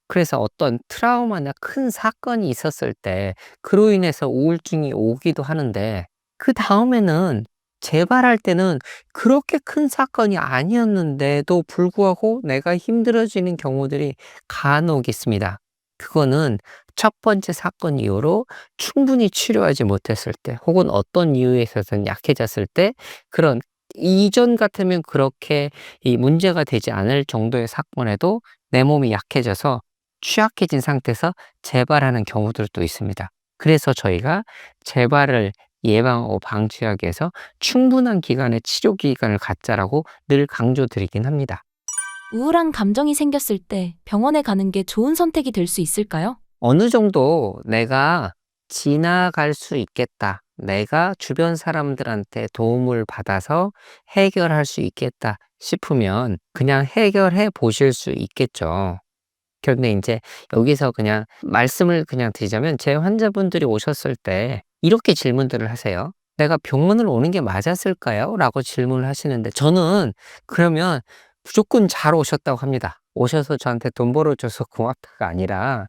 그래서 어떤 트라우마나 큰 사건이 있었을 때 그로 인해서 우울증이 오기도 하는데 그 다음에는 재발할 때는 그렇게 큰 사건이 아니었는데도 불구하고 내가 힘들어지는 경우들이 간혹 있습니다. 그거는 첫 번째 사건 이후로 충분히 치료하지 못했을 때 혹은 어떤 이유에 있어서는 약해졌을 때 그런 이전 같으면 그렇게 이 문제가 되지 않을 정도의 사건에도 내 몸이 약해져서 취약해진 상태에서 재발하는 경우들도 있습니다. 그래서 저희가 재발을 예방하고 방지하기 위해서 충분한 기간의 치료 기간을 갖자라고 늘 강조드리긴 합니다. 우울한 감정이 생겼을 때 병원에 가는 게 좋은 선택이 될 수 있을까요? 어느 정도 내가 지나갈 수 있겠다. 내가 주변 사람들한테 도움을 받아서 해결할 수 있겠다 싶으면 그냥 해결해 보실 수 있겠죠. 그런데 이제 여기서 그냥 말씀을 그냥 드리자면 제 환자분들이 오셨을 때 이렇게 질문들을 하세요. 내가 병원을 오는 게 맞았을까요? 라고 질문을 하시는데 저는 그러면 무조건 잘 오셨다고 합니다. 오셔서 저한테 돈 벌어줘서 고맙다가 아니라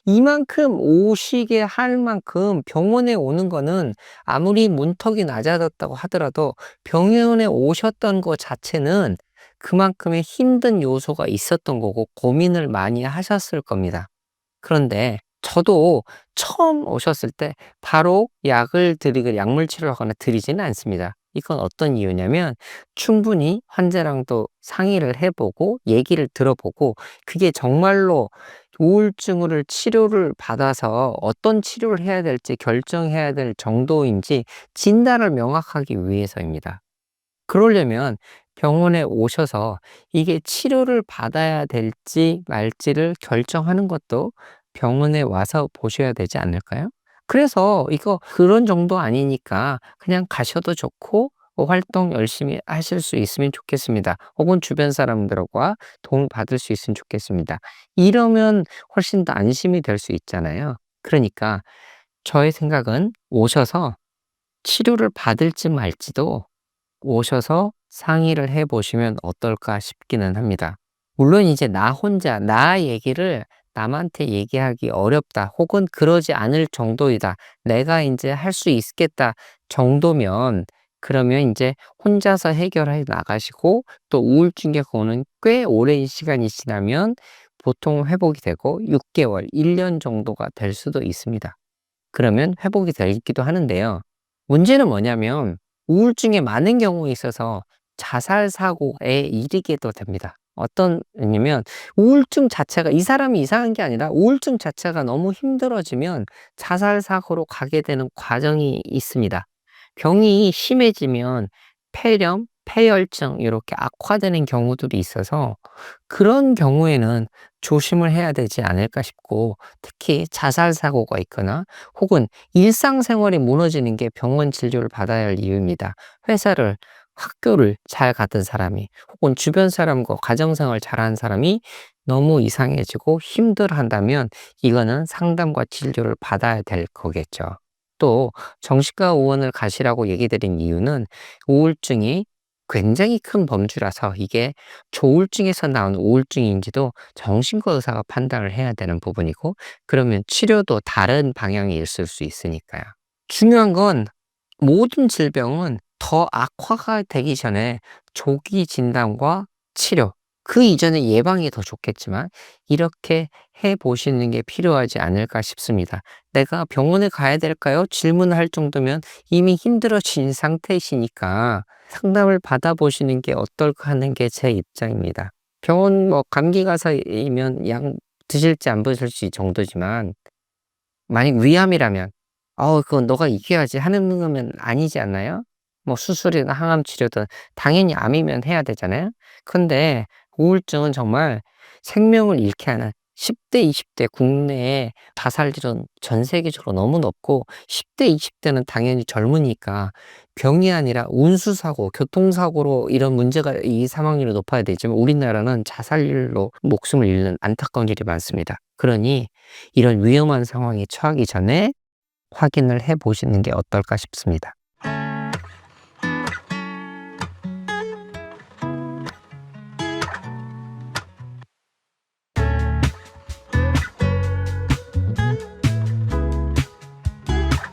이만큼 오시게 할 만큼 병원에 오는 거는 아무리 문턱이 낮아졌다고 하더라도 병원에 오셨던 것 자체는 그만큼의 힘든 요소가 있었던 거고 고민을 많이 하셨을 겁니다. 그런데 저도 처음 오셨을 때 바로 약을 드리고 약물 치료를 하거나 드리지는 않습니다. 이건 어떤 이유냐면 충분히 환자랑도 상의를 해보고 얘기를 들어보고 그게 정말로 우울증을 치료를 받아서 어떤 치료를 해야 될지 결정해야 될 정도인지 진단을 명확하기 위해서입니다. 그러려면 병원에 오셔서 이게 치료를 받아야 될지 말지를 결정하는 것도 병원에 와서 보셔야 되지 않을까요? 그래서 이거 그런 정도 아니니까 그냥 가셔도 좋고 활동 열심히 하실 수 있으면 좋겠습니다. 혹은 주변 사람들과 도움 받을 수 있으면 좋겠습니다. 이러면 훨씬 더 안심이 될 수 있잖아요. 그러니까 저의 생각은 오셔서 치료를 받을지 말지도 오셔서 상의를 해 보시면 어떨까 싶기는 합니다. 물론 이제 나 혼자 나 얘기를 남한테 얘기하기 어렵다 혹은 그러지 않을 정도이다. 내가 인제 할 수 있겠다 정도면 그러면 인제 혼자서 해결해 나가시고 또 우울증의 고는 꽤 오랜 시간이 지나면 보통 회복이 되고 6개월, 1년 정도가 될 수도 있습니다. 그러면 회복이 되기도 하는데요. 문제는 뭐냐면 우울증에 많은 경우에 있어서 자살 사고에 이르게도 됩니다. 어떤 왜냐면 우울증 자체가 이 사람이 이상한 게 아니라 우울증 자체가 너무 힘들어지면 자살 사고로 가게 되는 과정이 있습니다. 병이 심해지면 폐렴, 폐혈증 이렇게 악화되는 경우들이 있어서 그런 경우에는 조심을 해야 되지 않을까 싶고 특히 자살 사고가 있거나 혹은 일상생활이 무너지는 게 병원 진료를 받아야 할 이유입니다. 회사를 학교를 잘 갔던 사람이 혹은 주변 사람과 가정생활 잘하는 사람이 너무 이상해지고 힘들어한다면 이거는 상담과 진료를 받아야 될 거겠죠. 또 정신과 의원을 가시라고 얘기 드린 이유는 우울증이 굉장히 큰 범주라서 이게 조울증에서 나온 우울증인지도 정신과 의사가 판단을 해야 되는 부분이고 그러면 치료도 다른 방향이 있을 수 있으니까요. 중요한 건 모든 질병은 더 악화가 되기 전에 조기 진단과 치료, 그 이전에 예방이 더 좋겠지만 이렇게 해 보시는 게 필요하지 않을까 싶습니다. 내가 병원에 가야 될까요? 질문할 정도면 이미 힘들어진 상태이시니까 상담을 받아보시는 게 어떨까 하는 게 제 입장입니다. 병원 뭐 감기 가서이면 약 드실지 안 드실지 정도지만 만약 위암이라면 그건 너가 이겨야지 하는 거면 아니지 않나요? 뭐 수술이나 항암 치료든 당연히 암이면 해야 되잖아요. 근데 우울증은 정말 생명을 잃게 하는 10 대, 20대 국내에 자살률은 전 세계적으로 너무 높고 10 대, 20 대는 당연히 젊으니까 병이 아니라 운수사고, 교통사고로 이런 문제가 이 사망률이 높아야 되지만 우리나라는 자살률로 목숨을 잃는 안타까운 일이 많습니다. 그러니 이런 위험한 상황에 처하기 전에 확인을 해 보시는 게 어떨까 싶습니다.